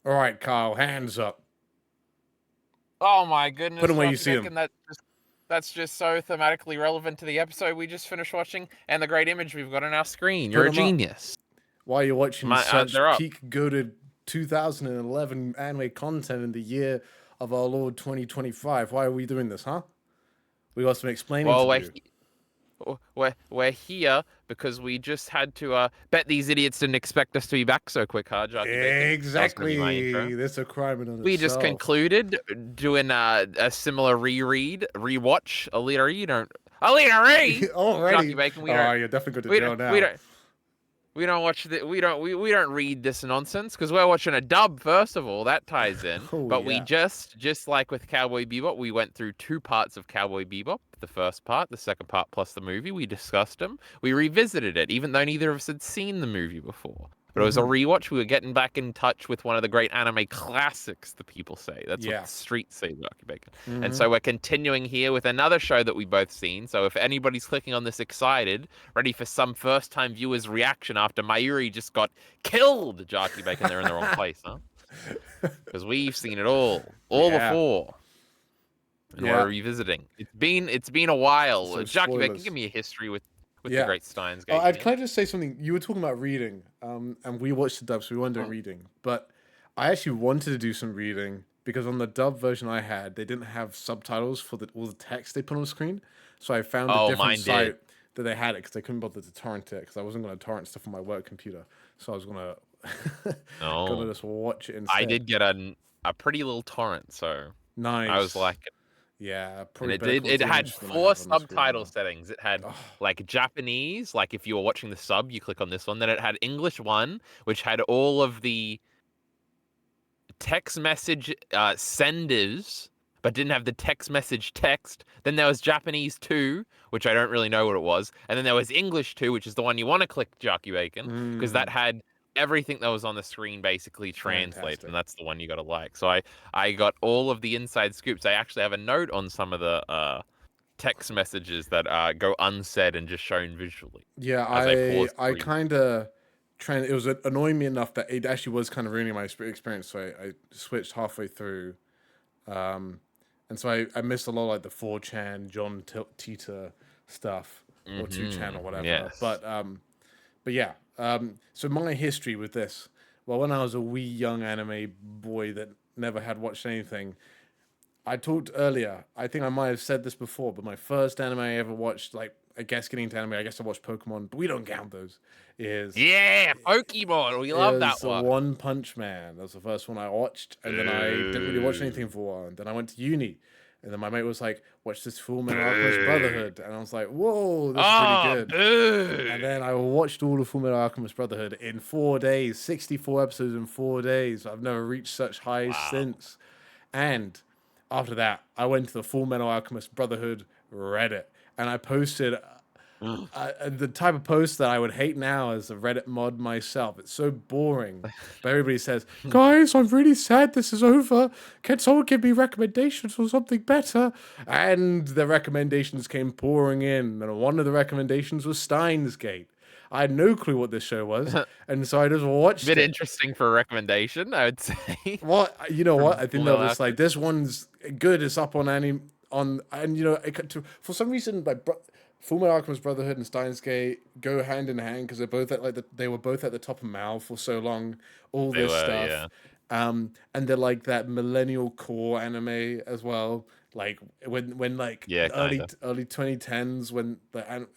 All right, Kyle, hands up. Oh my Put goodness, them where you Jarkey see them. Bacon, that's just so thematically relevant to the episode we just finished watching and the great image we've got on our screen. Put You're a them up. genius. While you're watching such They're up. peak goated 2011 anime content in the year of our Lord 2025, why are we doing this, huh? We got some explaining to Well, do. we're here because we just had to bet these idiots didn't expect us to be back so quick, huh, Jarkey Bacon? That was gonna be my intro. Exactly. That's a crime in We just itself. concluded doing a similar rewatch, a literary, Jarkey Already. Bacon. Oh, you're definitely good to We jail don't we now. don't We don't watch we don't read this nonsense because we're watching a dub first of all. That ties in. Oh, But we yeah. just like with Cowboy Bebop, we went through two parts of Cowboy Bebop. The first part, the second part plus the movie. We discussed them. We revisited it, even though neither of us had seen the movie before. But it was a Hmm. rewatch. We were getting back in touch with one of the great anime classics, the people say. That's what Yeah. the streets say, Lucky Bacon. And Hmm. so we're continuing here with another show that we both seen. So if anybody's clicking on this excited, ready for some first time viewers' reaction after Mayuri just got killed, Jarkey Bacon, they're in the wrong place, huh? Because we've seen it all Yeah. before. And Yeah. we're revisiting. It's been a while. Some Jarkey Bacon, give spoilers. me a history with the Yeah. great Steins Gate I'd here. kind of just say something. You were talking about reading, and we watched the dub, so we weren't doing reading. But I actually wanted to do some reading because on the dub version I had, they didn't have subtitles for all the text they put on the screen. So I found a Oh, different mine did. site that they had it because I couldn't bother to torrent it because I wasn't going to torrent stuff on my work computer. So I was gonna Oh, just watch it I instead. did get a pretty little torrent, so I was Nice. like, Yeah, and probably better it quality had image than I four have on the screen subtitle now. settings. It had Oh, like Japanese, like if you were watching the sub, you click on this one. Then it had English one, which had all of the text message senders, but didn't have the text message text. Then there was Japanese 2, which I don't really know what it was. And then there was English 2, which is the one you want to click, Jarkey Bacon, because that had everything that was on the screen basically translated, and fantastic. that's the one you got to like. So I got all of the inside scoops. I actually have a note on some of the text messages that go unsaid and just shown visually Yeah, as I I pause to I read. kind of trying. It was annoying me enough that it actually was kind of ruining my experience. So I switched halfway through, um, and so I missed a lot of, like the 4chan John Tita stuff or 2chan or whatever. Yes. But yeah. So my history with this. Well, when I was a wee young anime boy that never had watched anything, I talked earlier. I think I might have said this before, but my first anime I ever watched, like I guess getting into anime, I guess I watched Pokemon, but we don't count those. Is Yeah, Pokemon. We love is that the one. One Punch Man. That was the first one I watched, and then I didn't really watch anything Boo. for a while. And then I went to uni, and then my mate was like, "Watch this Full Metal Alchemist Boo. Brotherhood," and I was like, "Whoa, this is really Oh, good." And boo. then I watched all of Full Metal Alchemist Brotherhood in 4 days, 64 episodes in 4 days. I've never reached such highs Wow. since. And after that, I went to the Full Metal Alchemist Brotherhood Reddit, and I posted the type of post that I would hate now as a Reddit mod myself. It's so boring. But everybody says, "Guys, I'm really sad this is over. Can someone give me recommendations for something better?" And the recommendations came pouring in, and one of the recommendations was Steins Gate. I had no clue what this show was, and so I just watched Bit it. interesting for a recommendation, I would say. Well, you know what? From I think they're Fullmetal just like Alchemist. this one's good. It's up on any on, and for some reason like Full Metal Alchemist Brotherhood and Steins Gate go hand in hand because they're both at they were both at the top of Mal for so long. All They this were, stuff, yeah. and they're like that millennial core anime as well. Like when like Yeah, kinda. early 2010s when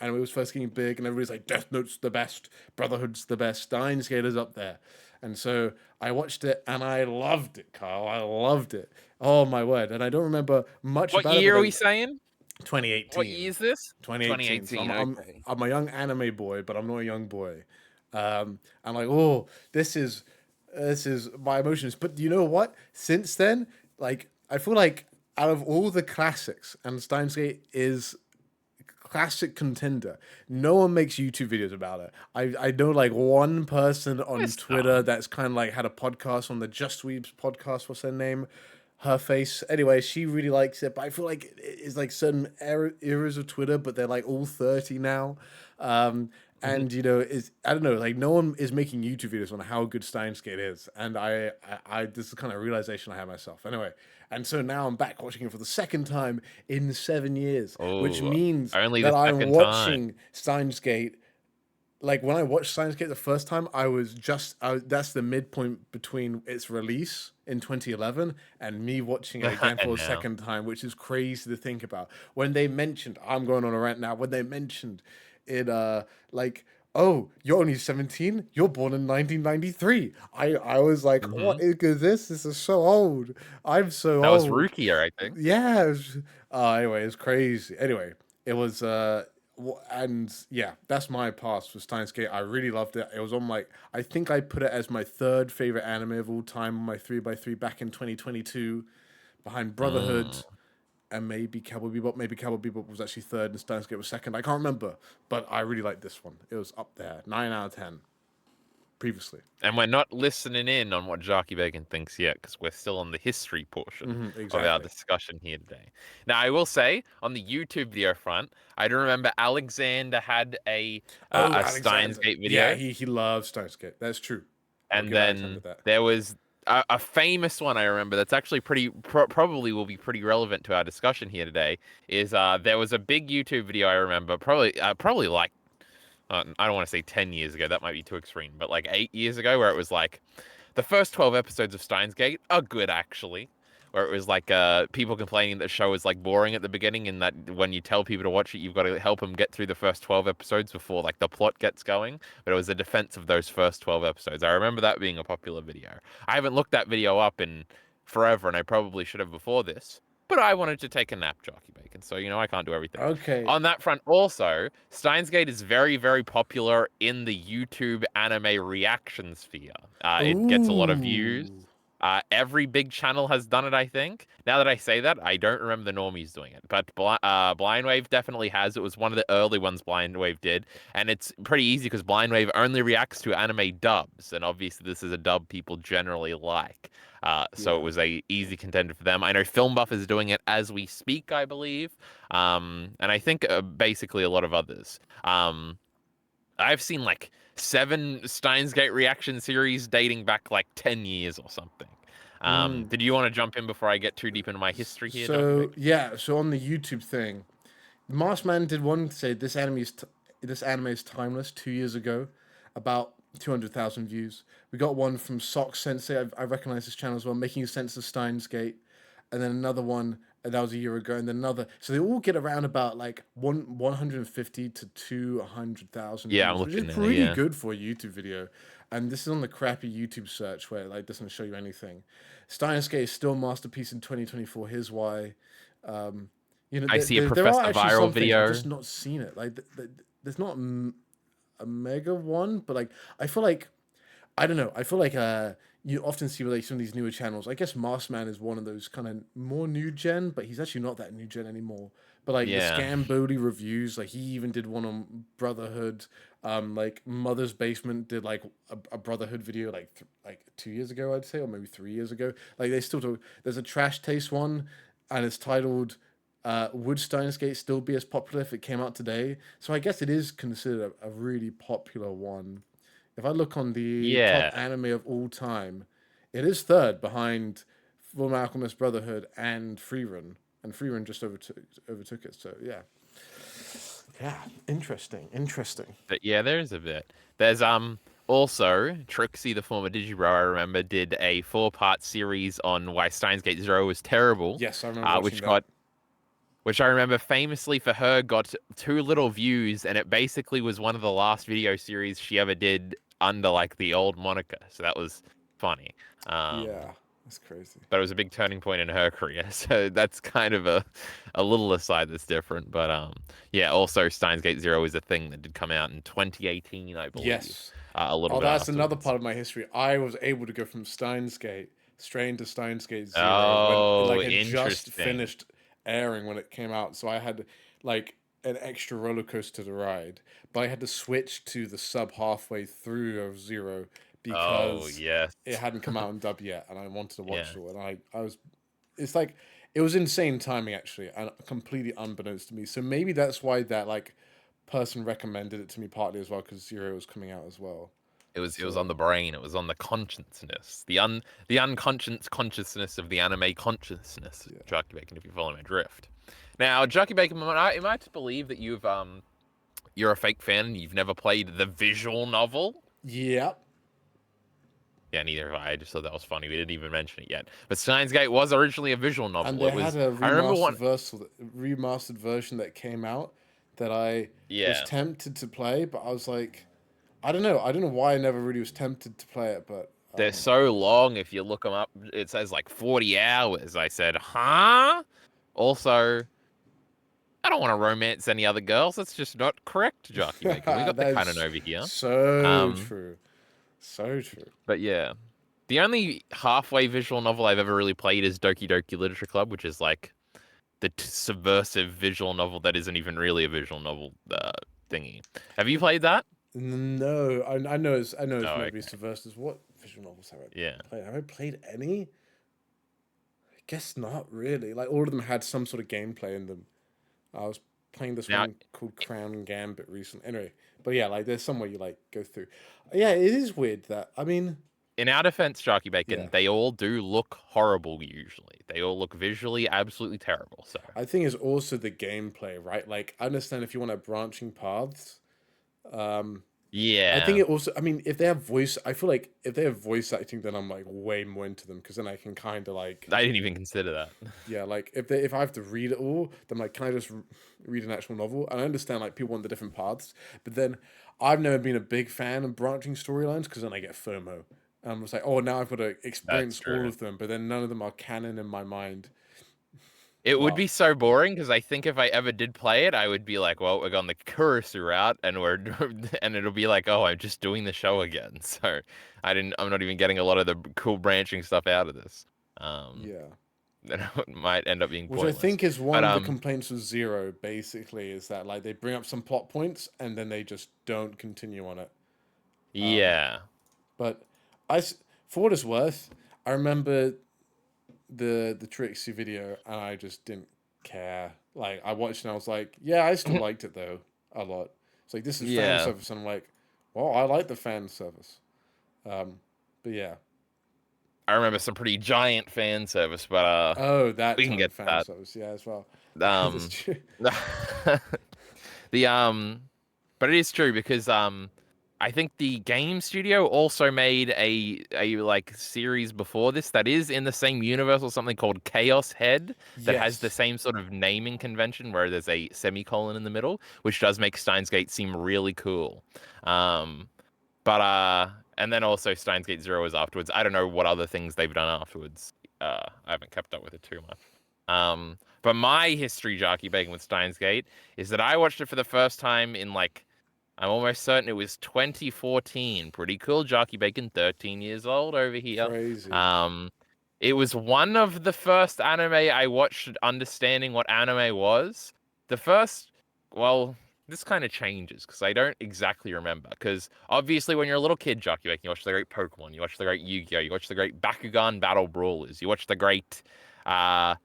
anime was first getting big and everybody's like Death Note's the best, Brotherhood's the best, Steins Gate is up there. And so I watched it and I loved it, Carl. I loved it. Oh my word. And I don't remember much What about it, but year are we saying? What year 2018. is this? 2018. So 2018, okay. I'm a young anime boy, but I'm not a young boy. I'm like, oh, this is my emotions. But you know what? Since then, like I feel like out of all the classics, and Steins Gate is classic contender. No one makes YouTube videos about it. I know like one person on There's Twitter some. that's kind of like had a podcast on the Just Weebs podcast. What's her name? Her face. Anyway, she really likes it, but I feel like it's like certain eras of Twitter, but they're like all 30 now. Um, And you know, is I don't know, like no one is making YouTube videos on how good Steins Gate is, and I this is the kind of realization I had myself. Anyway, and so now I'm back watching it for the second time in 7 years, which Oh, means only the that I'm second time. watching Steins Gate. Like when I watched Steins Gate the first time, that's the midpoint between its release in 2011 and me watching it again for And a now. second time, which is crazy to think about. When they mentioned, I'm going on a rant now. When they mentioned it, like, oh, you're only 17, you're born in 1993. I was like, what Hmm. is this? This is so old. I'm so That was old. Rukia, I think. Yeah. Anyway, it's crazy. Anyway, it was and yeah, that's my past with Steins Gate. I really loved it. It was on my, I think I put it as my third favorite anime of all time on my 3x3 back in 2022, behind Brotherhood Mm. and maybe Cowboy Bebop. Maybe Cowboy Bebop was actually third and Steins Gate was second. I can't remember, but I really liked this one. It was up there, 9 out of 10 previously. And we're not listening in on what Jarkey Bacon thinks yet, because we're still on the history portion of our Exactly. discussion here today. Now, I will say, on the YouTube video front, I do remember Alexander had Oh, a Steins Alexander. Gate Yeah, video, he loves Steins Gate. That's true. I'll and give Alexander then that. there was a famous one I remember that's actually probably will be pretty relevant to our discussion here today. Is there was a big YouTube video I remember, probably like I don't want to say 10 years ago, that might be too extreme, but like 8 years ago, where it was like the first 12 episodes of Steins Gate are good, actually. Where it was like people complaining that the show is like boring at the beginning, and that when you tell people to watch it, you've got to help them get through the first 12 episodes before like the plot gets going. But it was a defense of those first 12 episodes. I remember that being a popular video. I haven't looked that video up in forever, and I probably should have before this. But I wanted to take a nap, Jockey Bacon, so I can't do everything. Okay. On that front, also, Steins Gate is very, very popular in the YouTube anime reaction sphere. It gets a lot of views. Ooh. Every big channel has done it, I think. Now that I say that, I don't remember the normies doing it, but Blind Wave definitely has. It was one of the early ones Blind Wave did, and it's pretty easy because Blind Wave only reacts to anime dubs, and obviously this is a dub people generally like. So it Yeah. was a easy contender for them. I know Film Buff is doing it as we speak, I believe, and I think basically a lot of others. I've seen like 7 Steins Gate reaction series dating back like 10 years or something. Mm. Did you want to jump in before I get too deep into my history here, Jockey So Bacon? yeah, so on the YouTube thing, Marsman did one say this anime is timeless 2 years ago, about 200,000 views. We got one from Sock Sensei. I recognize this channel as well, making sense of Steins Gate, and then another one that was a year ago, and then another. So they all get around about like 150 to 200,000 Yeah, I'm views, which is looking now. pretty Yeah. good for a YouTube video. And this is on the crappy YouTube search where it like doesn't show you anything. Steins Gate is still masterpiece in 2024. Here's why. Um, I see a there are Professor actually Viral some things I've video. just not seen it. Like there's not a mega one, but like I feel like I don't know. I feel like you often see like some of these newer channels. I guess Marsman is one of those kind of more new gen, but he's actually not that new gen anymore. But like the Yeah. Scam Bodhi reviews, like he even did one on Brotherhood. Like Mother's Basement did like a Brotherhood video like like 2 years ago, I'd say, or maybe 3 years ago. Like they still talk. There's a Trash Taste one, and it's titled "Would Steins Gate still be as popular if it came out today?" So I guess it is considered a really popular one. If I look on the top Yeah. anime of all time, it is third behind Full Alchemist Brotherhood and Freerun, and Freerun just overtook it. So yeah, yeah, interesting. But yeah, there is a bit. There's also Trixie, the former Digibro, I remember, did a 4-part series on why Steins Gate Zero was terrible, Yes, I remember watching that. which I remember famously for her got too little views, and it basically was one of the last video series she ever did under like the old moniker. So that was funny. Yeah, that's crazy. But it was a big turning point in her career. So that's kind of a little aside that's different. But yeah, also Steins Gate Zero is a thing that did come out in 2018, I believe. Yes. A little Oh, bit that's another afterwards. part of my history. I was able to go from Steins Gate straight into Steins Gate Zero when it Oh, like had just interesting. finished airing when it came out. So I had like an extra roller coaster to ride, but I had to switch to the sub halfway through of Zero Oh, because yes. it hadn't come out in dub yet, and I wanted to watch Yeah. it all. And I was, it's like it was insane timing actually, and completely unbeknownst to me. So maybe that's why that like person recommended it to me partly as well because Zero was coming out as well. It was So on the brain. It was on the consciousness, the unconscious consciousness of the anime consciousness. yeah, Jarkey Bacon, if you follow my drift. Now, Jarkey Bacon, am I to believe that you're a fake fan and you've never played the visual novel? yeah, Yeah, neither have I. I just thought that was funny. We didn't even mention it yet. But Steins Gate was originally a visual and novel. they It had was. a I remember one. remastered version that came out that I was Yeah, tempted to play, but I was like, I don't know why I never really was tempted to play it, but they're so long. If you look them up, it says like 40 hours. I said, huh? Also, I don't want to romance any other girls. That's just not correct, Jarkey Bacon. We got the canon that's over here. so Um, true, so true. but yeah, the only halfway visual novel I've ever really played is Doki Doki Literature Club, which is like the subversive visual novel that isn't even really a visual novel thingy. Have you played that? No, I know it's Oh, meant to be okay. subversive. What visual novels have I Yeah. played? Have I played any? I guess not really. Like all of them had some sort of gameplay in them. I was playing this Now, one called Crown Gambit recently. Anyway, but yeah, like there's somewhere you like go through. Yeah, it is weird that I mean, in our defense, Jarkey yeah, Bacon, they all do look horrible usually. They all look visually absolutely terrible. So, I think it's also the gameplay, right? Like I understand if you want to have branching paths. Um, I think yeah. it also. I mean, if they have voice, I feel like if they have voice acting, then I'm like way more into them because then I can kind of like I didn't even consider that. yeah, like if I have to read it all, then like can I just read an actual novel? And I understand like people want the different paths, but then I've never been a big fan of branching storylines because then I get FOMO. And I'm just like, oh, now I've got to That's experience all true. of them, but then none of them are canon in my mind. It would But be so boring because I think if I ever did play it, I would be like, "Well, we're on the Kurisu route, and we're and it'll be like, oh, I'm just doing the show again." So I'm not even getting a lot of the cool branching stuff out of this. Um, yeah, then it might end up being which I pointless. think is one But of the complaints with Zero. Basically, is that like they bring up some plot points and then they just don't continue on it. Um, yeah, but for what it's worth, I remember the Trixie video and I just didn't care. Like I watched and I was like, yeah, I still liked it though a lot. It's like this is fan yeah. service and I'm like, well, I like the fan service. Um, but yeah. I remember some pretty giant fan service, but Oh, that we can kind get of to fan that. service, yeah, as well. That's Um, true. the but it is true because I think the game studio also made a like series before this that is in the same universe or something called Chaos Head that has the Yes. same sort of naming convention where there's a semicolon in the middle, which does make Steins Gate seem really cool. Um, but and then also Steins Gate Zero is afterwards. I don't know what other things they've done afterwards. I haven't kept up with it too much. But my history, Jarkey Bacon, with Steins Gate is that I watched it for the first time in like I'm almost certain it was 2014. Pretty cool, Jarkey Bacon, 13 years old over here. Crazy. Um, it was one of the first anime I watched understanding what anime was. The first, well, this kind of changes because I don't exactly remember. Because obviously, when you're a little kid, Jarkey Bacon, you watch the great Pokemon, you watch the great Yu-Gi-Oh, you watch the great Bakugan Battle Brawlers, you watch the great uh,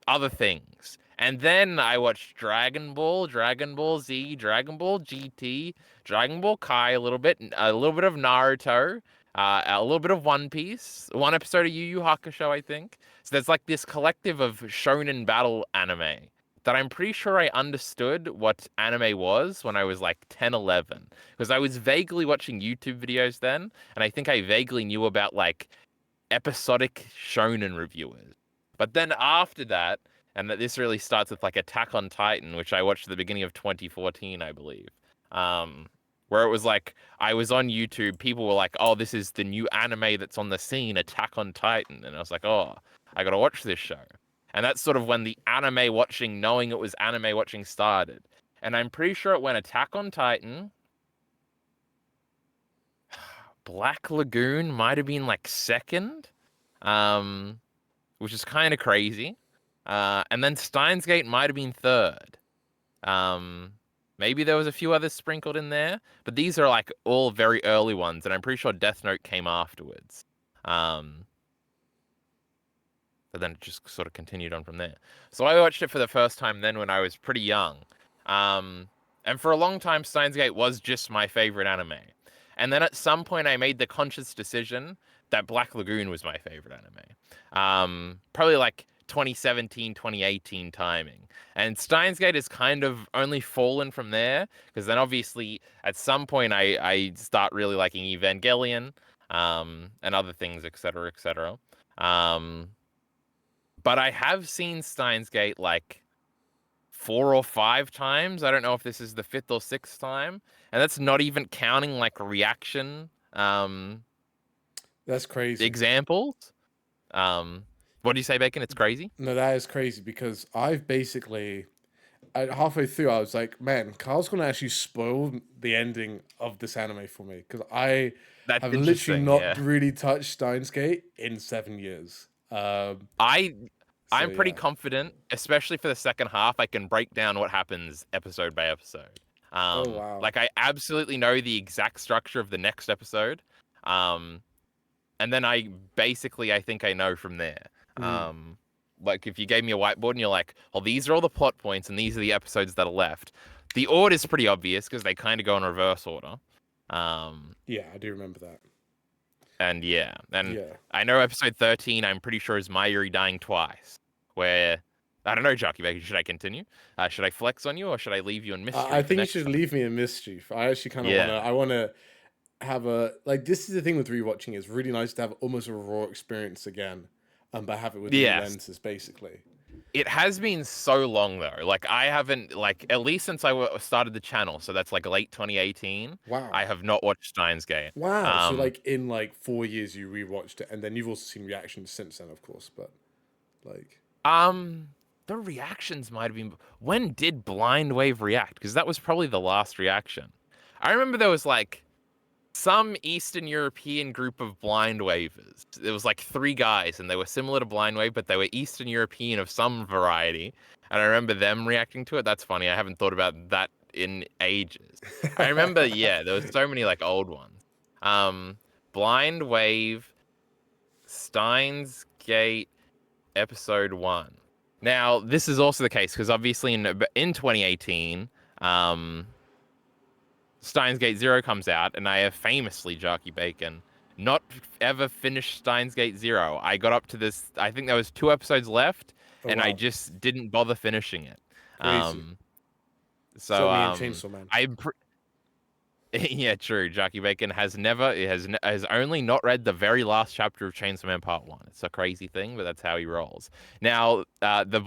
other things. And then I watched Dragon Ball, Dragon Ball Z, Dragon Ball GT, Dragon Ball Kai a little bit of Naruto, a little bit of One Piece, one episode of Yu Yu Hakusho, I think. So there's like this collective of shonen battle anime that I'm pretty sure I understood what anime was when I was like 10, 11. Because I was vaguely watching YouTube videos then, and I think I vaguely knew about like episodic shonen reviewers. But then after that, and that this really starts with like Attack on Titan, which I watched at the beginning of 2014, I believe. Where it was like I was on YouTube, people were like, "Oh, this is the new anime that's on the scene, Attack on Titan," and I was like, "Oh, I gotta watch this show." And that's sort of when the anime watching, knowing it was anime watching, started. And I'm pretty sure it went Attack on Titan, Black Lagoon might have been like second. Um, which is kind of crazy. And then Steins Gate might have been third. Um, maybe there was a few others sprinkled in there, but these are like all very early ones, and I'm pretty sure Death Note came afterwards. Um, but then it just sort of continued on from there. So I watched it for the first time then when I was pretty young. Um, And for a long time, Steins Gate was just my favorite anime. And then at some point, I made the conscious decision that Black Lagoon was my favorite anime. Probably like 2017, 2018 timing. And Steins Gate has kind of only fallen from there, because then obviously at some point I start really liking Evangelion, and other things, etc., etc. Um, but I have seen Steins Gate like 4 or 5 times. I don't know if this is the fifth or sixth time, and that's not even counting like reaction That's crazy. examples. Um, what do you say, Bacon? It's crazy. No, that is crazy because I've basically halfway through I was like, man, Carl's gonna actually spoil the ending of this anime for me because I That's have literally interesting. not Yeah, really touched Steins Gate in 7 years. I So I'm pretty yeah. confident, especially for the second half. I can break down what happens episode by episode. Oh wow. Like I absolutely know the exact structure of the next episode. Um, and then I think I know from there. Mm. Like if you gave me a whiteboard and you're like, well, these are all the plot points and these are the episodes that are left. The order is pretty obvious because they kind of go in reverse order. Um, Yeah, I do remember that. and yeah, and Yeah. I know episode 13, I'm pretty sure is Mayuri dying twice. Where I don't know, Jarkey Bacon, should I continue? Should I flex on you or should I leave you in I mystery for think you next should time? leave me in mischief. I actually kind of Yeah. wanna have a like. This is the thing with rewatching. It's really nice to have almost a raw experience again, but have it with new Yes. lenses, basically. It has been so long though. Like I haven't like at least since started the channel, so that's like late 2018. Wow. I have not watched Steins Gate. Wow. So Um, like in like 4 years you rewatched it, and then you've also seen reactions since then, of course. But like, um, the reactions might have been. When did Blind Wave react? Because that was probably the last reaction. I remember there was like some Eastern European group of blind wavers. There was like 3 guys, and they were similar to Blind Wave, but they were Eastern European of some variety. And I remember them reacting to it. That's funny. I haven't thought about that in ages. I remember, yeah, there was so many like old ones. Um, Blind Wave, Steins Gate, episode 1. Now, this is also the case because obviously in 2018, um, Steins Gate Zero comes out, and I have famously, Jarkey Bacon, not ever finished Steins Gate Zero. I got up to this, I think there was 2 episodes left, oh and I wow, just didn't bother finishing it. crazy. Um, So so me and Chainsaw Man. I'm yeah, true. Jarkey Bacon has only not read the very last chapter of Chainsaw Man Part 1. It's a crazy thing, but that's how he rolls. Now, the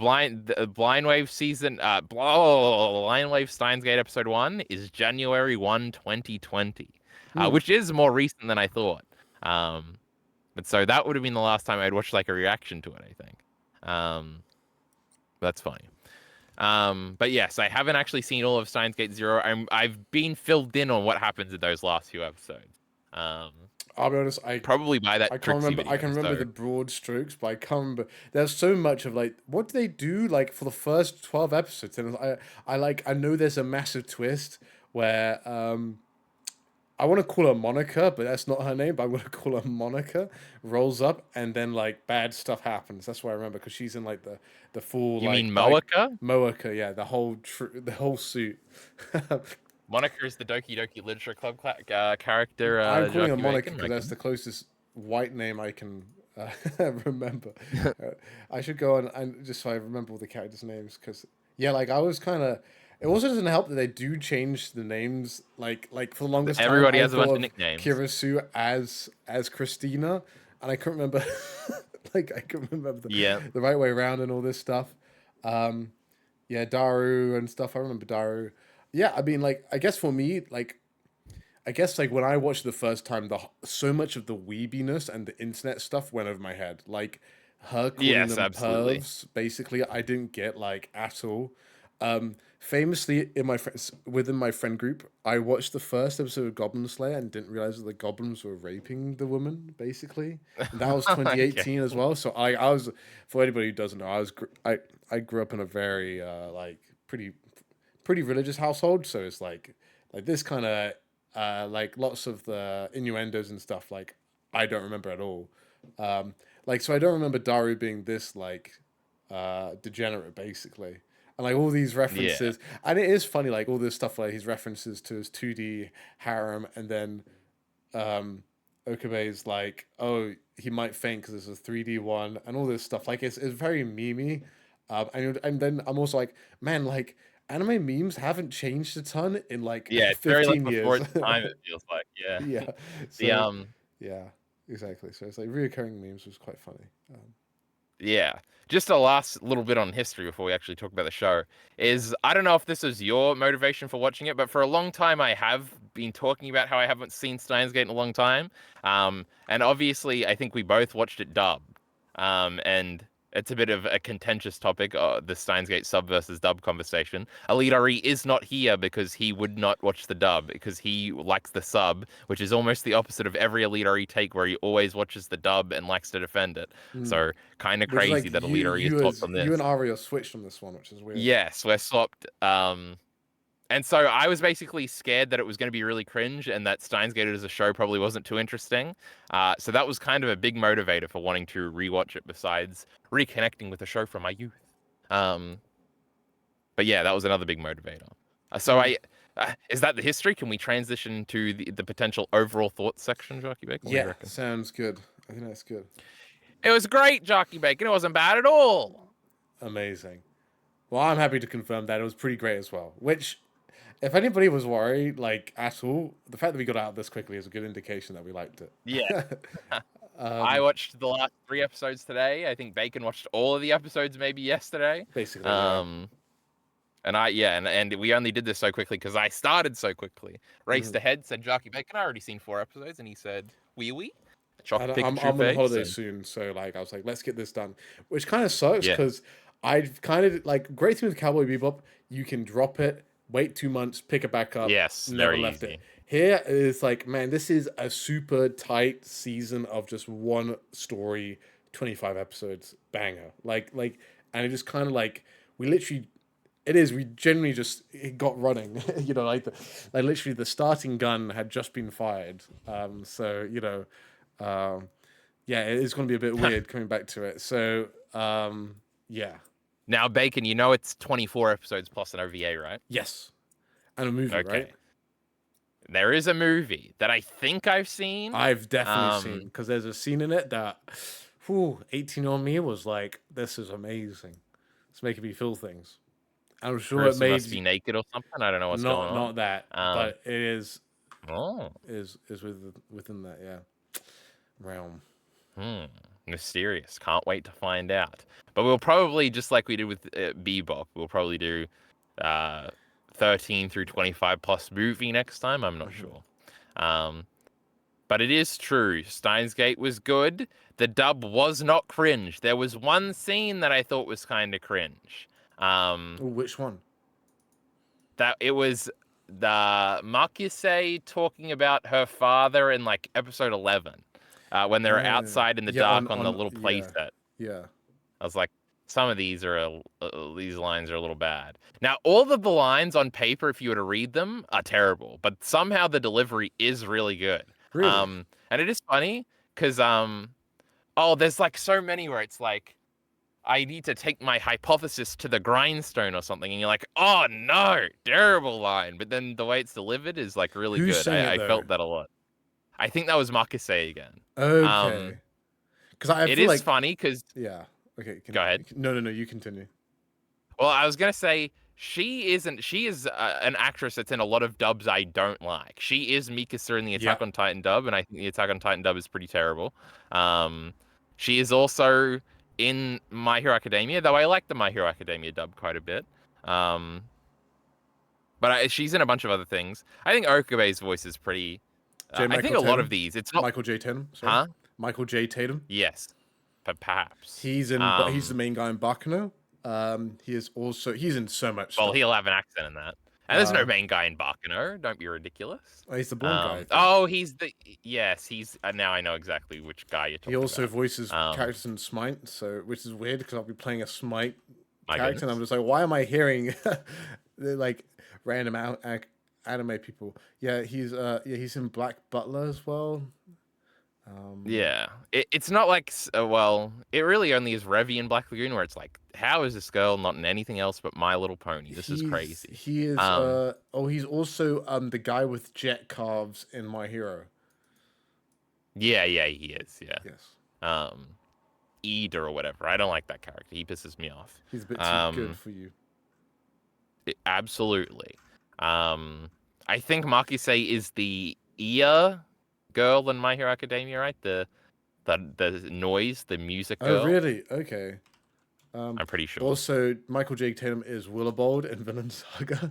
Blind Wave season, Blind Wave Steins Gate episode 1 is January 1, 2020, Hmm. which is more recent than I thought. Um, but so that would have been the last time I'd watched like a reaction to it, I think. That's funny. But yes, I haven't actually seen all of Steins Gate Zero. I've been filled in on what happens in those last few episodes. Um, I'll be honest. Probably by that I can't Trixie remember. I video. can remember So the broad strokes, but I can't remember. There's so much of like, what do they do like for the first 12 episodes? And I know there's a massive twist where I want to call her Monica, but that's not her name. But I'm going to call her Monica. Rolls up, and then like bad stuff happens. That's what I remember because she's in like the full you mean like Moeka? Moeka, yeah, the whole suit. Monica is the Doki Doki Literature Club character, I'm calling her Jackie Monica Bacon, because that's reckon. the closest white name I can remember. Uh, I should go on and just so I remember all the characters' names because yeah, like I was kind of. It also doesn't help that they do change the names. Like for the longest time, Everybody I has a bunch thought of of nicknames. Kirisu as Christina, and I couldn't remember. Like I couldn't remember Yeah. the right way around and all this stuff. Yeah, Daru and stuff. I remember Daru. Yeah, I mean, like I guess for me, like I guess like when I watched the first time, so much of the weebiness and the internet stuff went over my head. Like her calling Yes, them absolutely. pervs, basically, I didn't get like at all. Famously, in my friends within my friend group, I watched the first episode of Goblin Slayer and didn't realize that the goblins were raping the woman, basically. And that was Okay. 2018 as well. So I was for anybody who doesn't know, I grew up in a very like pretty religious household, so it's like this kind of like lots of the innuendos and stuff like I don't remember at all. Like so I don't remember Daru being this like degenerate basically. and like all these Yeah. references, and it is funny, like all this stuff like his references to his 2D harem, and then Okabe's like, oh, he might faint because it's a 3D one, and all this stuff. Like it's very memey, and then I'm also like, man, like anime memes haven't changed a ton in like Yeah, it's very like 15 before years. its time, it feels like. Yeah. Yeah, The so yeah, exactly. So it's like reoccurring memes was quite funny. Yeah. Just a last little bit on history before we actually talk about the show is I don't know if this is your motivation for watching it, but for a long time I have been talking about how I haven't seen Steins Gate in a long time. And obviously I think we both watched it dubbed. And it's a bit of a contentious topic, the Steins Gate sub versus dub conversation. Alidari is not here because he would not watch the dub because he likes the sub, which is almost the opposite of every Alidari take where he always watches the dub and likes to defend it. Mm. So kind of Which is crazy like that Alidari is swapped on you and this. Ari are switched on this one, which is weird. Yes, we're swapped. And so I was basically scared that it was going to be really cringe and that Steins Gate as a show probably wasn't too interesting. So that was kind of a big motivator for wanting to rewatch it besides reconnecting with the show from my youth. But yeah, that was another big motivator. So is that the history? Can we transition to the potential overall thoughts section, Jarkey Bacon? What do you Yeah, reckon? sounds good. I think that's good. It was great, Jarkey Bacon. It wasn't bad at all. Amazing. Well, I'm happy to confirm that it was pretty great as well. Which, if anybody was worried, like at all, the fact that we got out this quickly is a good indication that we liked it. Yeah. I watched the last 3 episodes today. I think Bacon watched all of the episodes maybe yesterday. Basically, yeah. And we only did this so quickly because I started so quickly. Raced ahead, said Jarkey Bacon, I already seen 4 episodes, and he said, wee wee. And I'm on holiday soon, so like I was like, let's get this done. Which kind of sucks because I've kind of like great thing with Cowboy Bebop, you can drop it, wait 2 months, pick it back up. Yes, never very left easy. it. Here it's like, man, this is a super tight season of just one story, 25 episodes, banger. And it just kind of like we literally. We generally just it got running, you know, like literally the starting gun had just been fired. So you know, yeah, it is going to be a bit weird coming back to it. So yeah. Now, Bacon, you know it's 24 episodes plus an OVA, right? Yes, and a movie, right? There is a movie that I think I've seen. I've definitely seen because there's a scene in it that, 18 on me was like, this is amazing. It's making me feel things. I'm sure Bruce it made must be naked or something. I don't know what's going on. Not that, but it is. Oh, is within that realm. Mysterious. Can't wait to find out. But we'll probably, just like we did with Bebop, we'll probably do 13 through 25 plus movie next time. I'm not sure. But it is true. Steins Gate was good. The dub was not cringe. There was one scene that I thought was kind of cringe. Which one? That it was the Makise talking about her father in like episode 11, when they're outside in the dark on the little playset. Yeah. I was like, some of these are these lines are a little bad. Now, all of the lines on paper, if you were to read them, are terrible, but somehow the delivery is really good. Really? And it is funny because there's like so many where it's like, I need to take my hypothesis to the grindstone or something, and you're like, oh no, terrible line. But then the way it's delivered is like really good. I felt that a lot. I think that was Makise again. Okay. Because it is funny because yeah. Okay. Go ahead. No. You continue. Well, I was gonna say she is an actress that's in a lot of dubs I don't like. She is Mikasa in the Attack on Titan dub, and I think the Attack on Titan dub is pretty terrible. She is also in My Hero Academia, though I like the My Hero Academia dub quite a bit. But she's in a bunch of other things. I think Okabe's voice is pretty. I think a lot of these. It's not Michael J. Tatum. Sorry. Huh? Michael J. Tatum. Yes, perhaps. He's in. He's the main guy in Bakuno. He's in so much. Well, stuff. he'll have an accent in that. And there's no main guy in Bakuno. Don't be ridiculous. He's the blonde guy. Oh, he's he's. Now I know exactly which guy you're talking about. He also voices characters in Smite, which is weird because I'll be playing a Smite character, and I'm just like, why am I hearing like random anime people? Yeah, he's in Black Butler as well. Yeah, it's not like well, it really only is Revy in Black Lagoon where it's like, how is this girl not in anything else but My Little Pony? This is crazy. He is oh, he's also the guy with jet calves in My Hero. Yeah, yeah, he is. Yeah, Yes. um, Eder or whatever. I don't like that character. He pisses me off. He's a bit too good Um, for you. Absolutely. Um, I think Makise is the Ia girl in My Hero Academia, right? The noise, the music Oh, girl. really? Okay. I'm pretty sure. Also, Michael J. Tatum is Willibald in Vinland Saga.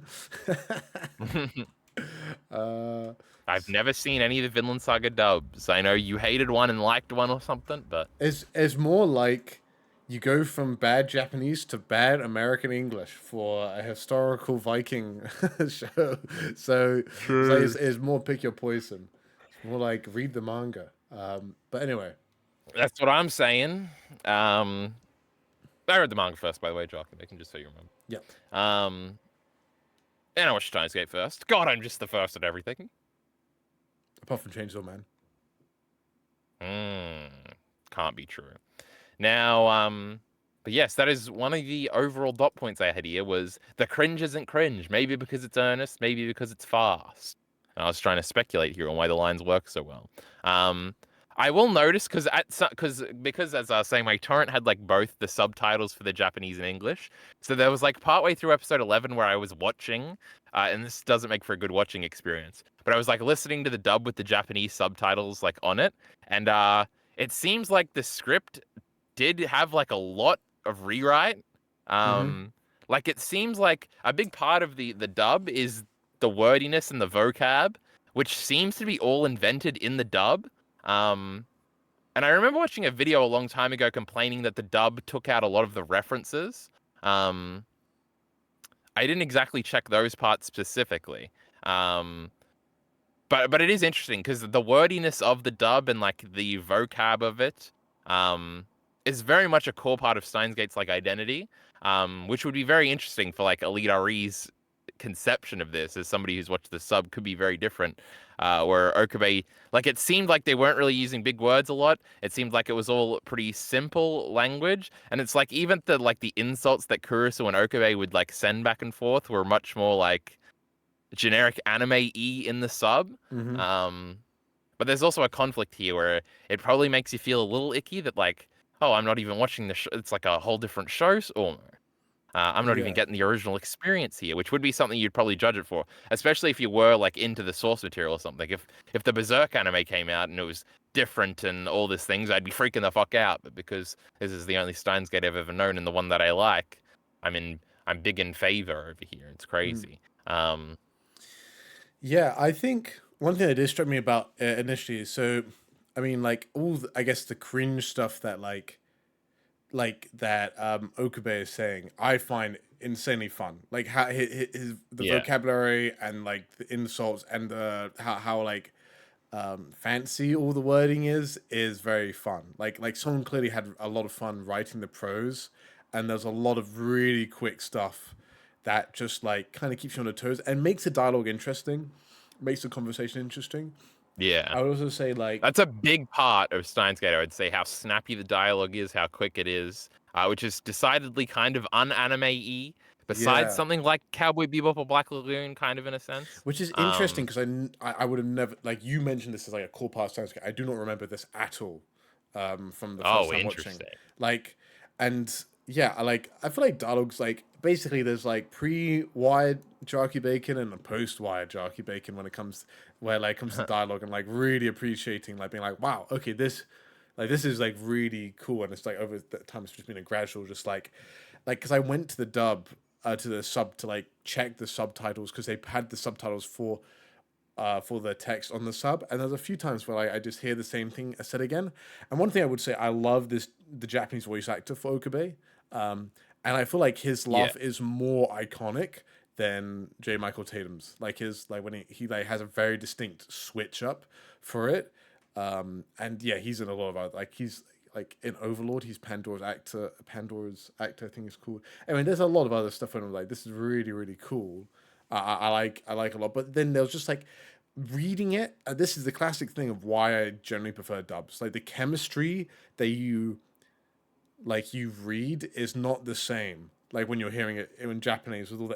uh, I've never seen any of the Vinland Saga dubs. I know you hated one and liked one or something, but it's more like you go from bad Japanese to bad American English for a historical Viking show. So true. it's more pick your poison. It's more like read the manga. But anyway, That's what I'm saying. Um, I read the manga first, by the way, Jarkey Bacon, just so you remember. yeah. Um, and I watched Steins Gate first. God, I'm just the first at everything. Apart from Chainsaw Man. Can't be true. Now, but yes, that is one of the overall dot points I had here was the cringe isn't cringe. Maybe because it's earnest, maybe because it's fast. And I was trying to speculate here on why the lines work so well. I will notice because as I was saying, my torrent had like both the subtitles for the Japanese and English. So there was like partway through episode 11 where I was watching, and this doesn't make for a good watching experience. But I was like listening to the dub with the Japanese subtitles like on it, and it seems like the script did have like a lot of rewrite. Mm-hmm. Like it seems like a big part of the dub is the wordiness and the vocab, which seems to be all invented in the dub. Um, and I remember watching a video a long time ago complaining that the dub took out a lot of the references. Um, I didn't exactly check those parts specifically. Um, but it is interesting because the wordiness of the dub and like the vocab of it is very much a core part of Steins Gate's like identity, which would be very interesting for like Elite Re's conception of this as somebody who's watched the sub could be very different. Where Okabe, like it seemed like they weren't really using big words a lot. It seemed like it was all pretty simple language, and it's like even the insults that Kurusu and Okabe would like send back and forth were much more like generic anime-y in the sub. Mm-hmm. Um, but there's also a conflict here where it probably makes you feel a little icky that like, oh, I'm not even watching the show. It's like a whole different show. Or I'm not even Yeah. getting the original experience here, which would be something you'd probably judge it for, especially if you were like into the source material or something. If the Berserk anime came out and it was different and all these things, I'd be freaking the fuck out. But because this is the only Steins Gate I've ever known and the one that I like, I'm big in favor over here. It's Mm. crazy. Yeah, I think one thing that did struck me about initially is so, I mean, like I guess the cringe stuff that like that Okabe is saying, I find insanely fun. Like how the Yeah. vocabulary and like the insults and the how like fancy all the wording is very fun. Like someone clearly had a lot of fun writing the prose, and there's a lot of really quick stuff that just like kind of keeps you on the toes and makes the dialogue interesting, makes the conversation interesting. Yeah. I would also say like That's a big part of Steins Gate, I would say, how snappy the dialogue is, how quick it is, which is decidedly kind of un-anime-y, besides yeah, something like Cowboy Bebop or Black Lagoon, kind of in a sense. which is interesting because I would have never like you mentioned this as like a core part of Steins Gate. I do not remember this at all from the first Oh, time watching. interesting. Like, and yeah, I feel like dialogues like basically there's like pre-wired Jarkey Bacon and a post-wired Jarkey Bacon when it comes where like comes to dialogue and like really appreciating like being like wow okay this is like really cool and it's like over the time it's just been a gradual just like because I went to the dub to the sub to like check the subtitles because they had the subtitles for the text on the sub, and there's a few times where I just hear the same thing said again. And one thing I would say, I love the Japanese voice actor for Okabe, and I feel like his Yeah. laugh is more iconic than J. Michael Tatum's. Like his like when he like has a very distinct switch up for it, and yeah, he's in a lot of other like he's like in Overlord, he's Pandora's actor. Pandora's actor, I think it's called. I mean, there's a lot of other stuff, and I'm like, this is really really cool. I like a lot, but then there was just like reading it, this is the classic thing of why I generally prefer dubs. Like the chemistry that you read is not the same. Like when you're hearing it in Japanese with all the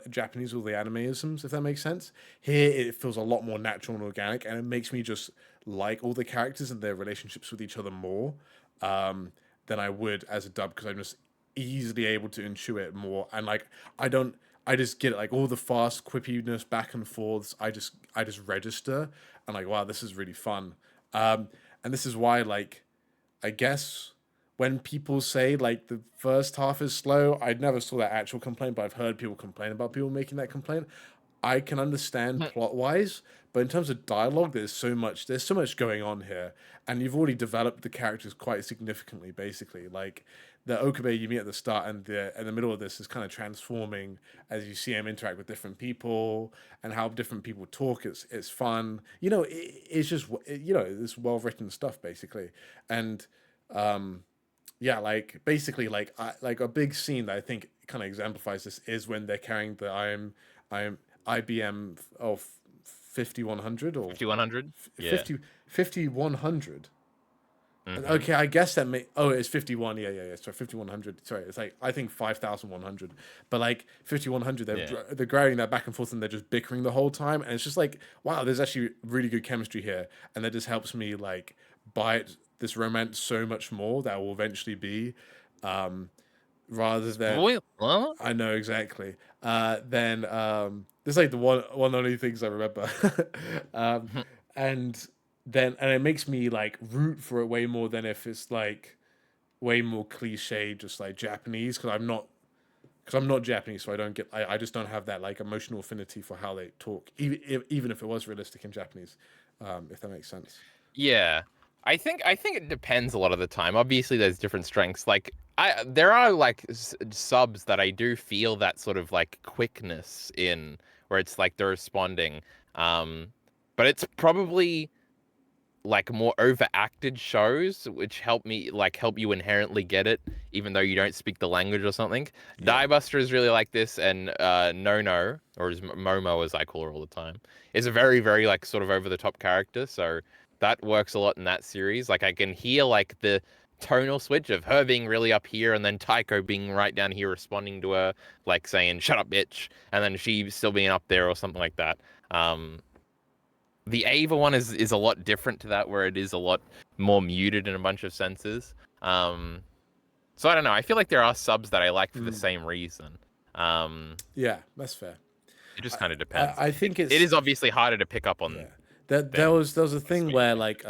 animeisms, if that makes sense. Here it feels a lot more natural and organic, and it makes me just like all the characters and their relationships with each other more um, than I would as a dub because I'm just easily able to intuit it more. And like I don't, I just get it, like all the fast quippiness back and forths. I just register and like wow, this is really fun. And this is why like I guess when people say like the first half is slow, I never saw that actual complaint, but I've heard people complain about people making that complaint. I can understand plot wise, but in terms of dialogue, there's so much going on here, and you've already developed the characters quite significantly. Basically, like the Okabe you meet at the start and the middle of this is kind of transforming as you see him interact with different people and how different people talk. It's fun, it's just it's well written stuff basically, and yeah, like basically, like a big scene that I think kind of exemplifies this is when they're carrying the I'm IBM of 5100 or 5100. Yeah. 50 5100. Mm-hmm. Okay, I guess that may. Oh, it's 51. Yeah, yeah, yeah. Sorry, 5100. Sorry, it's like I think 5100. But like 5100, Yeah. they're grabbing that back and forth and they're just bickering the whole time, and it's just like wow, there's actually really good chemistry here, and that just helps me like buy this romance so much more that will eventually be, um, rather than Spoil. Huh? I know exactly. Then there's like the one only things I remember, um, and and it makes me like root for it way more than if it's like way more cliche, just like Japanese. Because I'm not Japanese, so I don't get. I just don't have that like emotional affinity for how they talk, even if it was realistic in Japanese, if that makes sense. Yeah. I think it depends a lot of the time. Obviously, there's different strengths. Like there are like subs that I do feel that sort of like quickness in, where it's like they're responding. Um, but it's probably like more overacted shows which help you inherently get it even though you don't speak the language or something. Yeah. Diebuster is really like this, and No, or is Momo as I call her all the time, is a very very like sort of over the top character, so that works a lot in that series. Like I can hear like the tonal switch of her being really up here and then Taiko being right down here responding to her like saying shut up bitch, and then she still being up there or something like that. um the Ava one is a lot different to that, where it is a lot more muted in a bunch of senses. Um, so I don't know. I feel like there are subs that I like for the Mm. same reason. Um, Yeah, that's fair. it just I, kind of depends. I It think it it's is obviously harder to pick up on yeah. There them. was a That's thing what you where mean. like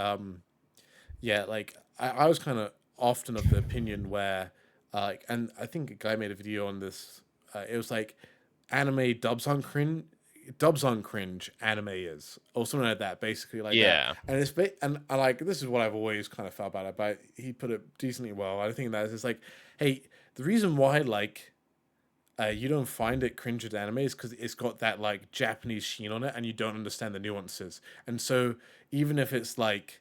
yeah, like I was kind of often of the opinion where like, and I think a guy made a video on this. It was like anime dubs on cringe anime is or something like that, basically like that. Yeah. And and I like this is what I've always kind of felt about it, but he put it decently well. I think that is it's like, hey, the reason why like you don't find it cringe at anime is because it's got that like Japanese sheen on it, and you don't understand the nuances. And so even if it's like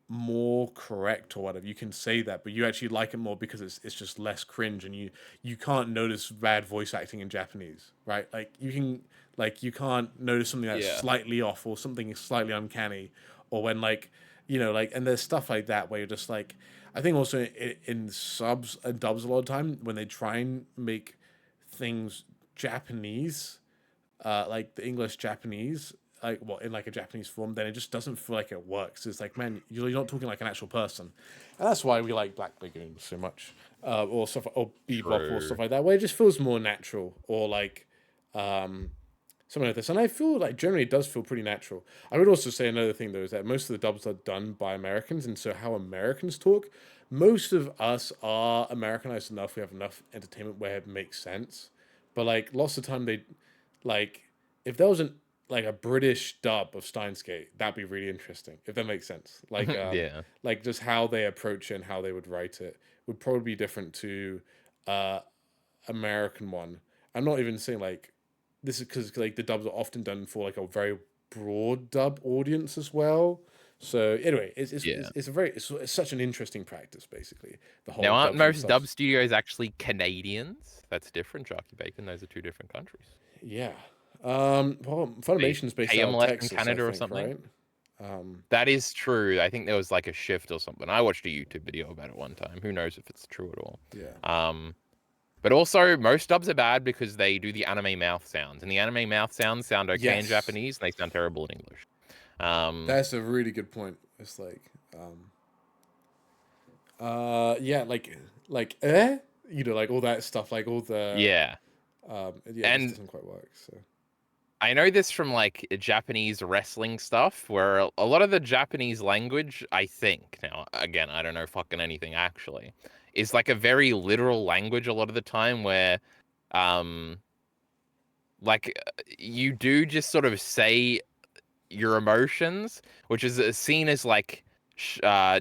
more correct or whatever, you can say that, but you actually like it more because it's just less cringe, and you can't notice bad voice acting in Japanese, right? Like you can't notice something that's Yeah. slightly off or something slightly uncanny, or when like like and there's stuff like that where you're just like I think also in subs and dubs a lot of time when they try and make things Japanese, like the English Japanese, like what in like a Japanese form, then it just doesn't feel like it works. It's like, man, you're not talking like an actual person, and that's why we like Black Lagoon so much, or stuff or Bebop or True. stuff like that, where it just feels more natural, or like something like this. And I feel like generally it does feel pretty natural. I would also say another thing though is that most of the dubs are done by Americans, and so how Americans talk, most of us are Americanized enough. We have enough entertainment where it makes sense, but like lots of time they like if there was like a British dub of Steins Gate, that'd be really interesting if that makes sense. Yeah. Like just how they approach it and how they would write it would probably be different to uh American one. I'm not even saying like this is because like the dubs are often done for like a very broad dub audience as well. So anyway, Yeah. it's such an interesting practice basically the whole Now, aren't dubs and most dub subs. studios actually Canadians? That's different, Jarkey Bacon. Those are two different countries. Yeah. Well, They Funimation's based pay out him of less in Texas, I Canada or think, something. right? Um, That is true. I think there was like a shift or something. I watched a YouTube video about it one time. Who knows if it's true at all. yeah. But also most dubs are bad because they do the anime mouth sounds, and the anime mouth sounds sound okay in Yes, Japanese, and they sound terrible in English. Um, that's a really good point. It's like, yeah, like all that stuff, like all the, yeah, yeah, it just and doesn't quite work. So I know this from like Japanese wrestling stuff, where a lot of the Japanese language, I think, now again, I don't know fucking anything actually, is like a very literal language a lot of the time where, um, you do just sort of say your emotions, which is seen as like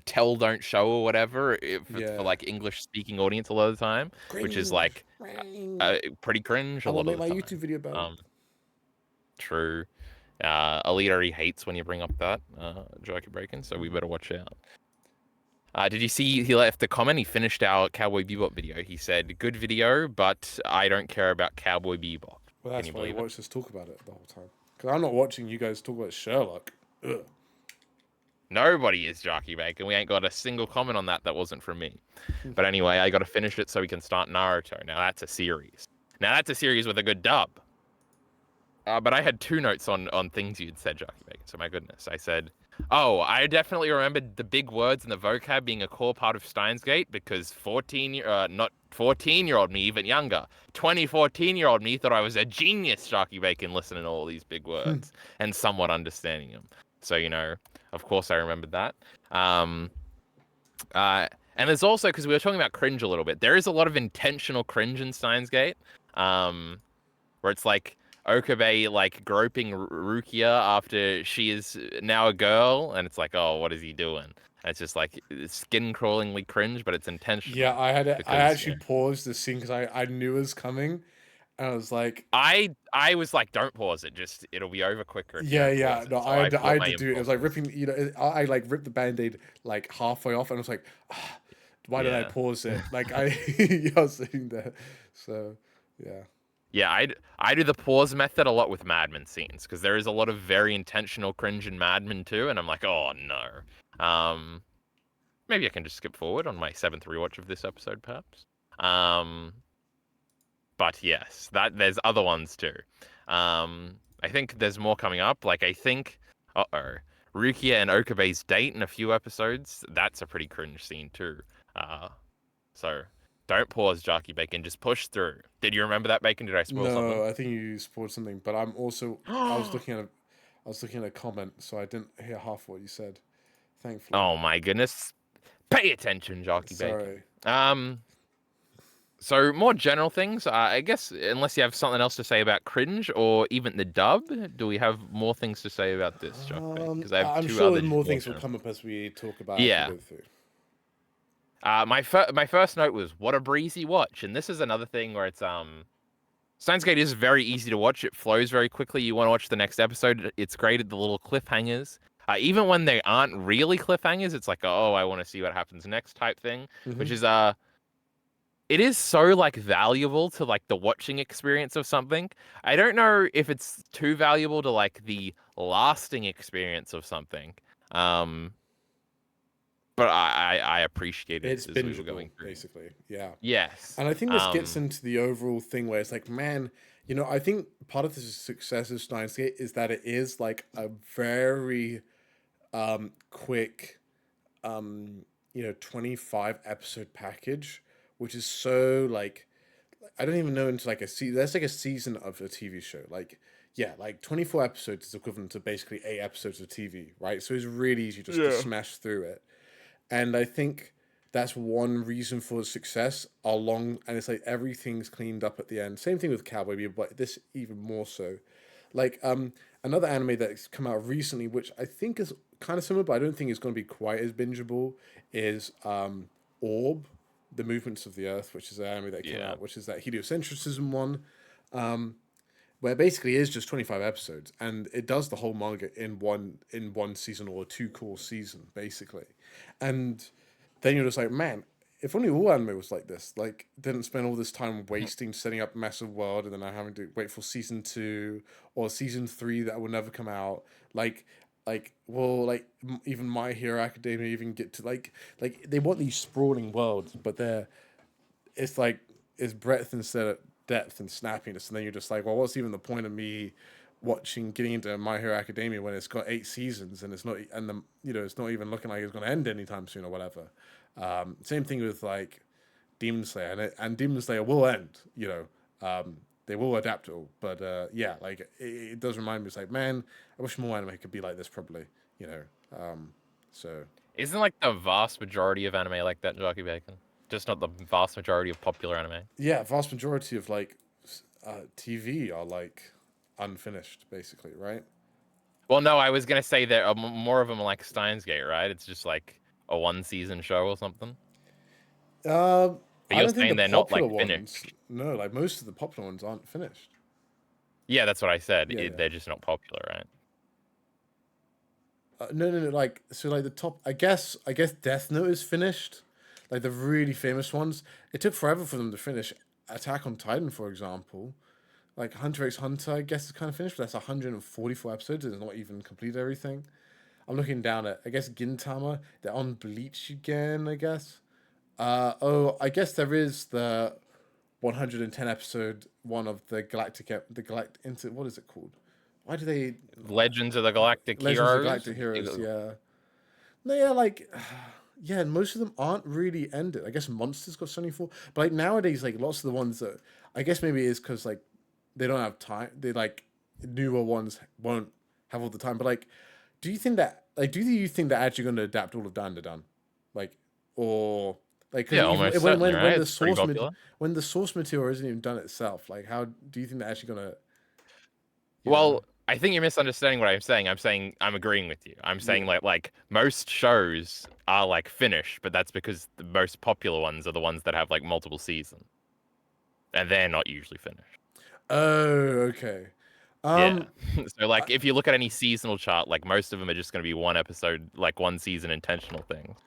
tell don't show or whatever for yeah, like English speaking audience a lot of the time, which is cringe. like pretty cringe a I'm gonna lot of make the my YouTube time. video about it. Um, True. Alita already hates when you bring up that Jarkey Bacon, so we better watch out. Did you see he left the comment? He finished our Cowboy Bebop video. He said, "Good video, but I don't care about Cowboy Bebop." Well, Can you that's why I believe it? watch us talk about it the whole time. Because I'm not watching you guys talk about Sherlock. Ugh. Nobody is Jarkey Bacon. We ain't got a single comment on that wasn't from me. But anyway, I got to finish it so we can start Naruto. Now that's a series. Now that's a series with a good dub. But I had two notes on things you'd said, Jockey Bacon. So my goodness, I said, "Oh, I definitely remembered the big words and the vocab being a core part of Steins Gate because not 14-year-old me, even younger, 14-year-old me thought I was a genius, Jockey Bacon, listening to all these big words and somewhat understanding them. So of course, I remembered that. Um, uh, and there's also because we were talking about cringe a little bit. There is a lot of intentional cringe in Steins Gate. Where it's like Okabe like groping Rukia after she is now a girl, and it's like, oh, what is he doing? And it's just like skin crawlingly cringe, but it's Yeah, intentional I because actually paused the scene because I knew it was coming, and I was like, I was like, don't pause it, just it'll be over quicker if you don't yeah, pause it. no, So I I fought had my to do it. It was like impulses. ripping, I like ripped the band-aid like halfway off, and I was like, ah, why did I Yeah. pause it? Like I was sitting there, so yeah, Yeah, I do the pause method a lot with Mad Men scenes because there is a lot of very intentional cringe in Mad Men too, and I'm like, oh no. Maybe I can just skip forward on my seventh rewatch of this episode, perhaps. Um, but yes, that there's other ones too. I think there's more coming up. Like I think, Rukia and Okabe's date in a few episodes. That's a pretty cringe scene too. Uh, so don't pause, Jarkey Bacon. Just push through. Did you remember that, Bacon? Did I spoil something? no, I think you spoiled something, but I was looking at a comment, so I didn't hear half what you said. Thankfully, Oh my goodness. Pay attention, Jarkey Bacon. sorry. Um, So more general things, I guess, unless you have something else to say about cringe or even the dub, do we have more things to say about this, Jock Bacon? Because I have I'm two sure other more more things will general. come up as we talk about as we Yeah. go through. My first note was what a breezy watch, and this is another thing where it's Steins Gate is very easy to watch. It flows very quickly. You want to watch the next episode. It's great at the little cliffhangers. Even when they aren't really cliffhangers, it's like, oh, I want to see what happens next type thing, Hmm. which is it is so like valuable to like the watching experience of something. I don't know if it's too valuable to like the lasting experience of something. Um, but I appreciated It's it as we were bingeable, going through. basically. Yeah. Yes. And I think this gets into the overall thing where it's like, man, I think part of the success of Steins Gate is that it is like a very quick 25 episode package, which is so like I don't even know into like a season. That's like a season of a TV show. Like, yeah, like 24 episodes is equivalent to basically 8 episodes of TV, right? So it's really easy just to Yeah. smash through it. And I think that's one reason for success along and it's like everything's cleaned up at the end. Same thing with Cowboy Bebop, but this even more so. Like another anime that's come out recently, which I think is kind of similar, but I don't think it's going to be quite as bingeable, is Orb, The Movements of the Earth, which is an anime that came Yeah. out, which is that heliocentrism one, where basically is just 25 episodes, and it does the whole manga in one season or a two-course season, basically. And then you're just like, man, if only all anime was like this. Like, didn't spend all this time wasting setting up a massive world and then I having to wait for season 2 or season 3 that will never come out. Even My Hero Academia even get to like they want these sprawling worlds, but it's like it's breadth instead of depth and snappiness, and then you're just like, well, what's even the point of me getting into My Hero Academia when it's got 8 seasons and it's not even looking like it's going to end anytime soon or whatever. Same thing with like Demon Slayer, and Demon Slayer will end. They will adapt it all, but yeah, like it does remind me. It's like, man, I wish more anime could be like this. Probably, you know. So Isn't like the vast majority of anime like that, Jarkey Bacon? Just not the vast majority of popular anime. yeah, vast majority of like TV are like unfinished, basically, right? Well, no, I was gonna say that more of them are like Steins Gate, right? It's just like a 1 season show or something. But I you're don't think the saying they're not popular like ones. finished. No, like most of the popular ones aren't finished. Yeah, that's what I said. Yeah, yeah. They're just not popular, right? No, no, no. Like so, like the top. I guess Death Note is finished. Like the really famous ones. It took forever for them to finish. Attack on Titan, for example. Like Hunter x Hunter, I guess is kind of finished, but that's 144 episodes. It's not even completed everything. I'm looking down at. I guess Gintama. They're on Bleach again. I guess. I guess there is the 110 episode one of what is it called? Why do they Legends of the Galactic Legends of the Heroes. Galactic Heroes? Yeah, no, yeah, like yeah, and most of them aren't really ended. I guess Monsters got 74, but like nowadays, like lots of the ones that I guess maybe it is because like they don't have time. They like newer ones won't have all the time. But like, do you think they're actually going to adapt all of Dan to Dan, like or like because Yeah, even almost certainly, right? It's pretty popular. when the source material isn't even done itself, like how do you think they're actually going to you know Well, I think you're misunderstanding what I'm saying. I'm saying I'm agreeing with you. I'm saying yeah. like most shows are like finished, but that's because the most popular ones are the ones that have like multiple seasons, and they're not usually finished. Oh, okay. Yeah. Um, So I, like if you look at any seasonal chart, like most of them are just going to be one episode, like 1 season intentional things,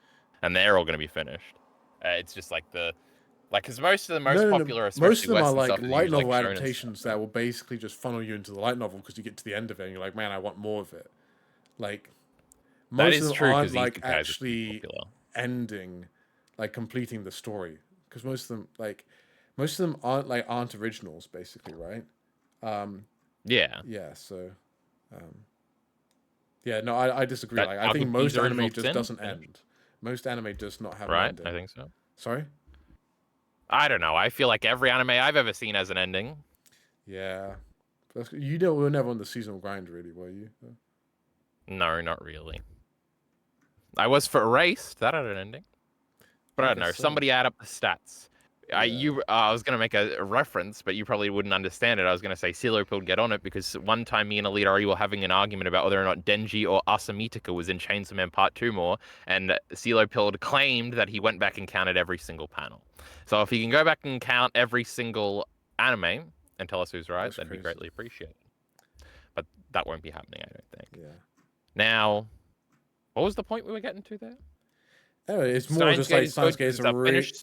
and they're all going to be finished. It's just like because most of the most no, no, no. popular, Most of especially them are Western like stuff, is light usually like novel shonen stuff, adaptations that right? will basically just funnel you into the light novel because you get to the end of it and you're like, man, I want more of it. Like That most of is them true aren't because like isekais are pretty actually popular. ending, like completing the story because most of them aren't originals basically, right? Um, Yeah, yeah. So, um, yeah. No, I disagree. that Like I think Naruto's most original anime just sin doesn't finished, end. Most anime does not have an right? I ending. think so. Sorry. I don't know. I feel like every anime I've ever seen has an ending. Yeah. You know, we were never on the seasonal grind, really, were you? No, not really. I was for Erased. That had an ending. But I I don't guess know. so. Somebody add up the stats. Yeah. I was gonna make a reference, but you probably wouldn't understand it. I was gonna say CeeLo Pill get on it because one time me and Alita were having an argument about whether or not Denji or Asamitika was in Chainsaw Man Part 2 more, and CeeLo Pill claimed that he went back and counted every single panel. So if you can go back and count every single anime and tell us who's right, That's that'd be crazy. greatly appreciated. But that won't be happening, I don't think. Yeah. Now, what was the point we were getting to there? Anyway, it's more Steins just Gate like is good Science Gate because is it's a finished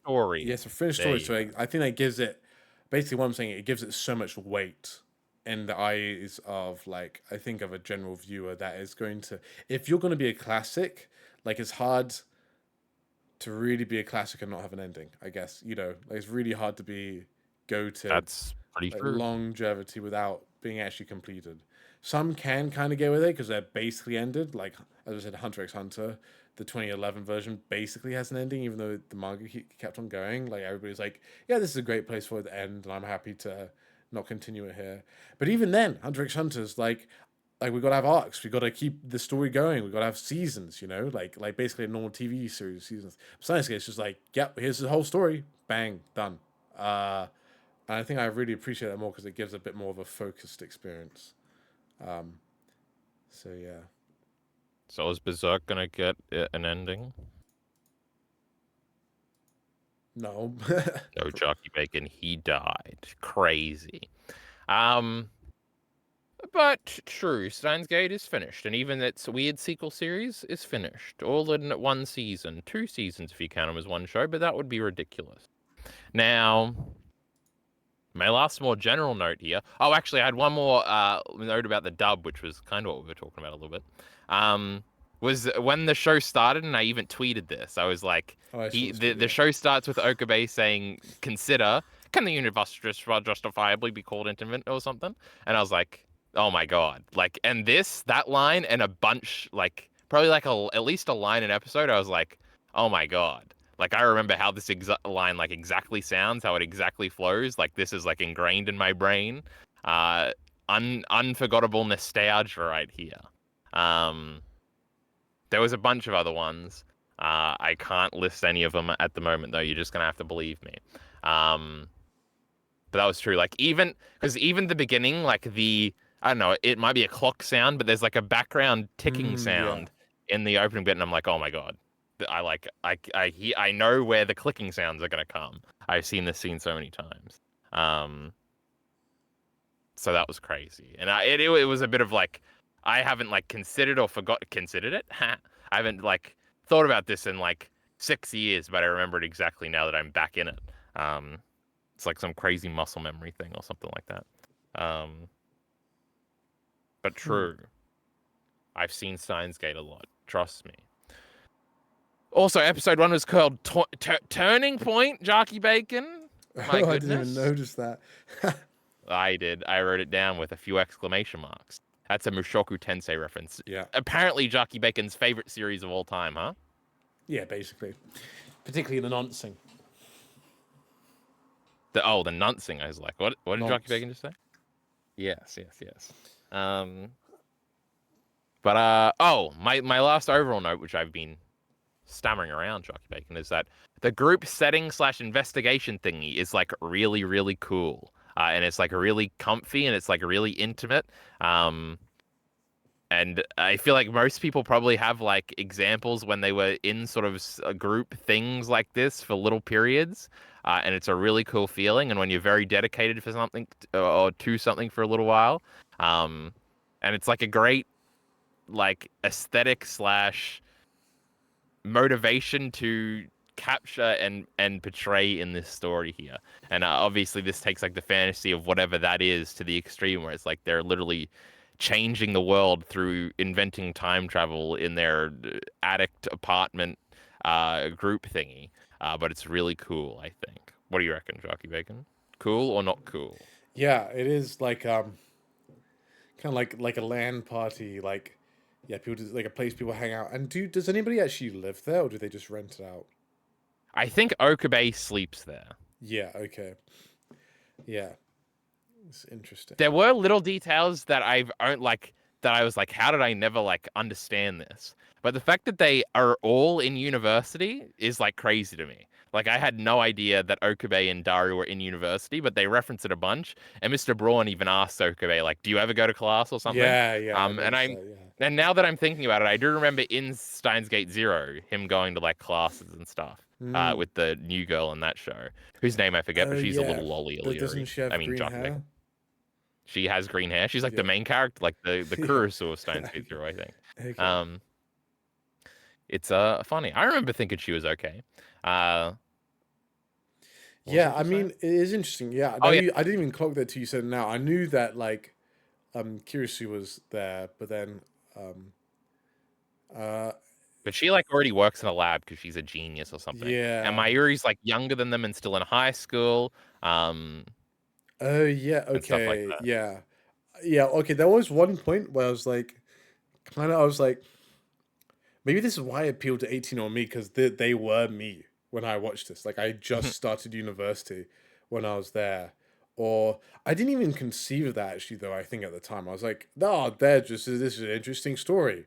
yeah, story. it's a finished There story. you So go. I think that gives it basically what I'm saying. It gives it so much weight in the eyes of like I think of a general viewer that is going to if you're going to be a classic, like it's hard to really be a classic and not have an ending. I guess like it's really hard to be goated That's pretty like true. longevity without being actually completed. Some can kind of get with it because they're basically ended. Like as I said, Hunter x Hunter, the 2011 version basically has an ending, even though the manga kept on going. Like everybody's like, yeah, this is a great place for it to end, and I'm happy to not continue it here. But even then, Hunter x Hunter's like we gotta have arcs. We gotta keep the story going. We gotta have seasons. Like basically a normal TV series seasons. Science it's just like, yep, here's the whole story. Bang, done. And I think I really appreciate that more because it gives a bit more of a focused experience. Um, so yeah, So is Berserk gonna get an ending? no, No, Jockey Bacon, he died. Crazy. Um, But true, Steins Gate is finished, and even its weird sequel series is finished. All in one season. 2 seasons if you count them as one show, but that would be ridiculous. Now, my last more general note here. Oh, actually, I had one more note about the dub, which was kind of what we were talking about a little bit. Was when the show started, and I even tweeted this. I was like, Oh, I saw this tweet, the yeah. show starts with Okabe saying, "Consider, can the universe justifiably be called intimate or something?" And I was like, "Oh my god!" Like, and that line, and a bunch, like probably like at least a line an episode. I was like, "Oh my god!" Like I remember how this line like exactly sounds, how it exactly flows. Like this is like ingrained in my brain. Uh, unforgettable nostalgia right here. Um, there was a bunch of other ones. I can't list any of them at the moment, though. You're just gonna have to believe me. Um, but that was true. Like even the beginning, like I don't know, it might be a clock sound, but there's like a background ticking Yeah. sound in the opening bit, and I'm like, oh my god. I know where the clicking sounds are gonna come. I've seen this scene so many times. Um, so that was crazy, and it was a bit of like I haven't like considered it. I haven't like thought about this in like 6 years, but I remember it exactly now that I'm back in it. It's like some crazy muscle memory thing or something like that. But true, I've seen Steins Gate a lot. Trust me. Also, episode 1 was called Turning Point, Jarkey Bacon. My Oh, I didn't even goodness. notice that. I did. I wrote it down with a few exclamation marks. That's a Mushoku Tensei reference. Yeah. Apparently, Jarkey Bacon's favorite series of all time, huh? Yeah, basically. Particularly the noncing. The nuncing. I was like, what? What did Jarkey Nonce. Bacon just say? Yes. But my last overall note, which I've been stammering around Jarkey Bacon, is that the group setting / investigation thingy is like really, really cool. And it's like really comfy and it's like really intimate. And I feel like most people probably have like examples when they were in sort of group things like this for little periods. And it's a really cool feeling. And when you're very dedicated for something or to something for a little while. And it's like a great like aesthetic / motivation to capture and portray in this story here. And obviously this takes like the fantasy of whatever that is to the extreme where it's like they're literally changing the world through inventing time travel in their attic apartment group thingy. But it's really cool, I think. What do you reckon, Jockey Bacon? Cool or not cool? Yeah, it is like kind of like a LAN party, like yeah, people like a place people hang out. And does anybody actually live there, or do they just rent it out? I think Okabe sleeps there. Yeah. Okay. Yeah. It's interesting. There were little details that I was like, how did I never like understand this? But the fact that they are all in university is like crazy to me. Like I had no idea that Okabe and Daru were in university, but they reference it a bunch. And Mr. Braun even asked Okabe, like, do you ever go to class or something? Yeah. Yeah. I And noticed that. Yeah. now that I'm thinking about it, I do remember in Steins Gate Zero him going to like classes and stuff. Mm. With the new girl in that show, whose name I forget, Oh but she's a yeah. little lolly But doesn't Illyuri. she have I mean, green Jock hair? she has green hair. She's like the Yeah. main character, like the Yeah. Kurusu of Steins Gate Zero, I think. Okay. Um, it's funny. I remember thinking she was okay. What was Yeah. I I just saying? mean, it is interesting. Yeah. Oh yeah, I didn't even clock that till you said it now. I knew that like Kirisu was there, but then uh but she like already works in a lab because she's a genius or something. And yeah. Mayuri's like younger than them and still in high school. Oh yeah. And stuff like Okay. that. Yeah. Yeah. Okay. There was one point where I was like, I was like, maybe this is why it appealed to 18 on me because they were me when I watched this. Like I just started university when I was there. Or I didn't even conceive of that actually though, I think at the time. I was like, no, this is an interesting story.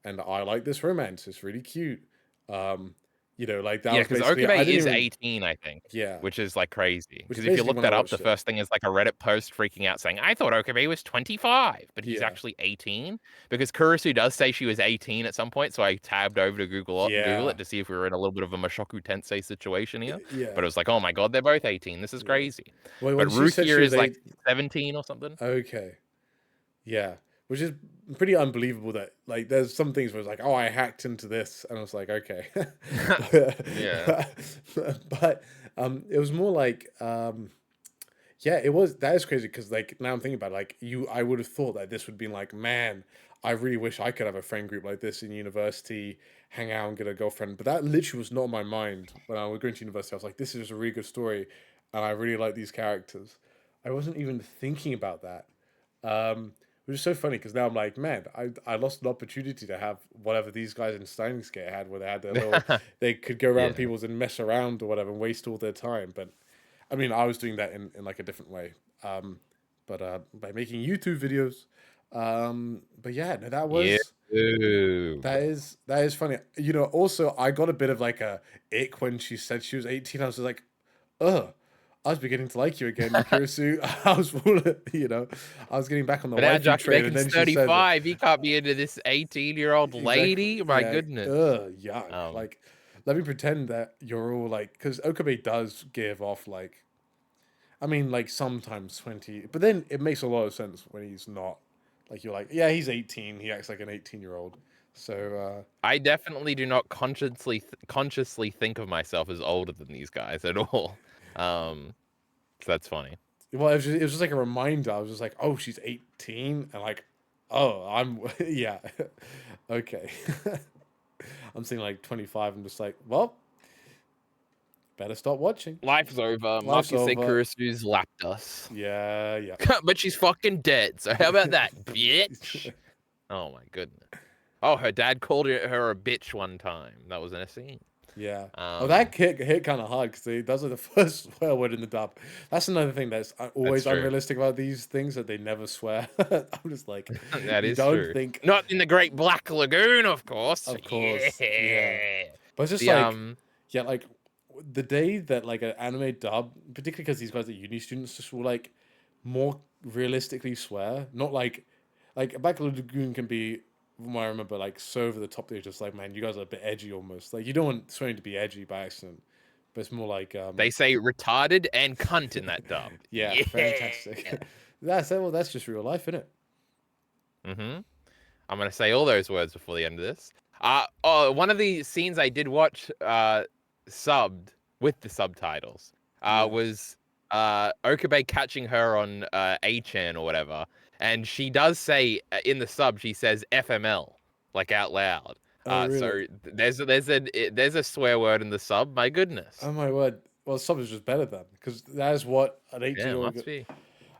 And I like this romance. It's really cute. Um, like that Yeah, was because basically I Okabe didn't is even 18, I think, yeah. which is like crazy. Which is Because if you basically look when I that up, the watched it. first thing is like a Reddit post freaking out saying, I thought Okabe was 25, but he's Yeah. actually 18. Because Kurisu does say she was 18 at some point, so I tabbed over to Google Yeah. it to see if we were in a little bit of a Mushoku Tensei situation here. Yeah. But it was like, oh my god, they're both 18. This is Yeah. crazy. Well, But when she Ruth said she here was is like eight 17 or something. okay. Yeah, which is pretty unbelievable that like there's some things where it's like, oh, I hacked into this, and I was like, okay, Yeah. but it was more like yeah, it was that is crazy because like now I'm thinking about it, like I would have thought that this would be like, man, I really wish I could have a friend group like this in university, hang out and get a girlfriend, but that literally was not on my mind when I was going to university. I was like, this is just a really good story, and I really like these characters. I wasn't even thinking about that. Which is so funny because now I'm like, man, I lost an opportunity to have whatever these guys in Steins had, where they had their little, they could go around Yeah. people's and mess around or whatever and waste all their time. But I mean, I was doing that in like a different way, but by making YouTube videos. But yeah, no, Yeah. that is funny. You know, also I got a bit of like a ick when she said she was 18. I was like, ugh. I was beginning to like you again, Yukirisu. I was, you know, I was getting back on the But now waifu Jarkey train, and Bacon's then she says it. 35. He can't be into this 18-year-old Exactly. lady. My Yeah. goodness. Yuck. Um, Like, let me pretend that you're all like, because Okabe does give off like, I mean, like sometimes 20, but then it makes a lot of sense when he's not. Like, you're like, yeah, he's 18. He acts like an 18-year-old. So, I definitely do not consciously think of myself as older than these guys at all. So that's funny. well, it was just like a reminder. I was just like, oh, she's 18, and like, oh, I'm yeah, okay. I'm seeing like 25. I'm just like, well, better stop watching. Life's over. Life's Marcus over. Kurusu's lapped us. Yeah, yeah. But she's fucking dead. So how about that, bitch? Oh my goodness. Oh, her dad called her a bitch one time. That was in a scene. Yeah. Oh, that Um, hit kind of hard because he does it the first swear word in the dub. That's another thing that's that's always true. unrealistic about these things that they never swear. I'm just like, That you is don't true. think, Not in the Great Black Lagoon, of course. of course, yeah. Yeah. But it's just The like, yeah, like the day that like an anime dub, particularly because these guys are uni students, just will like more realistically swear. Not like Back Lagoon can be, from what I remember, like so over the top. They're just like, man, you guys are a bit edgy almost. Like you don't want swearing to be edgy by accident, but it's more like, they say retarded and cunt in that dub. yeah, Yeah. fantastic. That's just real life, isn't it? Mm-hmm. I'm gonna say all those words before the end of this. One of the scenes I did watch, subbed with the subtitles, Yeah. was Okabe catching her on A-chan or whatever, and she does say in the sub she says FML like out loud. Oh, really? So there's a swear word in the sub. My goodness. Oh my word. Well, sub is just better then, because that is what an Yeah, 18-year-old. must be.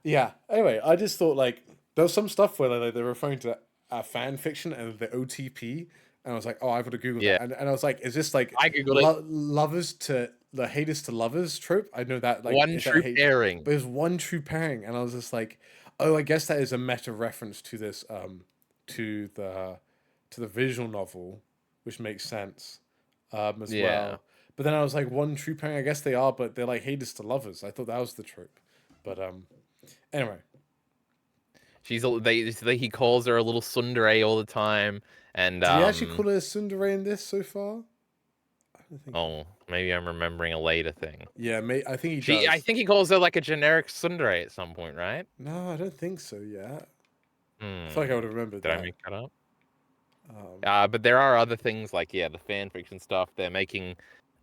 Yeah. Anyway, I just thought like there was some stuff where like, they're referring to fan fiction and the OTP, and I was like, oh, I've got to Google Yeah, that, and I was like, is this like I googled it. lovers to the haters to lovers trope? I know that like One is that true hate, pairing. but there's one true pairing, and I was just like, oh, I guess that is a meta reference to this to the visual novel, which makes sense as Yeah. well. But then I was like, one true pairing, I guess they are, but they're like haters to lovers. I thought that was the trope, but anyway. He calls her a little tsundere all the time, and Did he actually call her a tsundere in this so far? I don't think. oh, maybe I'm remembering a later thing. Yeah, mate. I think he I does. think he calls her like a generic tsundere at some point, right? No, I don't think so. Yeah, I feel like I Hmm. would have remembered Did I that. make that up? Um, But there are other things like the fan fiction stuff. They're making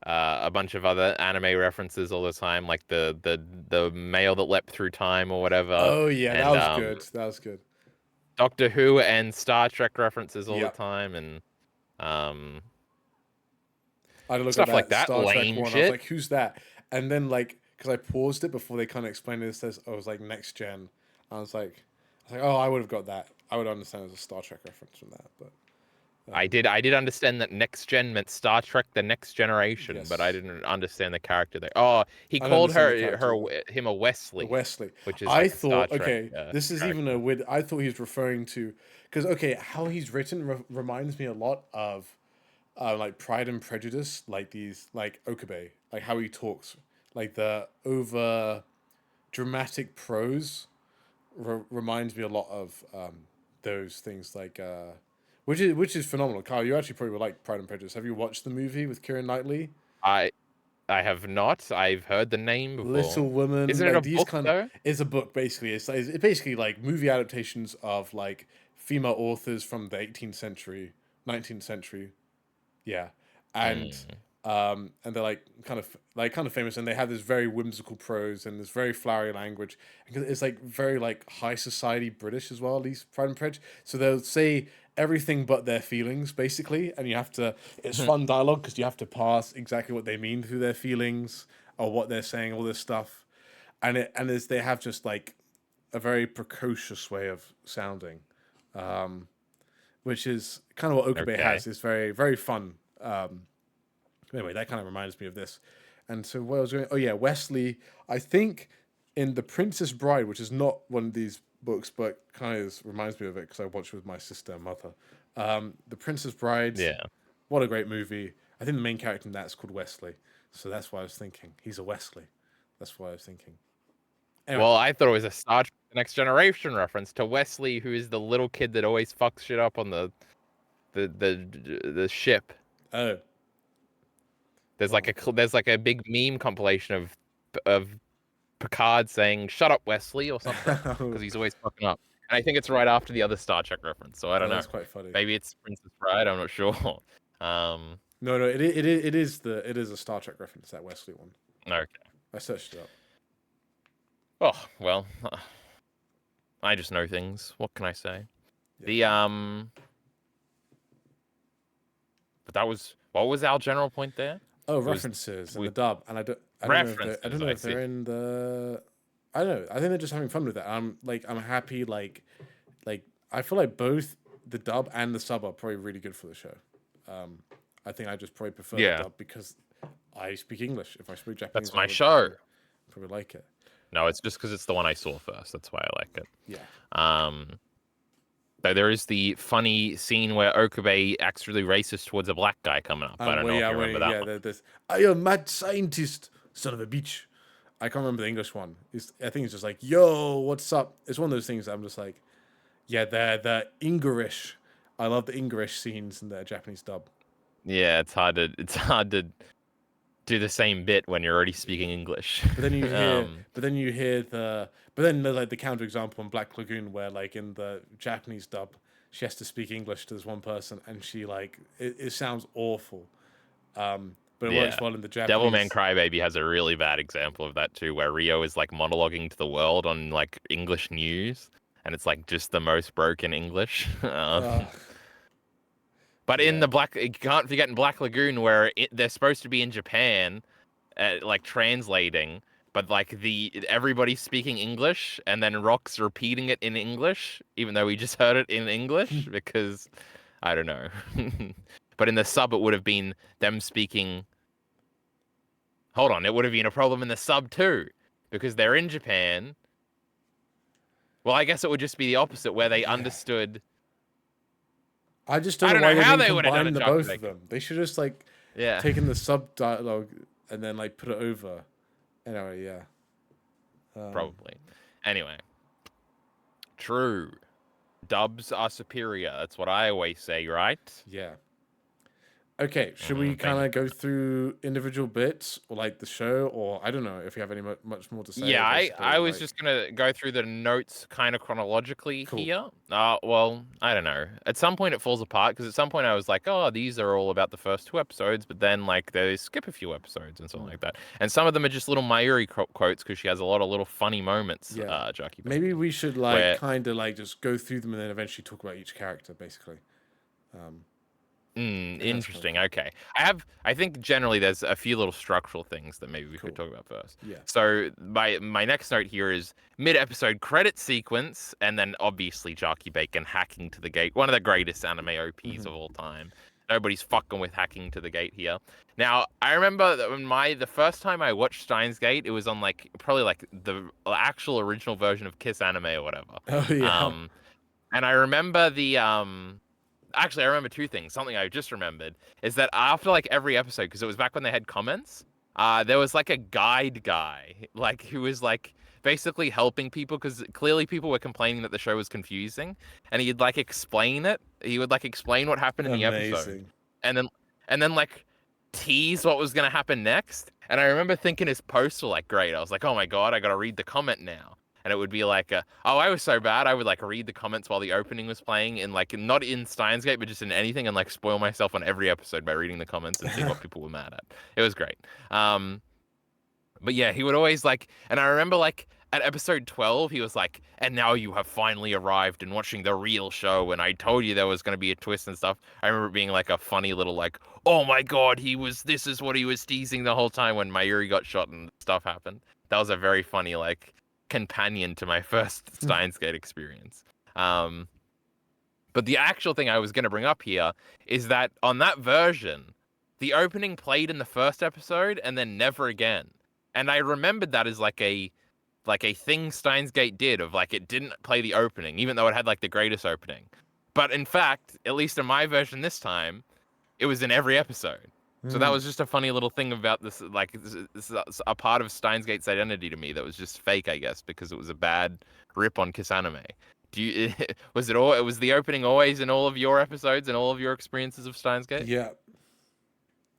a bunch of other anime references all the time, like the male that leapt through time or whatever, oh yeah, that and was good. That was good. Doctor Who and Star Trek references all the Yep. time, and um, I had to look at stuff like that that. Star Trek Lame one. I was shit. like, who's that? And then like, because I paused it before they kind of explained it. It says, oh, it was like next gen. Oh, I would have got that. I would understand it as a Star Trek reference from that. But I did understand that next gen meant Star Trek: The Next Generation, but I yes, didn't understand the character there. Oh, he I don't called understand the character either. him a Wesley, Wesley. which is I like a Star thought, Trek okay, this is even a character. weird. I thought he was referring to, because okay, how he's written reminds me a lot of, like Pride and Prejudice, like these, like Okabe, like how he talks, like the over dramatic prose, reminds me a lot of those things, like which is phenomenal. Kyle, you actually probably would like Pride and Prejudice. Have you watched the movie with Keira Knightley? I I have not. I've heard the name before. Little Women, Isn't it like a these book kind of though? it's a book basically. It's basically like movie adaptations of like female authors from the 18th century, 19th century. Yeah, and Mm. and they're like kind of famous, and they have this very whimsical prose and this very flowery language. And it's like very like high society British as well, at least Pride and Prejudice. So they'll say everything but their feelings basically, and you have to. It's fun dialogue because you have to pass exactly what they mean through their feelings or what they're saying, all this stuff, and they have just like a very precocious way of sounding, which is kind of what Okabe Okay. has. It's very very fun. Anyway, that kind of reminds me of this. And so what I was going, oh yeah, Wesley. I think in The Princess Bride, which is not one of these books, but kind of reminds me of it because I watched it with my sister and mother. The Princess Bride, Yeah. what a great movie. I think the main character in that's called Wesley. So that's what I was thinking. He's a Wesley. That's what I was thinking. Anyway, Well, I thought it was a Star Trek: The Next Generation reference to Wesley, who is the little kid that always fucks shit up on the ship. oh, There's well, there's like a big meme compilation of Picard saying "Shut up, Wesley" or something oh, because he's always fucking up. And I think it's right after the other Star Trek reference, so I don't know. that's quite funny. Maybe it's Princess Bride. I'm not sure. Um, No, no, it is a Star Trek reference, that Wesley one. okay. I searched it up. Oh well, I just know things. What can I say? Yeah. The but that was what was our general point there? Oh, It was references and we the dub, and I don't know if they I don't references. know I if see. they're in the. I don't know. I think they're just having fun with it. I'm happy. Like I feel like both the dub and the sub are probably really good for the show. I think I just probably prefer the Yeah, dub because I speak English. If I speak Japanese, that's I my would show. probably like it. No, it's just because it's the one I saw first. That's why I like it. Yeah. Um, though there is the funny scene where Okabe acts really racist towards a black guy coming up. I don't Well, know if yeah, you remember that one. There's I am mad scientist, son of a bitch. I can't remember the English one. I think it's just like, yo, what's up? It's one of those things that I'm just like, yeah, the English. I love the English scenes in the Japanese dub. Yeah, it's hard to do the same bit when you're already speaking English. But then you hear, um, but then there's like the counterexample in Black Lagoon where like in the Japanese dub, she has to speak English to this one person, and she like it sounds awful. But it works yeah. well in the Devilman Japanese. Crybaby has a really bad example of that too, where Rio is like monologuing to the world on like English news, and it's like just the most broken English. Uh, But in yeah, the Black, you can't forget in Black Lagoon where they're supposed to be in Japan, like translating, but like everybody's speaking English, and then Rock's repeating it in English, even though we just heard it in English because I don't know. But in the sub, it would have been them speaking. Hold on, it would have been a problem in the sub too, because they're in Japan. Well, I guess it would just be the opposite, where they yeah. understood. I just don't I know don't why know they how didn't they would have done combine a the Jarkey both of Bacon. them. They should just like Yeah. taken the sub dialogue and then like put it over. Anyway, yeah. Probably. Anyway, true. Dubs are superior. That's what I always say, right? Yeah. Okay, should we kind Thank you. of go through individual bits or like the show, or I don't know if you have any much more to say, Yeah, or I basically was like just gonna go through the notes kind of chronologically cool. here. Well, I don't know. At some point it falls apart because at some point I was like, oh, these are all about the first two episodes, but then like they skip a few episodes and something Mm. like that. And some of them are just little Mayuri quotes because she has a lot of little funny moments, Yeah. Jarkey Maybe Bacon, we should like where kind of like just go through them and then eventually talk about each character, basically. Um, I think that's kind of interesting. fun. Okay. I think generally there's a few little structural things that maybe we could Cool. talk about first. Yeah. So my next note here is mid-episode credit sequence, and then obviously Jarkey Bacon hacking to the gate, one of the greatest anime OPs Hmm. of all time. Nobody's fucking with hacking to the gate here. Now, I remember that when the first time I watched Steins Gate, it was on like probably like the actual original version of Kiss Anime or whatever. Oh yeah. Um and I remember actually, I remember two things. Something I just remembered is that after like every episode, because it was back when they had comments, there was like a guide guy, like who was like basically helping people because clearly people were complaining that the show was confusing, and he'd like explain it. He would like explain what happened in the episode, Amazing. and then like tease what was gonna happen next. And I remember thinking his posts were like great. I was like, oh my god, I gotta read the comment now. And it would be like, oh, I was so bad. I would like read the comments while the opening was playing, in like not in Steins Gate, but just in anything, and like spoil myself on every episode by reading the comments and seeing what people were mad at. It was great. Um, but yeah, he would always like, and I remember like at episode 12, he was like, and now you have finally arrived and watching the real show. And I told you there was going to be a twist and stuff. I remember it being like a funny little, like, oh my God, this is what he was teasing the whole time when Mayuri got shot and stuff happened. That was a very funny, like, companion to my first Steins Gate experience. But the actual thing I was going to bring up here is that on that version, the opening played in the first episode and then never again. And I remembered that as like a thing Steins Gate did, of like it didn't play the opening, even though it had like the greatest opening. But in fact, at least in my version this time, it was in every episode. So that was just a funny little thing about this, like this is a part of Steins Gate's identity to me that was just fake, I guess, because it was a bad rip on Kiss Anime. Do you was the opening always in all of your episodes and all of your experiences of Steins Gate? Yeah.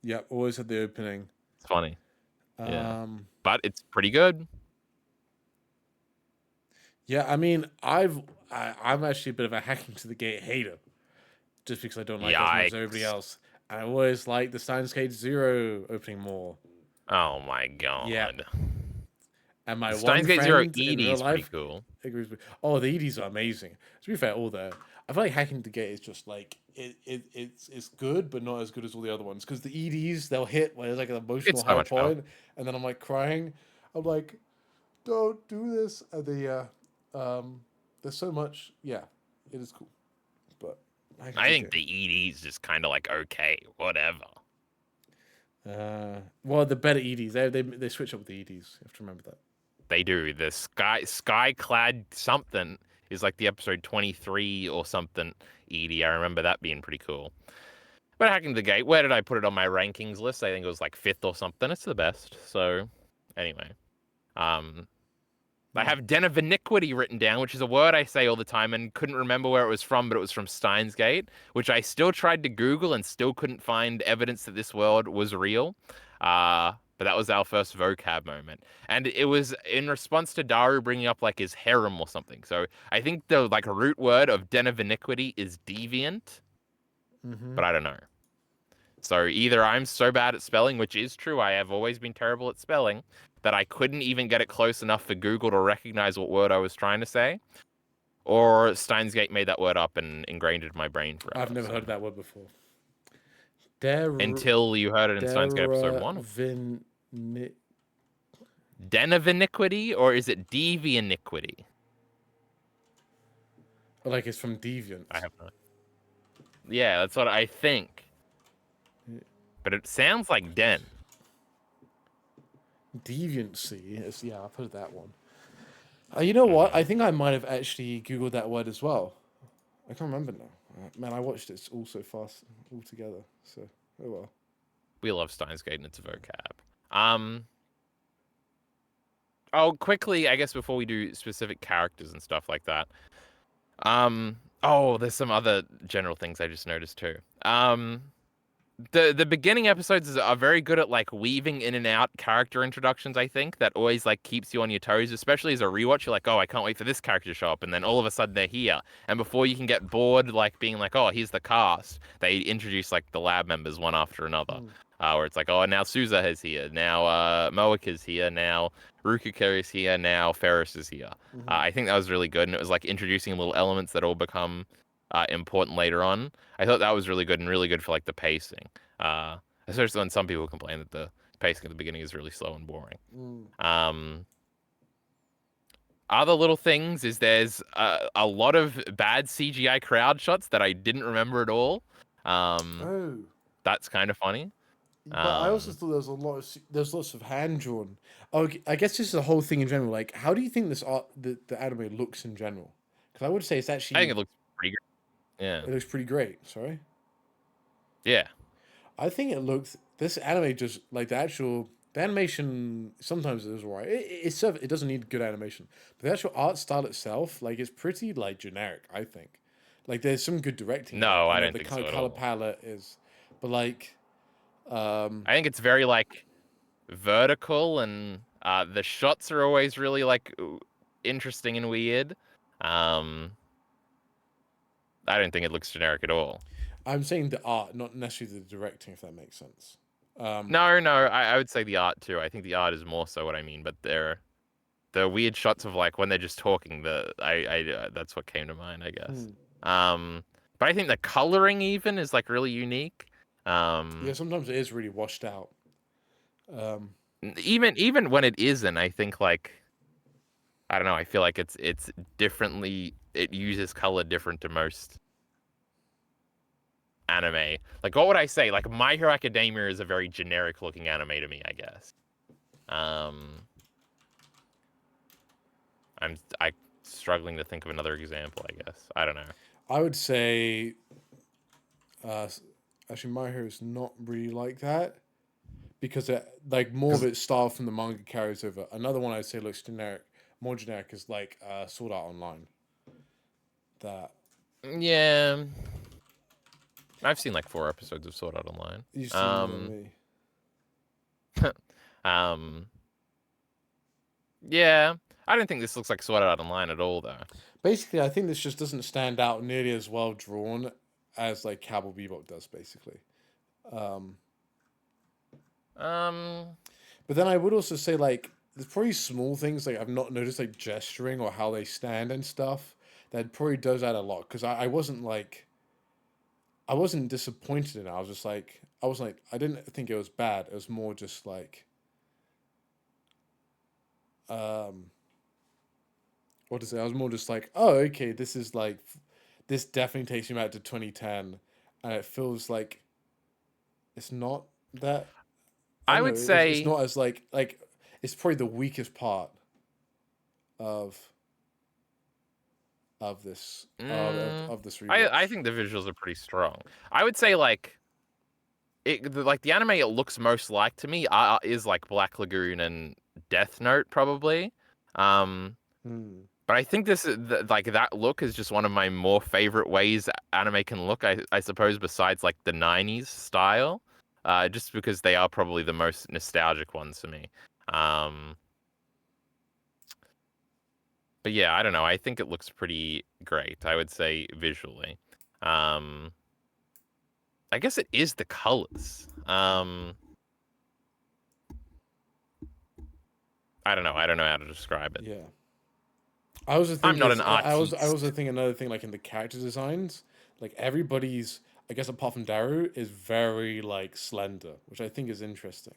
Yeah, always had the opening. It's funny. Yeah. Um, But it's pretty good. yeah, I mean, I'm actually a bit of a hacking to the gate hater, just because I don't like it as much as everybody Yikes. else. And I always like the Steins Gate Zero opening more. Oh my god. Yeah. And my one Steins Gate Zero friend in ED real is pretty life cool. agrees with. Oh, the EDs are amazing. To be fair, all there. I feel like hacking the gate is just like it's good, but not as good as all the other ones. Because the EDs they'll hit where there's like an emotional It's so high much better. point, and then I'm like crying. I'm like, don't do this. And there's so much. Yeah, it is cool, but I think the ED's just kind of like okay, whatever. well, the better EDs they switch up with the EDs. You have to remember that. They do. The sky clad something is like the episode 23 or something ED. I remember that being pretty cool. But Hacking the Gate, where did I put it on my rankings list? I think it was like 5th or something. It's the best. So anyway, I have Den of Iniquity written down, which is a word I say all the time and couldn't remember where it was from, but it was from Steins Gate, which I still tried to Google and still couldn't find evidence that this word was real. But that was our first vocab moment. And it was in response to Daru bringing up like his harem or something. So I think the like root word of Den of Iniquity is deviant, but I don't know. So either I'm so bad at spelling, which is true, I have always been terrible at spelling, that I couldn't even get it close enough for Google to recognize what word I was trying to say, or Steins Gate made that word up and ingrained it in my brain forever. I've never heard that word before. Until you heard it in Steins Gate episode 1. Den of Iniquity, or is it Devianiquity? Like it's from Deviant. I have no. Yeah, that's what I think. But it sounds like Den. Deviancy. Yeah, I've heard that one. You know what? I think I might have actually Googled that word as well. I can't remember now. Man, I watched it all so fast all together. So, oh well. We love Steins Gate and its vocab. Oh, quickly, I guess before we do specific characters and stuff like that. Oh, there's some other general things I just noticed too. The beginning episodes are very good at like weaving in and out character introductions. I think that always like keeps you on your toes, especially as a rewatch. You're like, oh, I can't wait for this character to show up, and then all of a sudden they're here. And before you can get bored, like being like, oh, here's the cast, they introduce like the lab members one after another. Where it's like, oh, now Souza is here, now Moak is here, now Rukika is here, now Ferris is here. I think that was really good, and it was like introducing little elements that all become important later on. I thought that was really good and really good for like the pacing. Especially when some people complain that the pacing at the beginning is really slow and boring. Other little things is there's a lot of bad CGI crowd shots that I didn't remember at all. That's kind of funny. But I also thought there's lots of hand drawn. Okay, I guess this is the whole thing in general. Like, how do you think this the anime looks in general? Because I would say it's actually. I think it looks pretty good. Yeah. It looks pretty great. Sorry. Yeah. I think it looks. This anime just like the animation. Sometimes it is alright. It doesn't need good animation, but the actual art style itself, like, it's pretty like generic. I think. Like, there's some good directing. No, I don't think so. The color palette is, but like. I think it's very like vertical, and the shots are always really like interesting and weird. I don't think it looks generic at all. I'm saying the art, not necessarily the directing, if that makes sense. No, I would say the art too. I think the art is more so what I mean, but the weird shots of like when they're just talking. That's what came to mind, I guess. Hmm. But I think the coloring even is like really unique. Yeah, sometimes it is really washed out. Even when it isn't, I think like I don't know. I feel like it's differently. It uses color different to most anime. Like what would I say? Like My Hero Academia is a very generic looking anime to me, I guess. Um, I struggling to think of another example, I guess. I don't know. I would say, uh, actually, My Hero is not really like that because like more of 'Cause its style from the manga carries over. Another one I'd say looks generic, more generic is like Sword Art Online. That yeah, I've seen like 4 episodes of Sword Art Online. you've seen more than me. Um, yeah, I don't think this looks like Sword Art Online at all, though. Basically, I think this just doesn't stand out nearly as well drawn as like Cowboy Bebop does. Basically, Um, but then I would also say like there's probably small things like I've not noticed like gesturing or how they stand and stuff that probably does add a lot because I wasn't like I wasn't disappointed in it. I was like I didn't think it was bad. It was more just like um what to say. I was more just like oh okay this is like this definitely takes me back to 2010 and it feels like it's not that I I don't know would it's say not as like it's probably the weakest part of of this mm, of this I rewatch. think the visuals are pretty strong. I would say like like the anime it looks most like to me is like Black Lagoon and Death Note probably. Um, Hmm. but I think like that look is just one of my more favorite ways anime can look. I suppose besides like the '90s style, just because they are probably the most nostalgic ones for me. Um, but yeah, I don't know. I think it looks pretty great. I would say visually. Um, I guess it is the colors. I don't know. I don't know how to describe it. Yeah. I also I'm think not an is I also artiste. think another thing like in the character designs, like everybody's I guess apart from Daru is very like slender, which I think is interesting.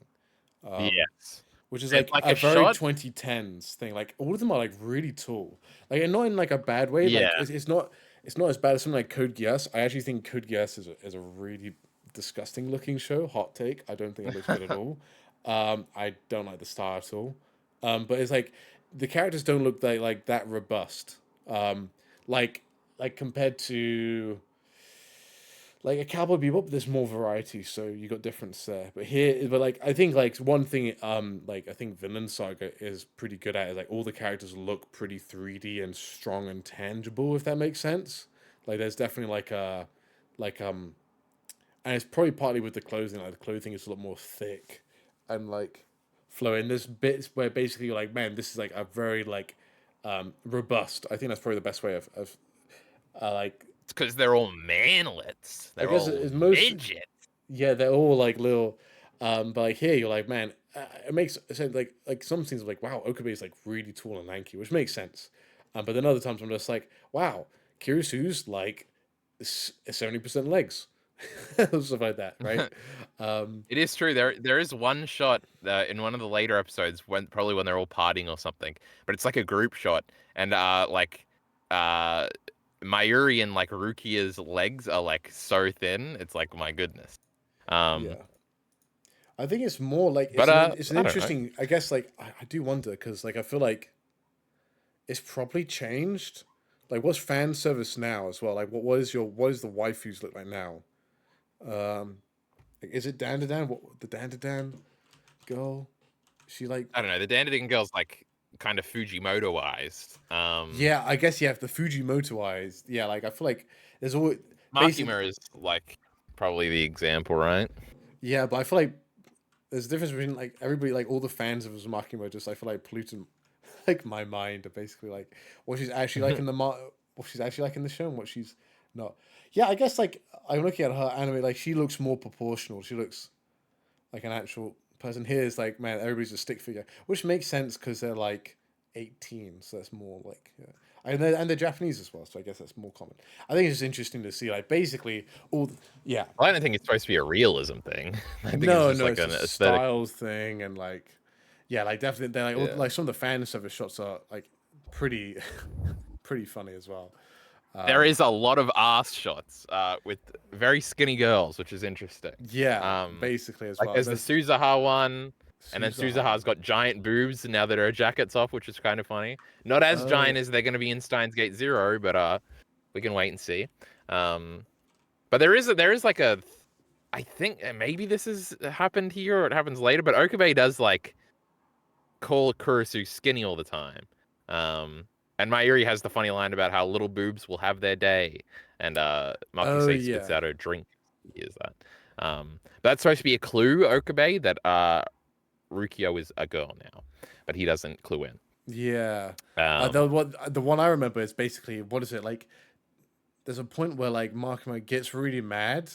Yes. Which is It's like like a a very shot. 2010s thing. Like all of them are like really tall. Like and not in like a bad way. Like Yeah. it's not as bad as something like Code Geass. I actually think Code Geass is a really disgusting looking show. Hot take. I don't think it looks good at all. I don't like the style at all. But it's like the characters don't look like that robust. Um, like like compared to like a Cowboy Bebop, there's more variety, so you got difference there. But here, but like I think like one thing, like I think Vinland Saga is pretty good at is like all the characters look pretty 3D and strong and tangible, if that makes sense. Like there's definitely like and it's probably partly with the clothing. Like the clothing is a lot more thick and like flowing. There's bits where basically you're like, man, this is like a very like robust. I think that's probably the best way of like It's because they're all manlets. I They're guess all it's most midgets. yeah, they're all like little. But like here, you're like, man, it makes sense. Like some scenes, are like, wow, Okabe is like really tall and lanky, which makes sense. But then other times, I'm just like, wow, Kirisu's like 70% legs, stuff like that, right? Um, It is true. There is one shot in one of the later episodes when probably when they're all partying or something, but it's like a group shot, and like uh Mayuri and like Rukia's legs are like so thin. It's like my goodness. Um, yeah, I think it's more like but it's an I don't know. interesting. I guess like I do wonder because like I feel like it's probably changed. Like, what's fan service now as well? Like, what is the waifus look like now? Um, like, is it Dan? What the Dan girl? She like I don't know. The Dandadan girl's like kind of Fujimoto-ized. yeah, I guess you have the Fujimoto eyes. Yeah, like I feel like there's always basically Makima is like probably the example, right? yeah, but I feel like there's a difference between like everybody, like all the fans of Uzumaki just I feel like polluting like my mind are basically like what she's actually like in the what she's actually like in the show and what she's not. Yeah, I guess like I'm looking at her anime, like she looks more proportional. She looks like an actual person. Here is like, man, everybody's a stick figure, which makes sense because they're like 18, so that's more like, yeah. And they're Japanese as well, so I guess that's more common. I think it's just interesting to see, like, basically yeah. I don't think it's supposed to be a realism thing. I think it's No, just no, like it's a an aesthetic. styles thing, and like, yeah, like definitely, they're like, Yeah. like some of the fan service shots are like pretty, pretty funny as well. There is a lot of ass shots with very skinny girls, which is interesting. Yeah, basically as Like well. there's the There's Suzuha one, and then Suzaha. Suzuha's got giant boobs now that her jacket's off, which is kind of funny. Not as Oh, giant as they're going to be in Steins Gate Zero, but we can wait and see. But there is like a, I think maybe this has happened here or it happens later, but Okabe does like call Kurisu skinny all the time. And Mayuri has the funny line about how little boobs will have their day, and oh Makise spits yeah, out her drink. He is that. But that's supposed to be a clue, Okabe, that Rukio is a girl now, but he doesn't clue in. yeah. Um, The one I remember is basically what is it like? There's a point where like Makima gets really mad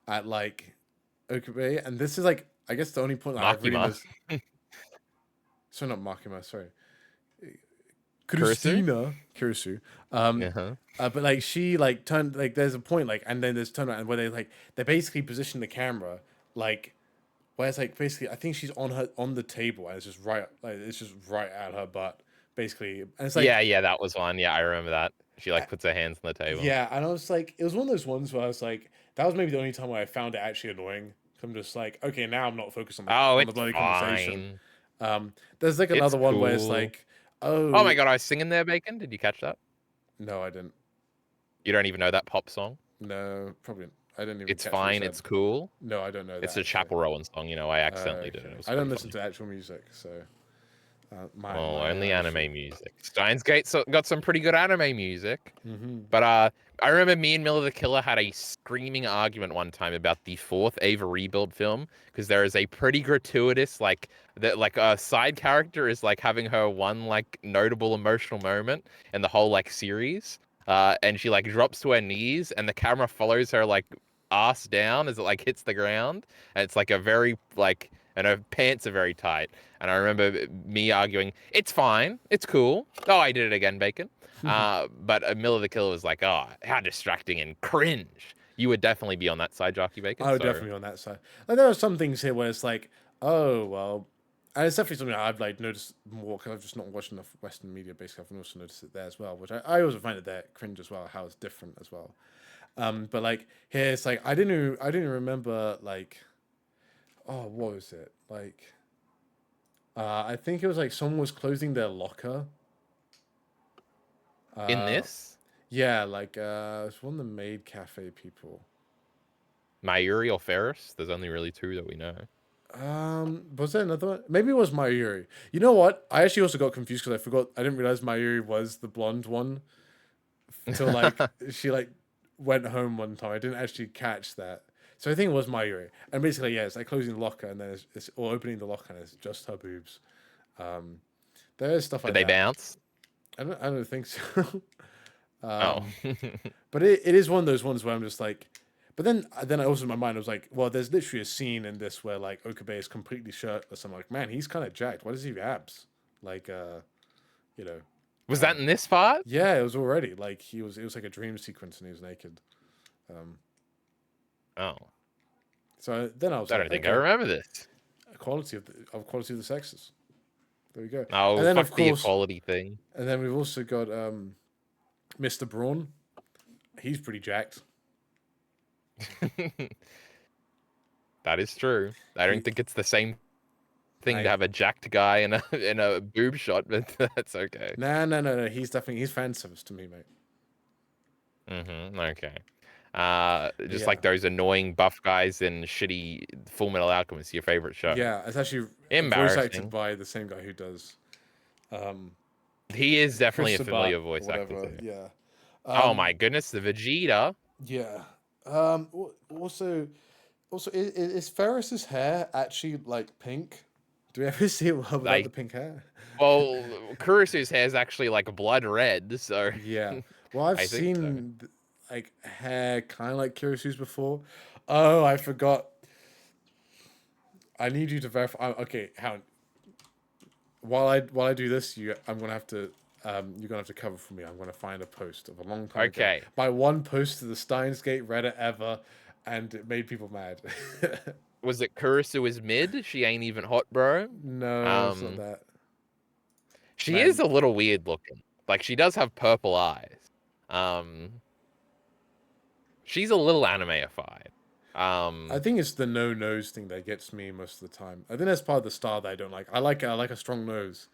at like Okabe, and this is like I guess the only point that I've really Makima, missed. Sorry, not Makima. Sorry, Kurisu. Christina Kirisu. Um, Uh-huh. but like she like turned like there's a point like and then there's turnaround where they basically position the camera like where it's like basically I think she's on the table and it's just right at her butt basically and it's like Yeah, that was one. Yeah, I remember that. She like puts her hands on the table. yeah and I was like it was one of those ones where I was like that was maybe the only time where I found it actually annoying. I'm just like okay now I'm not focused Oh, on the it's bloody conversation. fine. There's like It's another one where it's cool. like Oh my oh god, I was singing there, Bacon. Did you catch that? no I didn't. You don't even know that pop song? No, probably. I didn't even It's catch what you fine. said. It's cool. No, I don't know It's that a actually. Chapel Rowan song. I accidentally did it. It Okay, was I pretty don't listen funny. to actual music, so Oh, my only actual. anime music. Steins Gate got some pretty good anime music. Mm-hmm. But I remember me and Miller the Killer had a screaming argument one time about the fourth Ava Rebuild film because there is a pretty gratuitous like a side character is like having her one like notable emotional moment in the whole like series. And she like drops to her knees and the camera follows her like ass down as it like hits the ground. And it's like a very like and her pants are very tight. And I remember me arguing, it's fine, it's cool. Oh, I did it again, Bacon. But Miller the Killer was like, oh, how distracting and cringe. You would definitely be on that side, Jarkey Bacon. I would So, definitely on that side. Like there are some things here where it's like, oh well, and it's definitely something I've like noticed more because I've just not watched enough Western media. Basically, I've also noticed it there as well, which I also find it there cringe as well. How it's different as well. But like here, it's like I didn't remember like, oh, what was it like? I think it was like someone was closing their locker. in Uh, this, yeah, like it's one of the maid cafe people. Mayuri or Ferris, there's only really two that we know. Was there another one? Maybe it was Mayuri. You know what? I actually also got confused because I forgot. I didn't realize Mayuri was the blonde one till like she like went home one time. I didn't actually catch that. So I think it was Mayuri. And basically, yeah, it's like closing the locker and then it's or opening the locker and it's just her boobs. Um, there is stuff Did like they that. bounce? I don't think so. Oh. But it is one of those ones where I'm just like, but then I also in my mind I was like, well, there's literally a scene in this where like Okabe is completely shirtless. I'm like, man, he's kind of jacked. Why does he have abs? Like, you know, Was that in this part? yeah, it was already like he was. It was like a dream sequence and he was naked. Um, Oh. so then I was I like, don't think I okay, remember this. quality of the sexes. There we go. Oh, And then fuck of the course, equality thing. and then we've also got Mr. Braun. He's pretty jacked. That is true. I don't He, think it's the same thing to I have a jacked guy in a in a boob shot, but that's okay. nah, no. He's fan service to me, mate. Okay. Just Yeah, like those annoying buff guys in shitty Full Metal Alchemist, your favorite show. yeah. It's actually voice acted Embarrassing. by the same guy who does He is definitely Chris a Sabat familiar or voice actor to whatever. me. Yeah, Oh my goodness, the Vegeta. yeah. Also, Also, is Ferris's hair actually like pink? Do we ever see it without the Like, pink hair? well, Kurisu's hair is actually like blood red, so Yeah. Well, I've I think so. seen like hair kind of like Kirisu's before. Oh, I forgot. I need you to verify. Okay, how while I do this, I'm gonna have to you're gonna have to cover for me. I'm gonna find a post of a long time ago. Okay. My one post to the Steins Gate Reddit ever, and it made people mad. Was it Kurisu is mid? She ain't even hot, bro. No, it's not Um, that. she is Man, a little weird looking. Like she does have purple eyes. Um, she's a little animeified. I Um, think it's the no nose thing that gets me most of the time. I think that's part of the style that I don't like. I like a strong nose.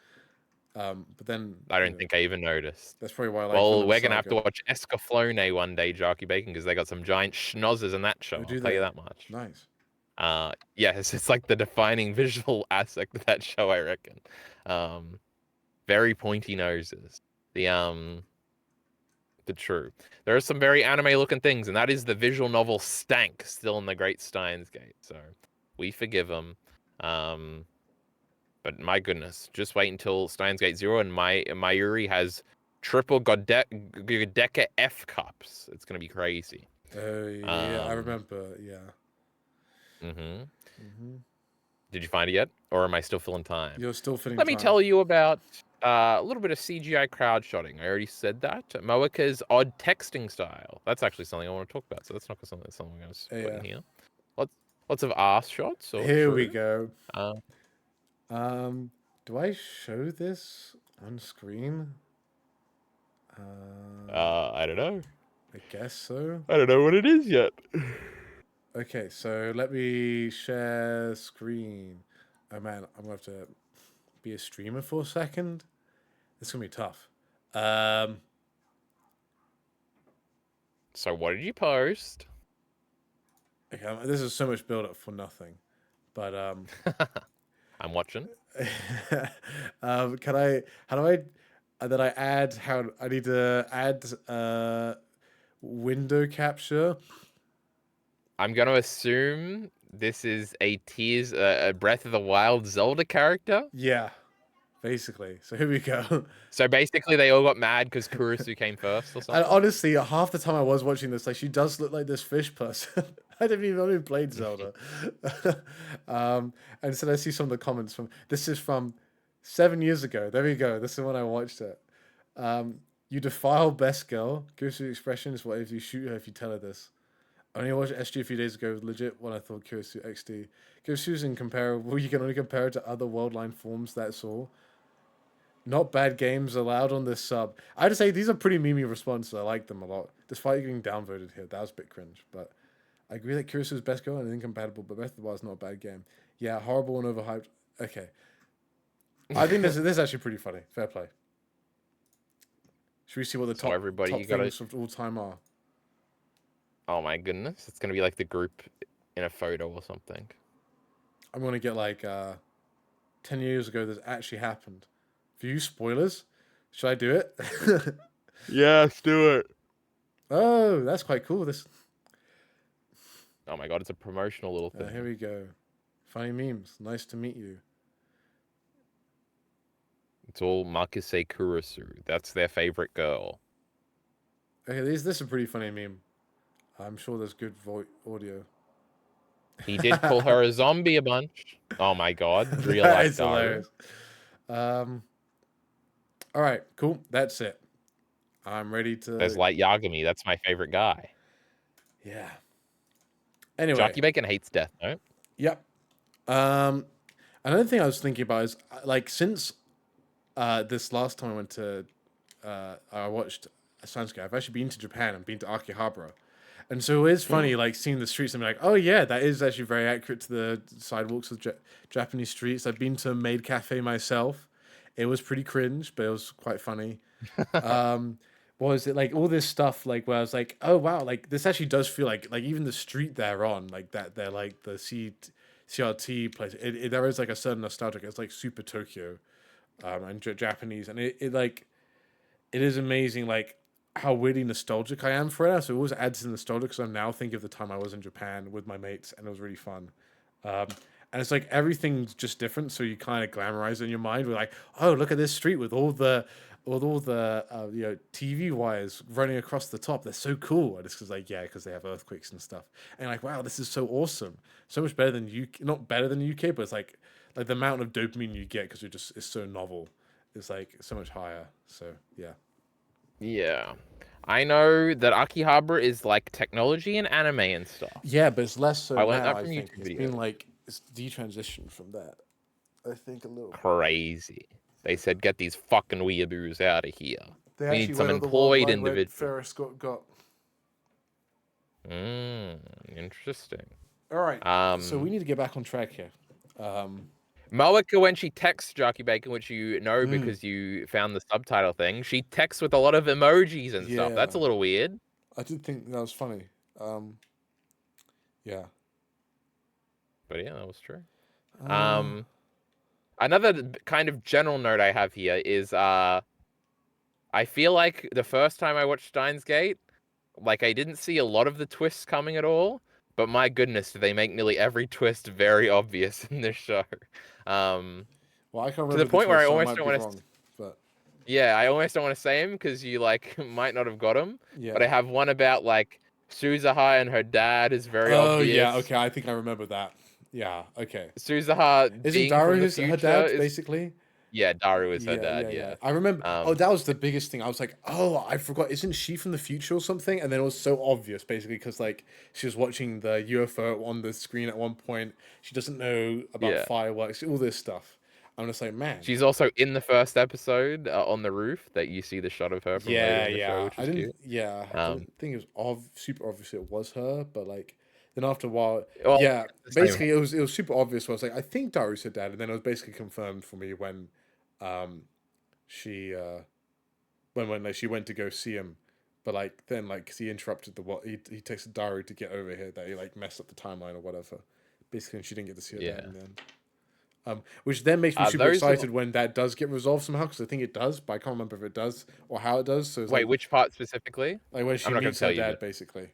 But then I don't think I even noticed. that's probably why I like Well, Vinland we're gonna have to Saga. watch Escaflowne one day, Jarkey Bacon, because they got some giant schnozzers in that show. Oh, I'll do tell you they? that much. Nice. Yes, it's like the defining visual aspect of that show, I reckon. Um, very pointy noses. The um, the true. There are some very anime looking things, and that is the visual novel Stank, still in the Great Steins Gate. So we forgive them. Um, but my goodness, just wait until Steins Gate Zero and Mayuri has triple Godeka F cups. It's gonna be crazy. Oh yeah, I Um, remember. Yeah. hmm Hmm. Did you find it yet, or am I still filling time? You're still fitting Let me time. tell you about a little bit of CGI crowd shotting. I already said that. Moeka's odd texting style. That's actually something I want to talk about. So that's not something I'm going to put in Yeah. here. Lots of ass shots, or Here we true. go. Uh, Um, do I show this on screen? I don't know. I guess so. I don't know what it is yet. Okay, so let me share screen. Oh man, I'm gonna have to be a streamer for a second. This is gonna be tough. Um, So what did you post? okay, this is so much build up for nothing. But I'm watching. can I? How do I? Then I add how I need to add window capture. I'm going to assume this is a Tears, a Breath of the Wild Zelda character. Yeah, basically. So here we go. So basically, they all got mad because Kurisu came first or And something. honestly, half the time I was watching this, like she does look like this fish person. I didn't even played Zelda. And so I see some of the comments from this is from 7 years ago. There we go. This is when I watched it. You defile best girl. Gives you expression is what if you shoot her if you tell her this. I only watched SG a few days ago. Legit when I thought Kirisu XD. Kirisu's incomparable. You can only compare it to other worldline forms. That's all. Not bad games allowed on this sub. I would say these are pretty memey responses. I like them a lot. Despite getting downvoted here, that was a bit cringe. But I agree that Kirisu's best girl and incompatible, but Breath of the Wild is not a bad game. Yeah, horrible and overhyped. Okay. I think this is actually pretty funny. Fair play. Should we see what the So everybody, top you gotta. things of all time are? Oh my goodness, it's gonna be like the group in a photo or something. I'm gonna get like 10 years ago this actually happened. For you spoilers, should I do it? Yes, do it. Oh, that's quite cool. This Oh my god, it's a promotional little thing. here we go. Funny memes. Nice to meet you. It's all Makise Kurisu. That's their favorite girl. Okay, this is a pretty funny meme. I'm sure there's good audio. He did call her a zombie a bunch. Oh my god, real That life is Daru. hilarious. All right, cool. That's it. I'm ready There's to. Light Yagami. That's my favorite guy. Yeah. Anyway, Jarkey Bacon hates death note. yep. Um, Another thing I was thinking about is like since this last time I went to I watched Sansuke. I've actually been to Japan and been to Akihabara. And so it's funny, like seeing the streets and be like, oh yeah, that is actually very accurate to the sidewalks of Japanese streets. I've been to a maid cafe myself. It was pretty cringe, but it was quite funny. What was it like? All this stuff, like where I was like, oh wow, like this actually does feel like even the street they're on, like that they're like the CRT place. There is like a certain nostalgia. It's like super Tokyo, and Japanese, and it like it is amazing. Like how weirdly nostalgic I am for it. So it always adds to nostalgia because I'm now thinking of the time I was in Japan with my mates and it was really fun. Um, and it's like everything's just different, so you kind of glamorize it in your mind. We're like, oh, look at this street with all the TV wires running across the top. They're so cool. And it's because like because they have earthquakes and stuff. And like, wow, this is so awesome. So much better than UK. Not better than UK, but it's like the amount of dopamine you get because it's so novel. It's like so much higher. So yeah. Yeah. I know that Akihabara is like technology and anime and stuff. Yeah, but it's less so I learned now. that I from think YouTube it's videos. been like it's detransitioned from that. I think a little. Crazy. They said, get these fucking weeaboos out of here. They We actually need some went on the World employed Wide Web. individuals. Ferris got. Interesting. All right, so we Um, need to get back on track here. Um, Moeka, when she texts Jarkey Bacon, which you know mm, because you found the subtitle thing, she texts with a lot of emojis and stuff. yeah, That's a little weird. I did think that was funny. Um, yeah. But yeah, that was true. Uh, Um, Another kind of general note I have here is I feel like the first time I watched Steins Gate, like I didn't see a lot of the twists coming at all, but my goodness, do they make nearly every twist very obvious in this show. Um, well, I can't to the remember the point where I twist, so I almost might don't be want to. wrong. But Yeah, I almost don't want to say him because you like might not have got him. But yeah. I have one about like Suzuha and her dad is very Oh yeah. obvious. Okay, I think I remember that. Yeah. Okay. Suzuha Isn't being from Daru the her future dad is basically? yeah, Daru is her Yeah, dad. yeah, yeah. Yeah. I remember. Oh, Um, that was the biggest thing. I was like, oh, I forgot. Isn't she from the future or something? And then it was so obvious, basically, because like she was watching the UFO on the screen at one point. She doesn't know about yeah. fireworks, all this stuff. I'm just like, man. She's also in the first episode on the roof that you see the shot of her from later Yeah, in the show, yeah. which was cute. I didn't think it was super obvious it was her, but like then after a while, Well, yeah. it's the same. Basically, it was super obvious. I was like, I think Daru's her dad, and then it was basically confirmed for me when, um, she when like she went to go see him, but like then like 'cause he interrupted the what he texted Daru to get over here that he like messed up the timeline or whatever. Basically, and she didn't get to see her dad Yeah. in the end. Which then makes me super Those are excited when that does get resolved somehow because I think it does, but I can't remember if it does or how it does. So it's wait, which part specifically? like when I'm she not gonna meets her tell you, dad, but basically.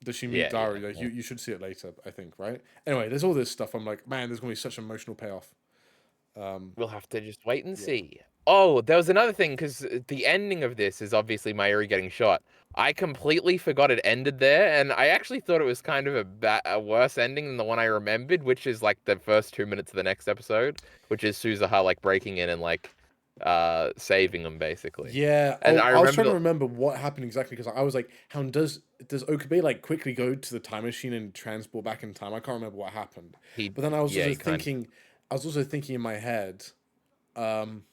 Does she meet yeah, yeah. Daru? Like Well, you should see it later, I think, right? Anyway, there's all this stuff. I'm like, man, there's gonna be such emotional payoff. Um, we'll have to just wait and yeah. see. Oh, there was another thing because the ending of this is obviously Mayuri getting shot. I completely forgot it ended there, and I actually thought it was kind of a worse ending than the one I remembered, which is like the first 2 minutes of the next episode, which is Suzuha like breaking in and like saving them basically. Yeah. And Oh, I I was remember trying to remember what happened exactly because I was like, how does Okabe like quickly go to the time machine and transport back in time? I can't remember what happened. he But then I was yeah, also he kind of thinking, I was also thinking in my head, um,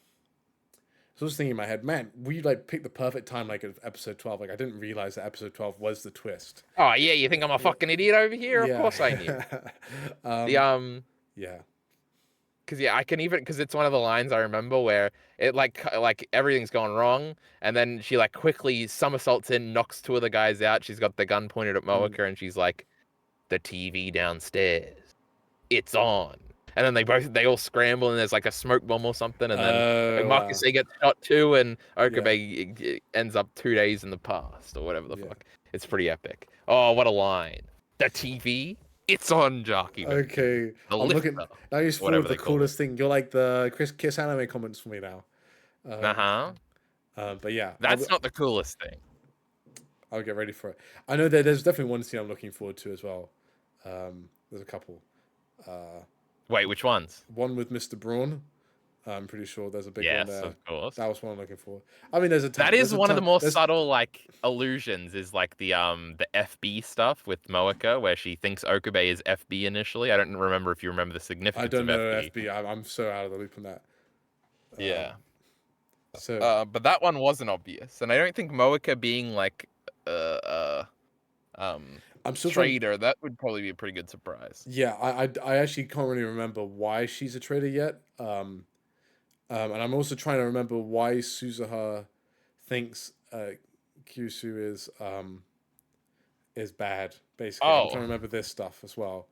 so I was thinking in my head, man, we like picked the perfect time like of episode 12. Like I didn't realize that episode 12 was the twist. oh yeah, you think I'm a Yeah. fucking idiot over here? Of Yeah. course I knew. The um, yeah. because yeah, I can even because it's one of the lines I remember where it like everything's gone wrong, and then she like quickly somersaults in, knocks two of the guys out. She's got the gun pointed at Mm. Moeka, and she's like, "The TV downstairs, it's on." And then they all scramble, and there's like a smoke bomb or something, and then like Oh, Marcus A gets shot too, and yeah. Okabe ends up 2 days in the past or whatever the Yeah. fuck. It's pretty epic. Oh, what a line! The TV, it's on, Jarkey Bacon. Okay. The I'm looking lifter, now. He's full of whatever the they call it. coolest thing. You're like the Chris Kiss anime comments for me now. Uh Um, huh. but yeah, That's not the coolest thing. I'll get ready for it. I know that there's definitely one scene I'm looking forward to as well. There's a couple. Uh, Wait, which ones? one with Mr. Braun. I'm pretty sure there's a big one Yes, there. of course. That was one I'm looking for. I mean, there's a That ton. is There's a one of the ton. more There's subtle like allusions is like the FB stuff with Moeka where she thinks Okabe is FB initially. I don't remember if you remember the I significance don't of know FB. FB. I'm so out of the loop on that. Yeah. So But that one wasn't obvious. And I don't think Moeka being like uh uh um I'm still trying. trader, that would probably be a pretty good surprise. Yeah, I actually can't really remember why she's a traitor yet. And I'm also trying to remember why Suzuha thinks Kyushu is bad. Basically, I'm trying Oh. to remember this stuff as well.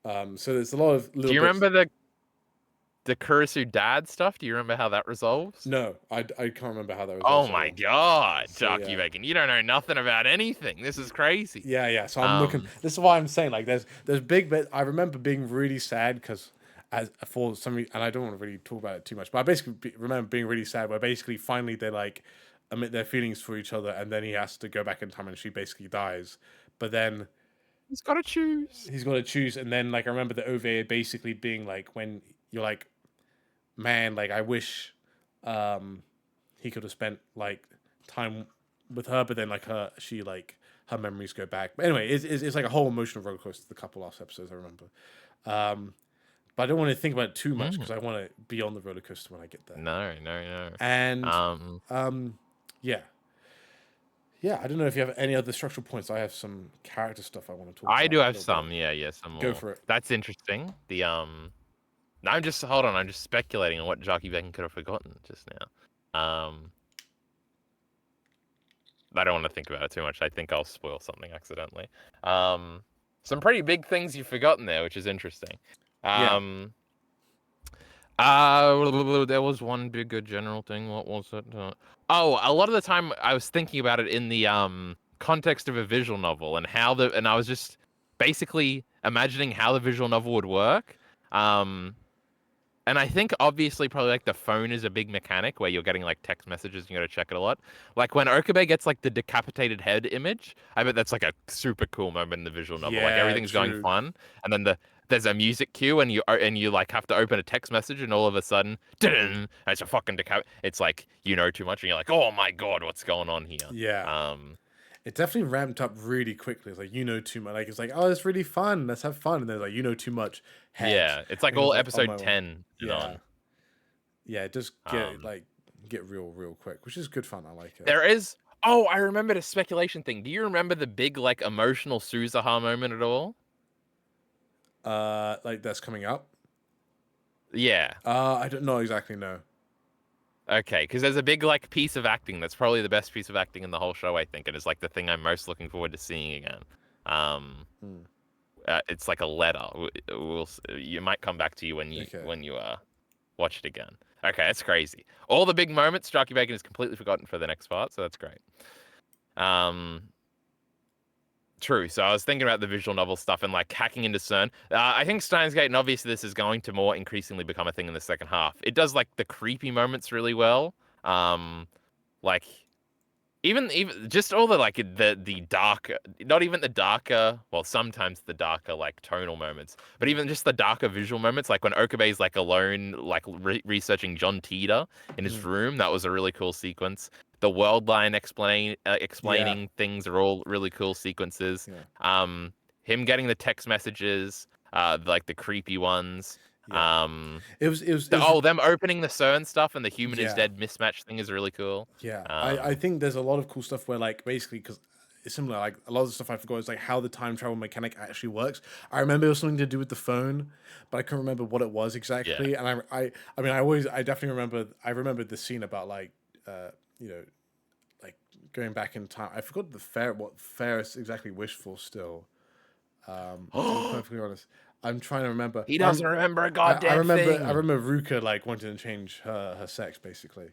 So there's a lot of Do little you bits. remember the Kurisu dad stuff. Do you remember how that resolves? No, I can't remember how that Oh resolves at my all. god, So Jarkey yeah. Bacon, you don't know nothing about anything. This is crazy. Yeah, yeah. So I'm looking. This is why I'm saying like there's big bit. I remember being really sad because as for some reason, and I don't want to really talk about it too much, but I basically remember being really sad where basically finally they like admit their feelings for each other, and then he has to go back in time, and she basically dies. But then He's got to choose. he's got to choose, and then like I remember the OVA basically being like when you're like, man, like I wish he could have spent like time with her, but then like she like her memories go back. But anyway, it's like a whole emotional roller coaster. The couple last episodes I remember, but I don't want to think about it too much Mm. because I want to be on the roller coaster when I get there. No, no, no. And Um, yeah, yeah. I don't know if you have any other structural points. I have some character stuff I want to talk I about do a have little bit. some. Yeah, yeah, some Go more. for it. That's interesting. The no, I'm just hold on. I'm just speculating on what Jarkey Bacon could have forgotten just now. I don't want to think about it too much. I think I'll spoil something accidentally. Some pretty big things you've forgotten there, which is interesting. Yeah. There was one big general thing. What was it? Oh, a lot of the time I was thinking about it in the context of a visual novel and and I was just basically imagining how the visual novel would work. Um, and I think obviously probably like the phone is a big mechanic where you're getting like text messages and you gotta check it a lot. Like when Okabe gets like the decapitated head image, I bet that's like a super cool moment in the visual novel. Like Yeah. everything's going True. fun, and then there's a music cue and you like have to open a text message and all of a sudden, it's a fucking It's like you know too much and you're like, oh my god, what's going on here? Yeah. Um, It definitely ramped up really quickly. It's like you know too much. Like it's like oh, it's really fun. Let's have fun. And then like you know too much. Head. yeah, it's like And it was all like oh episode my, 10 and yeah, on. yeah. Just get Um, like get real quick, which is good fun. I like it. There is. Oh, I remember the speculation thing. Do you remember the big like emotional Suzaha moment at all? Like that's coming up. Yeah. I don't know exactly. No. Okay, because there's a big like piece of acting that's probably the best piece of acting in the whole show, I think, and it's like the thing I'm most looking forward to seeing again. Um, Hmm. it's like a letter. You might come back to you Okay. when you watch it again. Okay, that's crazy. All the big moments, Jockey Bacon is completely forgotten for the next part, so that's great. Um, True. So I was thinking about the visual novel stuff and like hacking into CERN. I think Steins Gate, and obviously this is going to more increasingly become a thing in the second half. It does like the creepy moments really well. Like even just all the like the darker, not even the darker. Well, sometimes the darker like tonal moments, but even just the darker visual moments, like when Okabe's like alone, like researching John Teeter in his Hmm. room. That was a really cool sequence. The world line Yeah. explaining things are all really cool sequences. Yeah. Him getting the text messages, like the creepy ones. Yeah. Um, It was. them opening the CERN stuff and the human is Yeah. dead mismatch thing is really cool. Yeah, I Um, think there's a lot of cool stuff where like basically because it's similar. Like a lot of the stuff I forgot is like how the time travel mechanic actually works. I remember it was something to do with the phone, but I couldn't remember what it was yeah. exactly. And I mean, I definitely remember. I remembered the scene about like, you know, like going back in time. I forgot what Ferris exactly wished for still. To be perfectly honest, I'm trying to remember. He doesn't remember a goddamn I thing. remember Ruka like wanting to change her sex basically.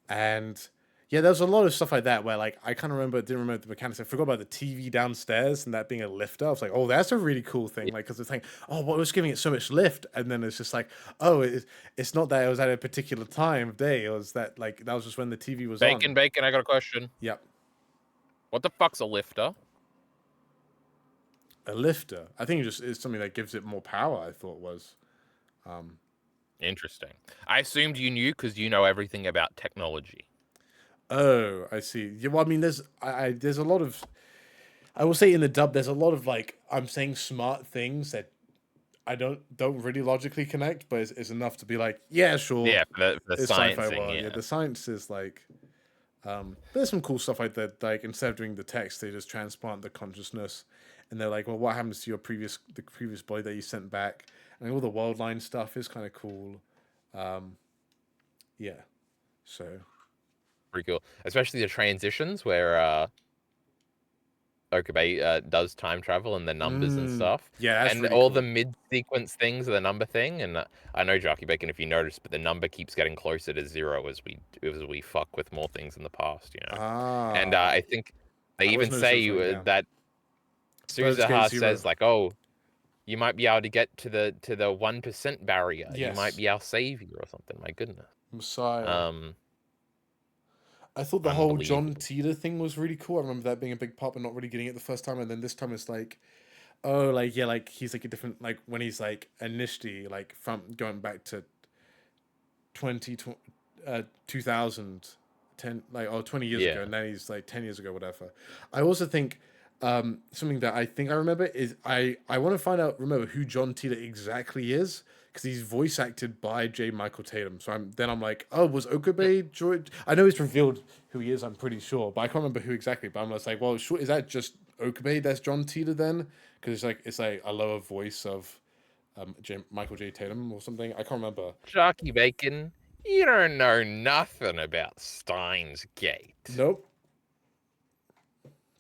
And yeah, there was a lot of stuff like that where like I kind of didn't remember the mechanics. I forgot about the TV downstairs and that being a lifter. I was like, oh, that's a really cool thing. Like, because it's like, oh, what was giving it so much lift? And then it's just like, oh, it's not that it was at a particular time of day. It was that like that was just when the TV was on. Bacon, I got a question. Yep, What the fuck's a lifter? a lifter. I think it just is something that gives it more power. I thought was. Interesting. I assumed you knew because you know everything about technology. Oh, I see. Yeah, well, I mean, there's a lot of. I will say in the dub, there's a lot of like I'm saying smart things that I don't really logically connect, but it's enough to be like, yeah, sure, Yeah, for the it's sci-fi sciencing, world. Yeah, yeah. the science is like, there's some cool stuff like that. Like instead of doing the text, they just transplant the consciousness, and they're like, well, what happens to the previous body that you sent back? And all the world line stuff is kind of cool. Yeah, so Pretty cool. Especially the transitions where Okabe does time travel and the numbers and stuff, Yeah, that's and really all the cool. mid-sequence things, the number thing, and I know Jarkey Bacon, if you notice, but the number keeps getting closer to 0 as we fuck with more things in the past, you know. And Ah, I think they I always even noticed it was say going down. that Birds gate Suzuha zero. says like, "Oh, you might be able to get to the 1% barrier. You might Yes, be our savior or something." My goodness. Messiah. Um, I thought the whole John Unbelievable. Teeter thing was really cool. I remember that being a big pop, but not really getting it the first time. And then this time it's like, oh, like yeah, like he's like a different, like when he's like initially like from going back to 20, 2010, like or 20 years ago, Yeah. and then he's like 10 years ago, whatever. I also think something that I think I remember is I want to find out remember who John Teeter exactly is because he's voice acted by J. Michael Tatum. So I'm like, oh, was Okabe George? I know it's revealed who he is. I'm pretty sure, but I can't remember who exactly. But I'm just like, well, sure, is that just Okabe? That's John Teeter then? Because it's like a lower voice of Michael J. Tatum or something. I can't remember. Jarkey Bacon, you don't know nothing about Steins Gate. Nope.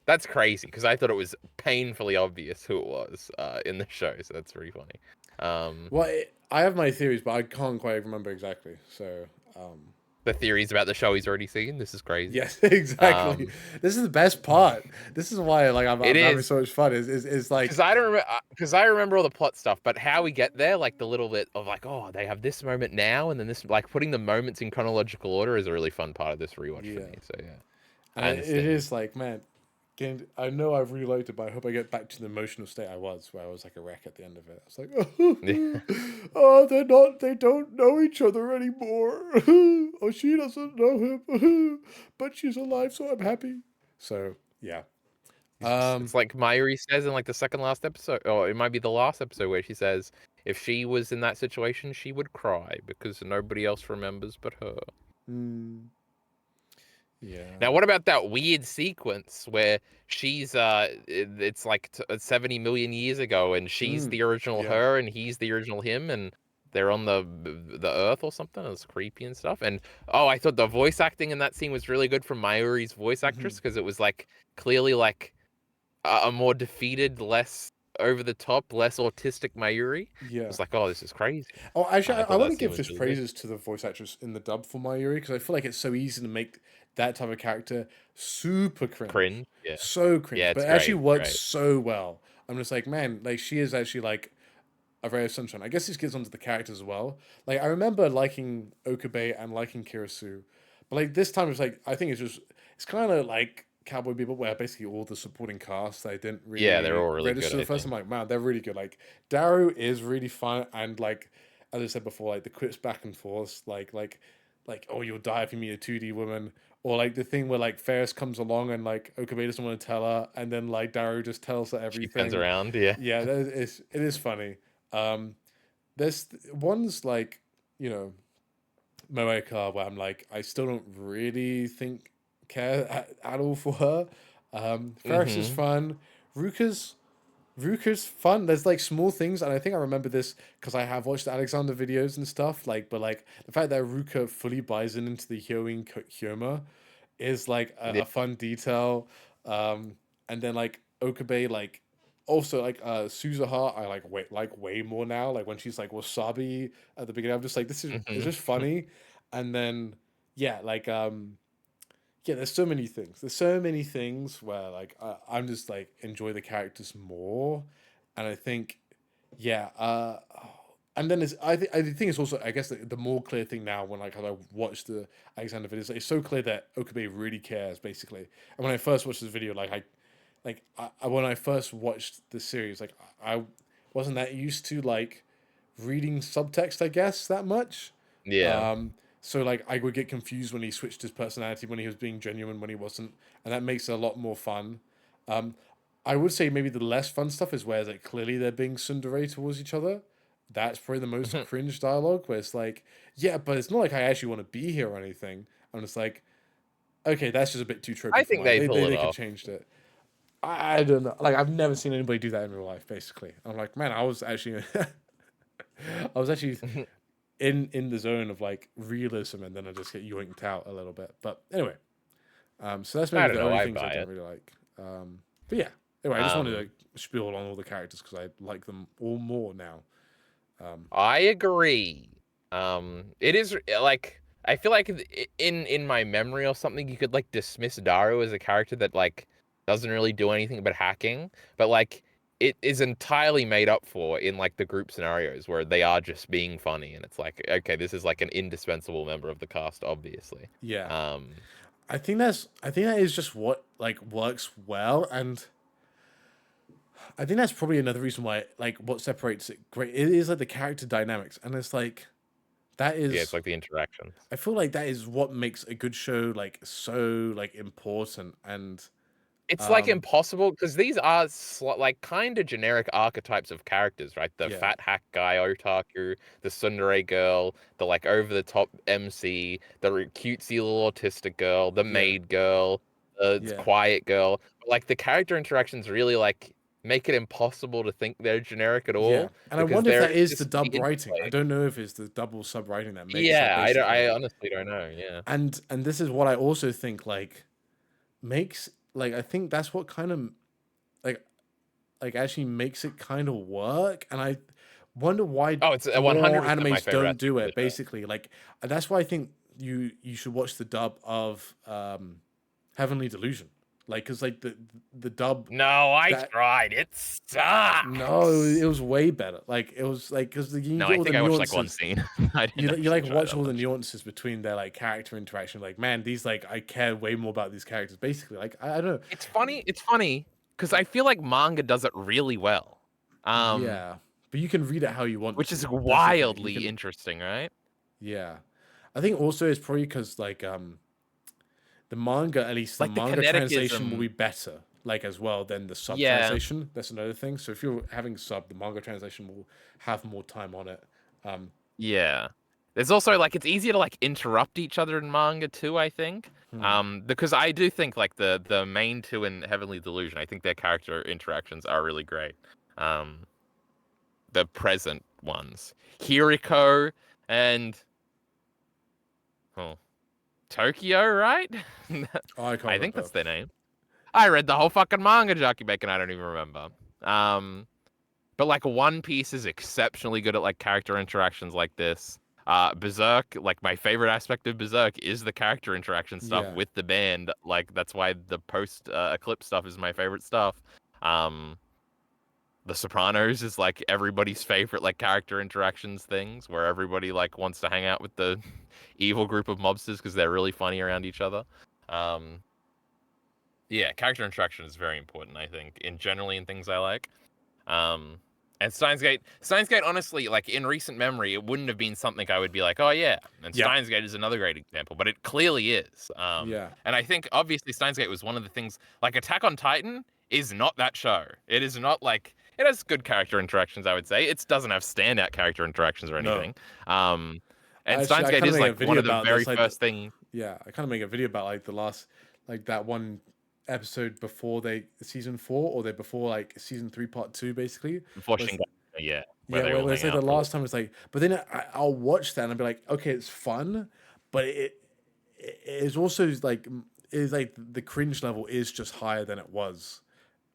That's crazy because I thought it was painfully obvious who it was in the show, so that's pretty funny. Um, Well, I have my theories, but I can't quite remember exactly. So, the theories about the show he's already seen. This is crazy. yes, exactly. Um, This is the best part. This is why, like, it I'm having is so much fun. Is like, because I don't remember because I remember all the plot stuff, but how we get there, like the little bit of like, oh, they have this moment now, and then this, like putting the moments in chronological order is a really fun part of this rewatch for yeah, me. So yeah, and I it understand. is like, man, I know I've really liked it, but I hope I get back to the emotional state I was, where I was like a wreck at the end of it. I was Yeah. like, oh, they don't know each other anymore. Oh, she doesn't know him, but she's alive, so I'm happy. So yeah, It's um, like Mayuri says in like the second last episode, or it might be the last episode, where she says if she was in that situation, she would cry because nobody else remembers but her. mm, yeah, Now, what about that weird sequence where she's it's like 70 million years ago, and she's the original yeah. her, and he's the original him, and they're on the Earth or something. It's creepy and stuff. And oh, I thought the voice acting in that scene was really good from Mayuri's voice actress Mhm. because it was like clearly like a more defeated, less over the top, less autistic Mayuri. It Yeah. was like, oh, this is crazy. Oh, actually, I I thought want that to scene give was just really good. praises to the voice actress in the dub for Mayuri because I feel like it's so easy to make that type of character super cringe, Cringe, yeah, so yeah, cringe, but it's it actually great, it's works great. so well. I'm just like, man, like she is actually like a ray of sunshine. I guess this gets onto the characters as well. Like I remember liking Okabe and liking Kirisu, but like this time it's like I think it's kind of like Cowboy Bebop where basically all the supporting cast I didn't Yeah, they're really all really good, register the I first. I'm think. like, man, they're really good. Like Daru is really fun and like as I said before, like the quips back and forth, like oh you'll die if you meet a 2D woman. Or like the thing where like Ferris comes along and like Okabe doesn't want to tell her, and then like Daru just tells her She turns everything. around, yeah. Yeah, it is funny. Um, there's ones like you know Moeka where I'm like I still don't really think care at all for her. Ferris is Hmm. fun. Ruka's Ruka's fun. There's like small things, and I think I remember this because I have watched Alexander videos and stuff. Like, but like the fact that Ruka fully buys into the Hyoin Hyoma is like Yeah. a fun detail. And then like Okabe like also like Suzuha I like way more now. Like when she's like wasabi at the beginning, I'm just like this is it's Hmm. just funny. And then yeah, like yeah, there's so many things. There's so many things where like I'm just like enjoy the characters more, and I think yeah. And then I think it's also I guess the more clear thing now when like as I watch the Alexander videos, it's so clear that Okabe really cares basically. And when I first watched this video, when I first watched the series, like I wasn't that used to like reading subtext, I guess that much. Yeah. So like I would get confused when he switched his personality when he was being genuine when he wasn't, and that makes it a lot more fun. Um, I would say maybe the less fun stuff is where like clearly they're being tsundere towards each other. That's probably the most cringe dialogue where it's like, yeah, but it's not like I actually want to be here or anything. I'm just like, okay, that's just a bit too I tropey for think mine. they pull it They could off. changed it. I don't know. Like I've never seen anybody do that in real life. Basically, I'm like, man, I was actually, I was actually in the zone of like realism, and then I just get yoinked out a little bit. But anyway, so that's I maybe don't the know. only I things I buy don't it. really like. But yeah, anyway, I just wanted Um, to spiel on all the characters because I like them all more now. I agree. It is like I feel like in my memory or something, you could like dismiss Daru as a character that like doesn't really do anything but hacking, but like it is entirely made up for in like the group scenarios where they are just being funny, and it's like okay, this is like an indispensable member of the cast, obviously. Yeah, Um, I think that is just what like works well, and I think that's probably another reason why like what separates it great. It is like the character dynamics, and it's like that yeah, it's is. like the interactions. I feel like that is what makes a good show like so like important, and It's like um impossible because these are like kind of generic archetypes of characters, right? The yeah, fat hack guy otaku, the tsundere girl, the like over the top MC, the cutesy little autistic girl, the yeah, maid girl, the yeah, quiet girl. Like the character interactions really like make it impossible to think they're generic at yeah. all And I because wonder if there that is is the just the dub writing. I interplay. don't know if it's the double sub writing that makes it Yeah, I basically. honestly don't know. Yeah. And this is what I also think like makes like I think that's what kind of like actually makes it kind of work. And I wonder why Oh, it's more 100% my animes favorite don't aspect do of the it. show. Basically, like that's why I think you should watch the dub of Heavenly Delusion. Like, cause like the dub No, I that tried. It no, it sucks. was way better. Like it was like because you No, get I all the think I watched like one nuances. scene. I didn't You actually like try watch that all the much. nuances between their like character interaction. Like man, these like I care way more about these characters. Basically, like I don't know. It's funny because I feel like manga does it really well. Um, Yeah, but you can read it how you want which to. is That's the thing. You wildly can interesting, right? yeah. I think also it's probably because like the manga, at least the Like the manga translation will be kineticism. better, like as well than the sub Yeah, translation. That's another thing. So if you're having sub, the manga translation will have more time on it. Um, yeah. There's also like it's easier to like interrupt each other in manga too, I think. hmm, Because I do think like the main two in Heavenly Delusion, I think their character interactions are really great. Um, the present ones. Hiriko and oh, Tokyo, right? oh, I can't I think remember. that's their name. I read the whole fucking manga, Jarkey Bacon. I don't even remember. Um, but like One Piece is exceptionally good at like character interactions like this. Berserk, like my favorite aspect of Berserk is the character interaction stuff Yeah, with the band. Like that's why the post eclipse stuff is my favorite stuff. Um, The Sopranos is like everybody's favorite like character interactions things where everybody like wants to hang out with the evil group of mobsters because they're really funny around each other. Um, yeah, character interaction is very important, I think, in generally in things I like. Um, and Steins Gate, honestly, like in recent memory, it wouldn't have been something I would be like, oh yeah. And yeah, Steins Gate is another great example, but it clearly is. yeah. And I think obviously Steins Gate was one of the things like Attack on Titan is not that show. It is not like it has good character interactions, I would say. It doesn't have standout character interactions or No, anything. Um, and actually, Steins I Gate kind of is made a like one video of the about very this. first thing Yeah, I kind of make a video about like the last, like that one episode before they season 4 or they before like season 3 part 2 basically. before Was Shingo, yeah, where yeah, they all where it's hang like the out for a last little. time it's like, but then I'll watch that and I'll be like, okay, it's fun, but it is also like is like the cringe level is just higher than it was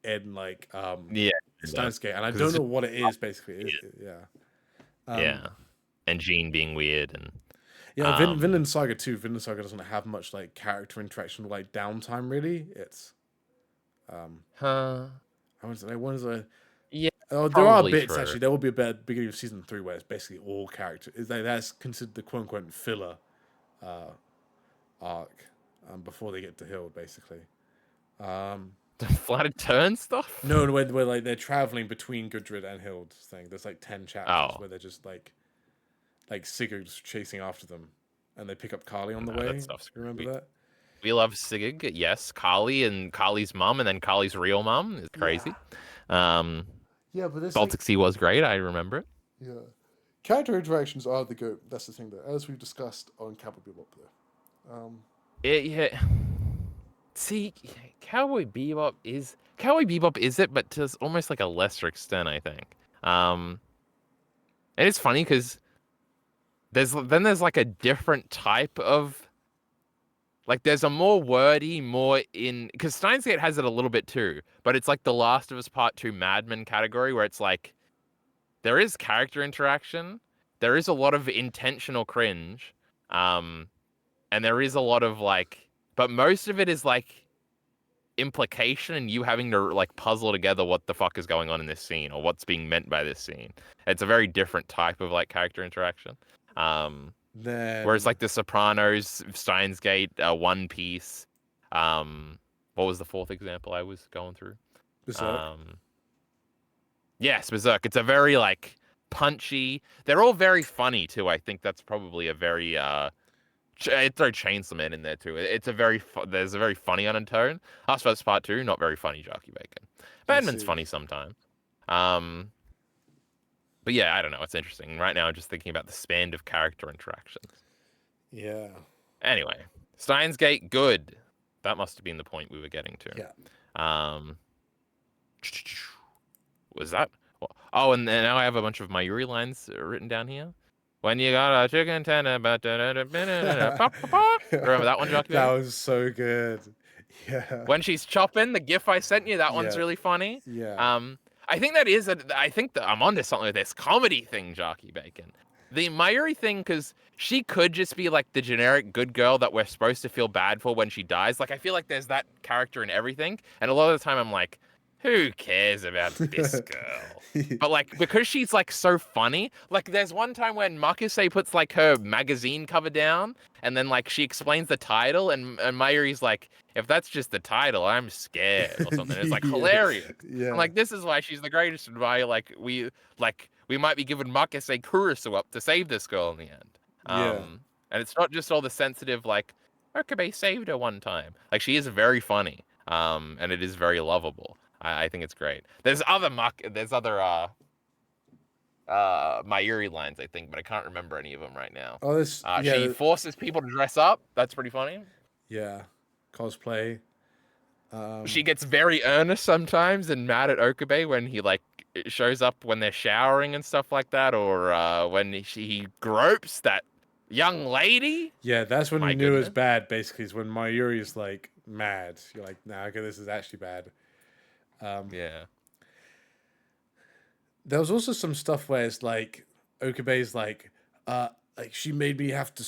in like Yeah, Steins Gate, and I because don't it's know just what it is basically. Yeah, yeah, and Gene being weird and yeah. um Vinland Saga too. Vinland Saga doesn't have much like character interaction, like downtime really. It's huh I was like, what is a yeah, oh, there are probably bits true. actually. There will be a bit beginning of season 3 where it's basically all character. Is like that's considered the quote unquote filler arc before they get to Hill, basically. The flatted turn stuff. No, where like they're traveling between Gudrid and Hild's thing. There's like 10 chapters Oh where they're just like Sigurd's chasing after them, and they pick up Carly on the no, that way. stuff's Remember we that? we love Sigig, yes. Kali and Kali's mom, and then Kali's real mom is Yeah, crazy. Um, yeah, but it's like Baltic Sea was great. I remember it. yeah, character interactions are the goat. That's the thing, though, as we've discussed on Cowboy Bebop, though. Yeah. See, Cowboy Bebop is it, but to almost like a lesser extent, I think. Um, and it's funny because there's like a different type of Like there's a more wordy, more in because Steins Gate has it a little bit too, but it's like the Last of Us Part 2 Mad Men category where it's like there is character interaction, there is a lot of intentional cringe, um, and there is a lot of like, but most of it is like implication and you having to like puzzle together what the fuck is going on in this scene or what's being meant by this scene. It's a very different type of like character interaction. Whereas Then like The Sopranos, Steins Gate, One Piece, what was the fourth example I was going through? Berserk. Um, yes, Berserk. It's a very like punchy. They're all very funny too. I think that's probably a very I'd throw Chainsaw Man in there too. It's a very there's a very funny undertone. Last of Us Part 2, not very funny, Jarkey Bacon. I Badman's see. funny sometimes. Um, but yeah, I don't know. It's interesting. Right now, I'm just thinking about the span of character interactions. Yeah. Anyway, Steins Gate, good. That must have been the point we were getting Yeah. to. Was that? Oh, and then now I have a bunch of Mayuri lines written down here. When you got a chicken tender, remember that one, Jockey That Bacon? was so good. Yeah. When she's chopping, the gif I sent you, that one's Yeah. really funny. Yeah. I think that is I think that I'm onto something with this comedy thing, Jockey Bacon. The Mayuri thing, because she could just be like the generic good girl that we're supposed to feel bad for when she dies. Like I feel like there's that character in everything, and a lot of the time I'm like, who cares about this girl? But like because she's like so funny, like there's one time when Makise puts like her magazine cover down, and then like she explains the title, and Mayuri's like, if that's just the title, I'm scared or something. It's like hilarious. Yeah. I'm like, this is why she's the greatest, and why we might be giving Makise Kurisu up to save this girl in the end. Yeah. And it's not just all the sensitive like Okabe saved her one time. Like she is very funny. And it is very lovable. I think it's great. There's other Mayuri lines, I think, but I can't remember any of them right now. Oh, this. She Yeah. forces people to dress up. That's pretty funny. Yeah. Cosplay. She gets very earnest sometimes and mad at Okabe when he like shows up when they're showering and stuff like that, or when he gropes that young lady. Yeah, that's when My you knew it was goodness. bad. Basically, is when Mayuri is like mad. You're like, nah, okay, this is actually bad. Yeah. There was also some stuff where it's like Okabe's like she made me have to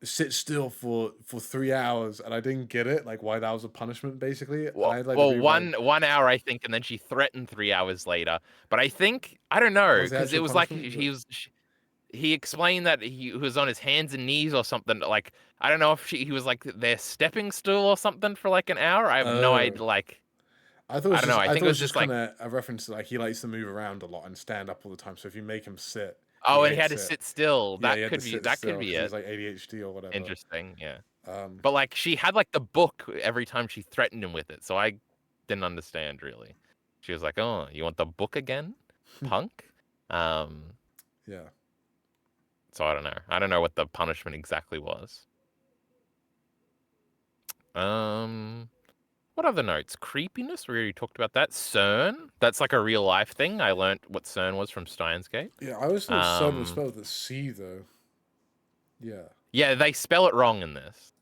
sit still for 3 hours, and I didn't get it, like why that was a punishment, basically. And I Well, had like to well, rewind. 1 hour I think, and then she threatened 3 hours later. But I think I don't know Was the because it actual was like punishment? he explained that he was on his hands and knees or something. Like I don't know if he was like their stepping stool or something for like an hour. I have no Oh, idea. Like I thought it I was don't know. just I I think thought it it was was just just like kind of a reference to like he likes to move around a lot and stand up all the time. So if you make him sit, he oh, and he had hates to it. sit still. Yeah, he had to sit That could still be because he's it. like ADHD or whatever. Interesting. Yeah. Um, But like she had like the book every time she threatened him with it, so I didn't understand really. She was like, "Oh, you want the book again, punk?" Um, yeah. so I don't know. I don't know what the punishment exactly was. Um, what other notes? Creepiness. We already talked about that. CERN. That's like a real life thing. I learned what CERN was from Steins Gate. Yeah, I always thought sun was Um, spelled with a C though. Yeah. yeah, they spell it wrong in this.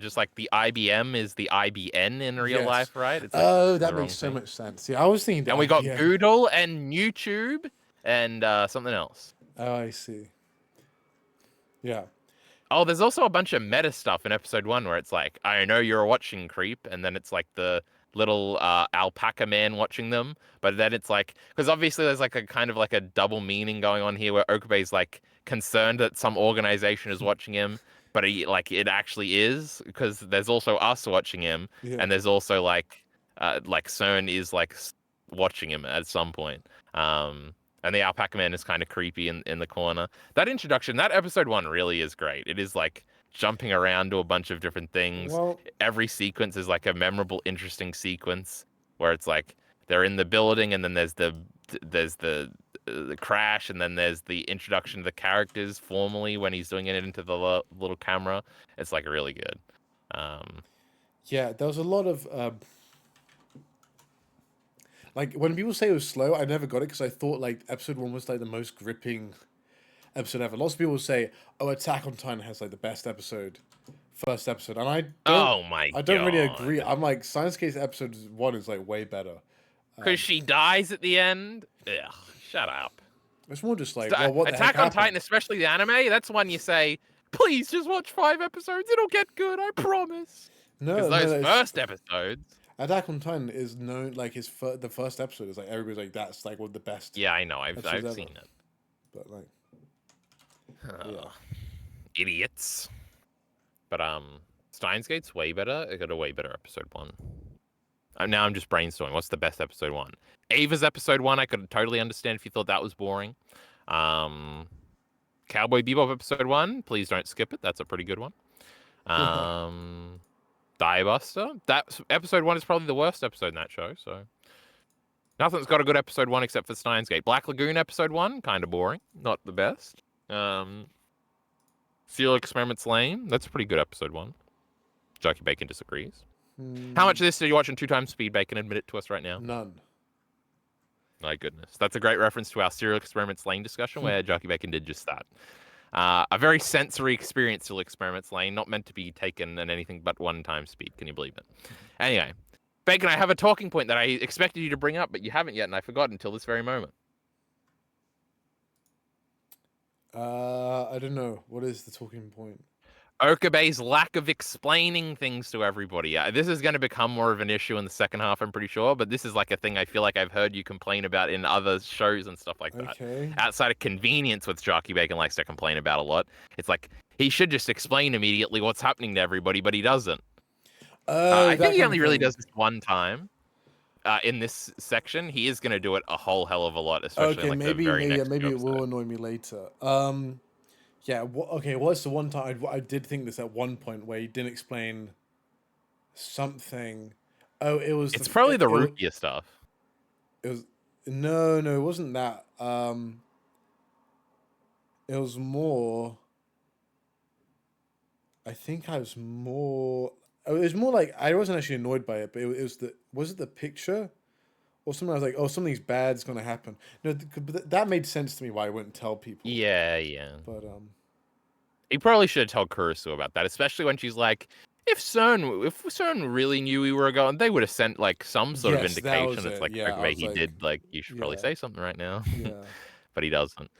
Just like the IBM is the IBN in real Yes. life, right? It's like Oh, the that makes wrong so thing. much sense. Yeah, I was thinking the And we got IBM. Google and YouTube and something else. Oh, I see. Yeah. Oh, there's also a bunch of meta stuff in episode 1 where it's like, I know you're watching Creep, and then it's like the little alpaca man watching them, but then it's like, because obviously there's like a kind of like a double meaning going on here where Okabe's like concerned that some organization is watching him, but like it actually is, because there's also us watching him, Yeah. and there's also like CERN is like watching him at some point. And the alpaca man is kind of creepy in the corner. That introduction, that episode 1 really is great. It is like jumping around to a bunch of different things. Well, Every sequence is like a memorable, interesting sequence where it's like they're in the building, and then there's the crash, and then there's the introduction to the characters formally when he's doing it into the little camera. It's like really good. Um, yeah, there was a lot of like when people say it was slow, I never got it because I thought like episode one was like the most gripping episode ever. Lots of people say, "Oh, Attack on Titan has like the best episode first episode, and Oh my I don't really agree. god. I'm like Science Case episode 1 is like way better. Because she dies at the end? Ugh, shut up. It's more just like, well, what the heck Attack on Titan, happened? especially the anime, that's one you say, please just watch 5 episodes. It'll get good, I promise. Because No, those no, first episodes. Attack on Titan is known like the first episode is like everybody's like that's like one of the best Yeah, I know. I've episodes seen ever. it. But like, yeah. Idiots. But Steins Gate's way better. It got a way better episode 1. Now I'm just brainstorming. What's the best episode 1? Ava's episode 1, I could totally understand if you thought that was boring. Cowboy Bebop episode 1, please don't skip it. That's a pretty good one. Diebuster. That episode 1 is probably the worst episode in that show. So nothing's got a good episode 1 except for Steins Gate. Black Lagoon episode 1, kind of boring, not the best. Serial Experiments Lane. That's a pretty good episode 1. Jarkey Bacon disagrees. How much of this did you watch in 2 times speed, Bacon? Admit it to us right now. None. My goodness. That's a great reference to our Serial Experiments Lane discussion where Jarkey Bacon did just that. A very sensory experience, Serial Experiments Lane, not meant to be taken at anything but 1 time speed. Can you believe it? Anyway, Bacon, I have a talking point that I expected you to bring up, but you haven't yet, and I forgot until this very moment. I don't know. What is the talking point? Okabe's lack of explaining things to everybody. This is going to become more of an issue in the second half, I'm pretty sure, but this is like a thing I feel like I've heard you complain about in other shows and stuff like that. Okay. Outside of convenience, which Jarkey Bacon likes to complain about a lot, it's like he should just explain immediately what's happening to everybody, but he doesn't. I think he only really does this 1 time. In this section, he is going to do it a whole hell of a lot, especially Okay, like the very next maybe it episode. will annoy me later. Yeah. Okay. What's the one time I did think this at one point where he didn't explain something? Oh, it was. It's probably the Rukia stuff. It was no, it wasn't that. It was more. I think I was more. It was more like I wasn't actually annoyed by it, but it was was it the picture or something? I was like, oh, something's bad's gonna happen. No, that made sense to me why I wouldn't tell people. Yeah, yeah. But he probably should have told Kurisu about that, especially when she's like, if CERN really knew we were going, they would have sent like some sort of indication. It's like the way he did. Like, you should probably say something right now. Yeah. But he doesn't.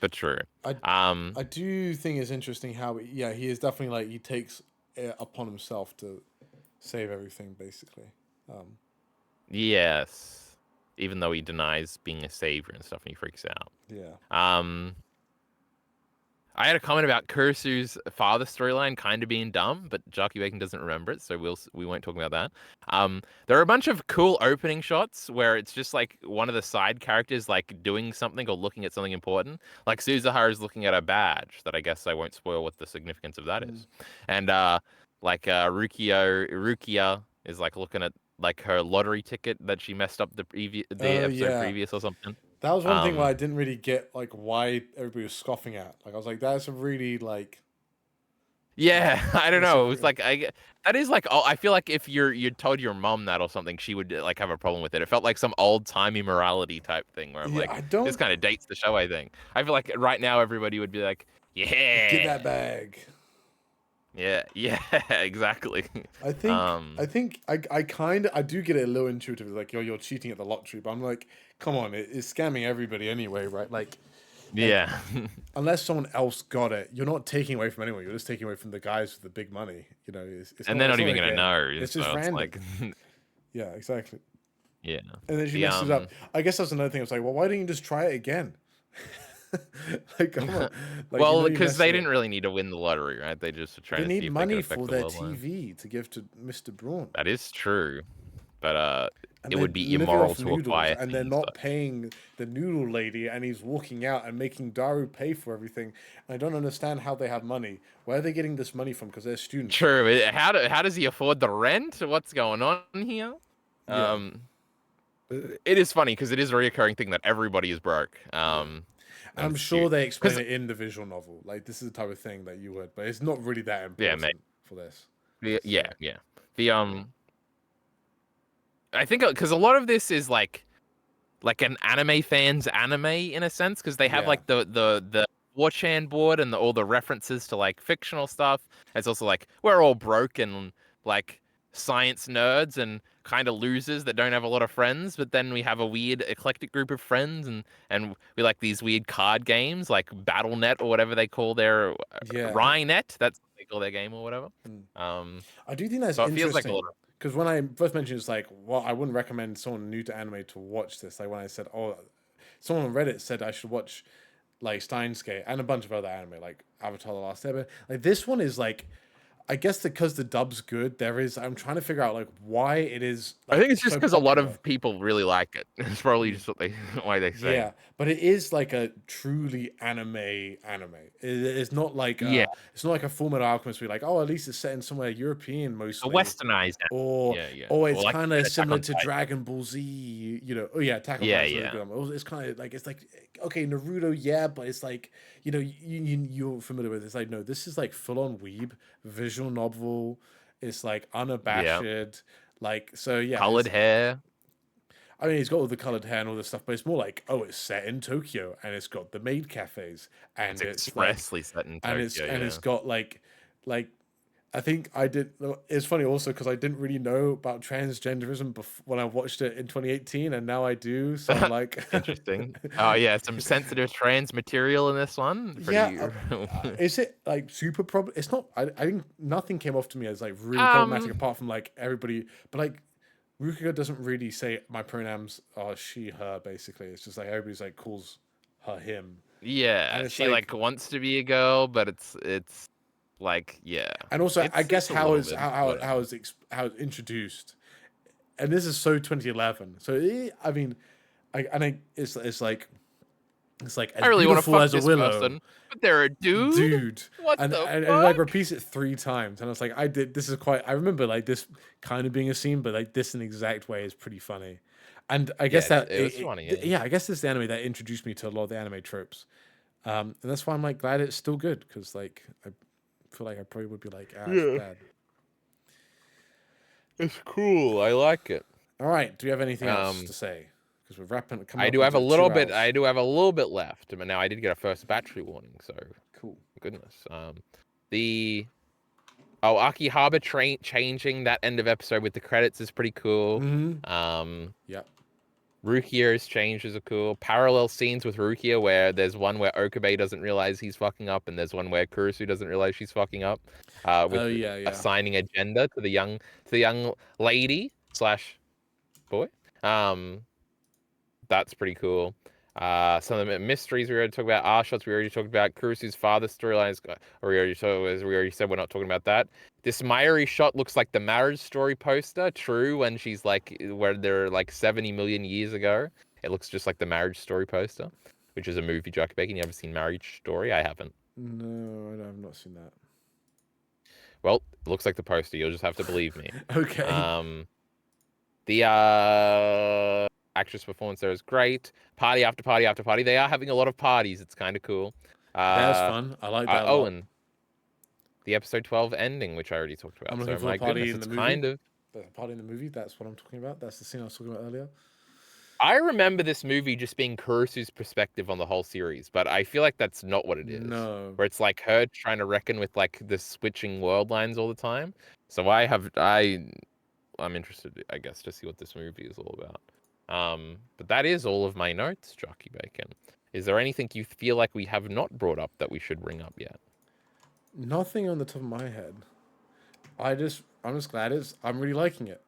But true. I do think it's interesting how he is definitely like he takes it upon himself to save everything basically. Yes, even though he denies being a savior and stuff, and he freaks out. Yeah. I had a comment about Kursu's father storyline kind of being dumb, but Jarkey Bacon doesn't remember it, so we won't talk about that. There are a bunch of cool opening shots where it's just like one of the side characters like doing something or looking at something important. Like Suzuharu's looking at a badge that I guess I won't spoil what the significance of that is. And Rukia is like looking at like her lottery ticket that she messed up the episode previous or something. That was one thing where I didn't really get like why everybody was scoffing at. Like I was like, that's a really like. Yeah, I don't know. It was like that is like I feel like if you told your mom that or something, she would like have a problem with it. It felt like some old timey morality type thing where I'm like, this kind of dates the show. I think I feel like right now everybody would be like, yeah, get that bag. Yeah, exactly. I think I do get it a little intuitive, like you're cheating at the lottery, but I'm like, come on, it's scamming everybody anyway, right? Like, yeah. Unless someone else got it, you're not taking away from anyone. You're just taking away from the guys with the big money. You know, and they're not even gonna know. It's just random. Like... yeah, exactly. Yeah. And then she messes up. I guess that's another thing. I was like, well, why didn't you just try it again? Like, come on. Like, well, because they didn't really need to win the lottery, right? They just were trying to see need if money they could for their TV to give to Mr. Braun. That is true, but it would be immoral to acquire. And they're not paying the noodle lady, and he's walking out and making Daru pay for everything. And I don't understand how they have money. Where are they getting this money from? Because they're students. True. How does he afford the rent? What's going on here? Yeah. It is funny because it is a reoccurring thing that everybody is broke. I'm sure they explain it in the visual novel. Like, this is the type of thing that you would, but it's not really that important for this. Yeah. I think because a lot of this is like an anime fan's anime in a sense, because they have like the 4chan board and all the references to like fictional stuff. It's also like we're all broke and like science nerds and kind of losers that don't have a lot of friends, but then we have a weird eclectic group of friends and we like these weird card games like BattleNet or whatever they call their Yeah. Rhinet. That's what they call their game or whatever. Mm. Um, I do think that's so it feels like a lot interesting because when I first mentioned it's like, well, I wouldn't recommend someone new to anime to watch this. Like when I said, oh, someone on Reddit said I should watch like Steins and a bunch of other anime like Avatar: The Last Airbender. Like this one is like, I guess because the dub's good, there is. I'm trying to figure out like why it is I like think it's just so because a lot popular. of people really like it. It's probably Mm. just what they why they say. Yeah, but it is like a truly anime. It's not like Yeah, it's not like a Full Metal Alchemist where you're like, oh, at least it's set in somewhere European a mostly, westernized. or Yeah. it's Or like kind of Attack similar on to Titan. Dragon Ball Z. You know, oh yeah, Attack on Yeah, Titan's really yeah. good. It's kind of like okay, Naruto, yeah, but it's like you're familiar with it. It's like no, this is like full on weeb visual novel. It's like unabashed, Yeah. like so yeah. Colored It's hair. I mean, he's got all the colored hair and all this stuff, but it's more like, oh, it's set in Tokyo, and it's got the maid cafes, It's and it's like, expressly set in and it's Tokyo, yeah. got like, I think I did. It's funny also because I didn't really know about transgenderism when I watched it in 2018, and now I do. So I'm like, Interesting. Oh yeah, some sensitive trans material in this one. yeah, Pretty is it like super problem? It's not. I think nothing came off to me as like really problematic um apart from like everybody, but like Ruka doesn't really say my pronouns are she, her, basically. It's just like everybody's like calls her him. And yeah, it's she like like wants to be a girl, but it's like yeah. and also I guess It's a little bit whatever. how it's introduced. And this is so 2011. So I mean it's like I as really want to beautiful fuck as a this willow, person, but they're a dude? dude. What the And it like fuck? repeats it 3 times. And I was like, I did this is quite I remember like this kind of being a scene, but like this in an exact way is pretty funny. And I Yeah, guess that it was funny, yeah. yeah, I guess this is the anime that introduced me to a lot of the anime tropes. And that's why I'm like glad it's still good because like I feel like I probably would be like, ah, it's Yeah. bad. It's cool. I like it. All right, do you have anything else Um, to say? Because we're coming I up do have a into little 2 bit. hours. I do have a little bit left, but now I did get a first battery warning. So Cool. goodness. The Akihabara changing that end of episode with the credits is pretty cool. Mm-hmm. Yep. Rukia's changes are cool. Parallel scenes with Rukia where there's one where Okabe doesn't realize he's fucking up, and there's one where Kurusu doesn't realize she's fucking up. With Oh yeah, yeah. assigning a gender to the young lady slash boy. That's pretty cool. Some of the mysteries we already talked about. R-shots we already talked about. Kurusu's father storylines. We already said we're not talking about that. This Mayuri shot looks like the Marriage Story poster. True, when she's like where they're like 70 million years ago. It looks just like the Marriage Story poster, which is a movie. Jarkey Bacon. You ever seen Marriage Story? I haven't. No, I've not seen that. Well, it looks like the poster. You'll just have to believe me. Okay. The actress performance there is great. Party after party after party. They are having a lot of parties. It's kind of cool. That's fun. I like that a lot. And the episode 12 ending, which I already talked about. I'm looking So for my the party goodness, in it's the movie. kind of. The party in the movie. That's what I'm talking about. That's the scene I was talking about earlier. I remember this movie just being Kurusu's perspective on the whole series, but I feel like that's not what it is. No. Where it's like her trying to reckon with like the switching world lines all the time. So I'm interested, I guess, to see what this movie is all about. But that is all of my notes, Jarkey Bacon. Is there anything you feel like we have not brought up that we should bring up yet? Nothing on the top of my head. I'm just glad I'm really liking it.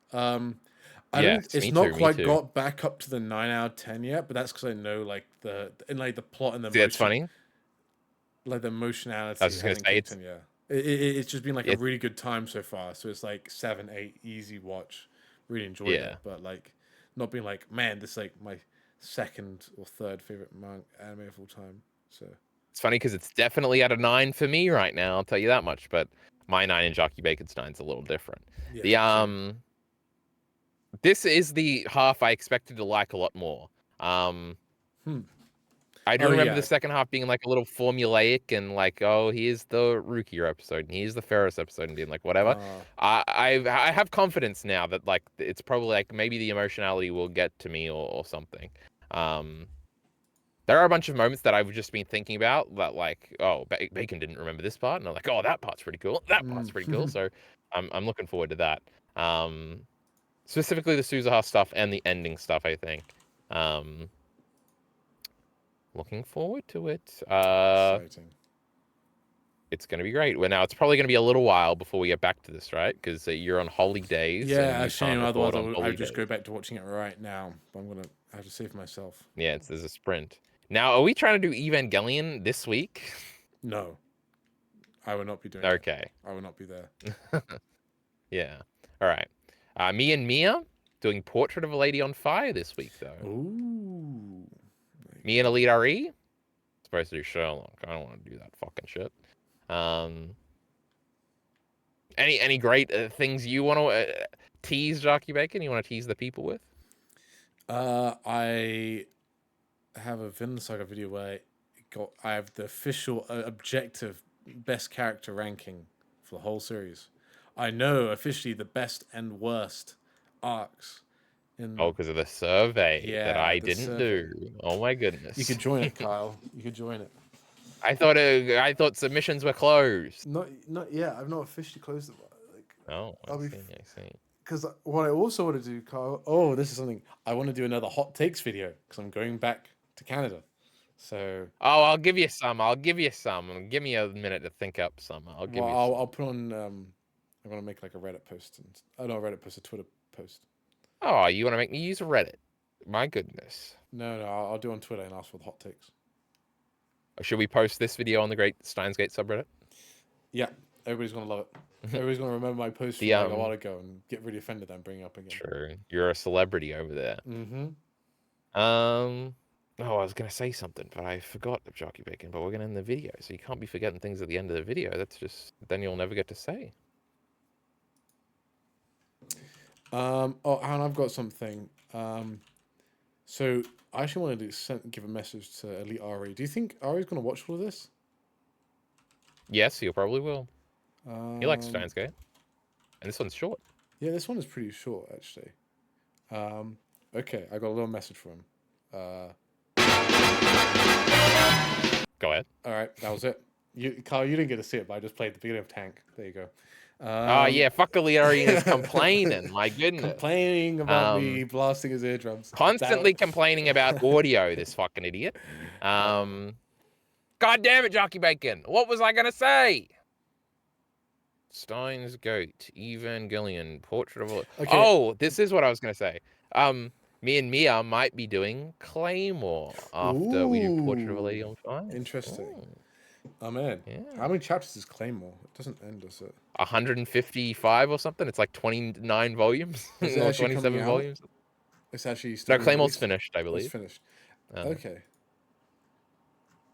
I don't. It's not quite got back up to the 9 out of 10 yet, but that's because I know like the plot and the See, that's funny. like the emotionality. I was just gonna say it's yeah. It's just been like a really good time so far. So it's like 7, 8, easy watch. Really enjoyed it, but like not being like, man, this is like my second or third favorite anime of all time. So it's funny because it's definitely at a 9 for me right now. I'll tell you that much. But my 9 in Jarkey Bacon's 9 is a little different. Yeah, this is the half I expected to like a lot more. I do remember the second half being like a little formulaic and like, oh, here's the Rukia episode and here's the Ferris episode and being like, whatever. I have confidence now that like it's probably like maybe the emotionality will get to me or something. There are a bunch of moments that I've just been thinking about that, like, oh, Bacon didn't remember this part, and I'm like, oh, that part's pretty cool. That part's pretty cool. Mm. So I'm looking forward to that. Specifically the Suzuha stuff and the ending stuff, I think. Looking forward to it. Exciting. It's going to be great. Well, now it's probably going to be a little while before we get back to this, right? Because you're on holidays and Yeah, a you shame. can't Otherwise, record on I would just holidays. go back to watching it right now. But I'm gonna have to save myself. Yeah, there's a sprint. Now, are we trying to do Evangelion this week? No, I will not be doing it. Okay. I will not be there. Yeah. All right. Me and Mia doing Portrait of a Lady on Fire this week, though. Ooh. Me and Elite RE supposed to do Sherlock. I don't want to do that fucking shit. Any great things you want to tease, Jarkey Bacon? You want to tease the people with? I have a Vinland Saga video where I have the official objective best character ranking for the whole series. I know officially the best and worst arcs. Oh, because of the survey that Yeah, I the didn't survey. do. Oh my goodness. You could join it, Kyle. You could join it. I thought submissions were closed. Not yet. I've not officially closed it. Like, Oh, I'll be. I see. Because what I also want to do, Kyle. Oh, this is something I want to do another hot takes video because I'm going back to Canada. So. Oh, I'll give you some. Give me a minute to think up some. I'll give you some. I'll put on. I'm gonna make like a Reddit post and a Twitter post. Oh, you want to make me use Reddit? My goodness. No, I'll do on Twitter and ask for the hot takes. Should we post this video on the Great Steins Gate subreddit? Yeah, everybody's gonna love it. Everybody's gonna remember my post from like a while ago and get really offended and bring it up again. True. You're a celebrity over there. Mm-hmm. Oh, I was gonna say something, but I forgot of Jarkey Bacon. But we're gonna end the video, so you can't be forgetting things at the end of the video. That's just then you'll never get to say. Oh, and I've got something. So I actually wanted to give a message to Elite Ari. Do you think Ari's gonna watch all of this? Yes, you probably will. He likes Steins Gate, and this one's short. Yeah, this one is pretty short actually. Okay, I got a little message from him. Go ahead. All right, that was it. Carl, you didn't get to see it, but I just played the beginning of Tank. There you go. Oh yeah, fuck Aliari is complaining. My goodness, complaining about me blasting his eardrums. Constantly complaining about audio. This fucking idiot. God damn it, Jarkey Bacon. What was I gonna say? Steins Gate, Evangelion, Portrait of. Okay. Oh, this is what I was gonna say. Me and Mia might be doing Claymore after we do Portrait of a Lady on Fire. Interesting. Ooh. Oh man, yeah. How many chapters is Claymore? It doesn't end, does it? 155 or something. It's like 29 volumes or 27 volumes. It's actually no. Claymore's finished, I believe. It's finished. Okay.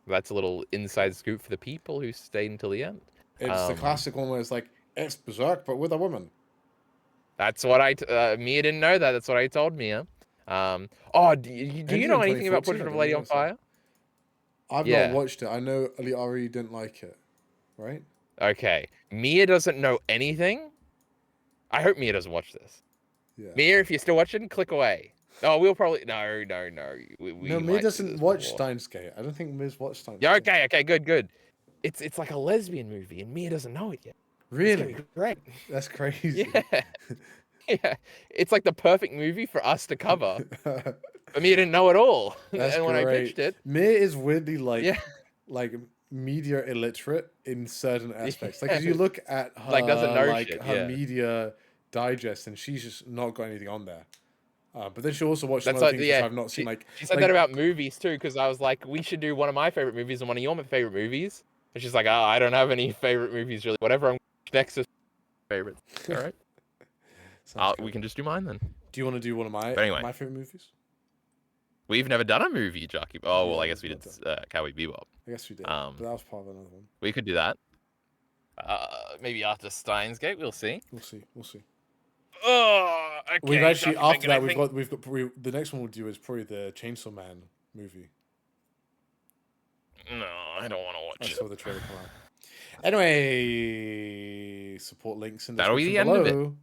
That's a little inside scoop for the people who stayed until the end. It's the classic one where it's like it's Berserk but with a woman. That's what Mia didn't know that. That's what I told Mia. Oh, do you know anything about Portrait of a Lady on Fire? I've not watched it. I know Ali Ari didn't like it, right? Okay. Mia doesn't know anything. I hope Mia doesn't watch this. Yeah. Mia, if you're still watching, click away. Oh, we'll probably no. No, Mia doesn't watch Steins Gate. I don't think Mia's watched Steins Gate. Yeah. Okay. Good. It's like a lesbian movie, and Mia doesn't know it yet. Really? Great. That's crazy. Yeah. Yeah. It's like the perfect movie for us to cover. But Mia didn't know at all. That's and when I pitched it, Mia is weirdly like media illiterate in certain aspects. Like if you look at her doesn't know shit, her media digest, and she's just not got anything on there. But then she also watched some other things which I've not seen. She said that about movies too, because I was like, we should do one of my favorite movies and one of your favorite movies. And she's like, oh, I don't have any favorite movies really. Whatever I'm next is favorites. All right. We can just do mine then. Do you want to do one of my my favorite movies? We've never done a movie, Jarkey. Oh, well, I guess we did Cowboy Bebop. I guess we did, but that was part of another one. We could do that. Maybe after Steins Gate, we'll see. We'll see. Oh, okay. We've actually, after that, we've got the next one we'll do is probably the Chainsaw Man movie. No, I don't want to watch it. I saw the trailer come out. Anyway, support links in the That'll be the description end below. of it.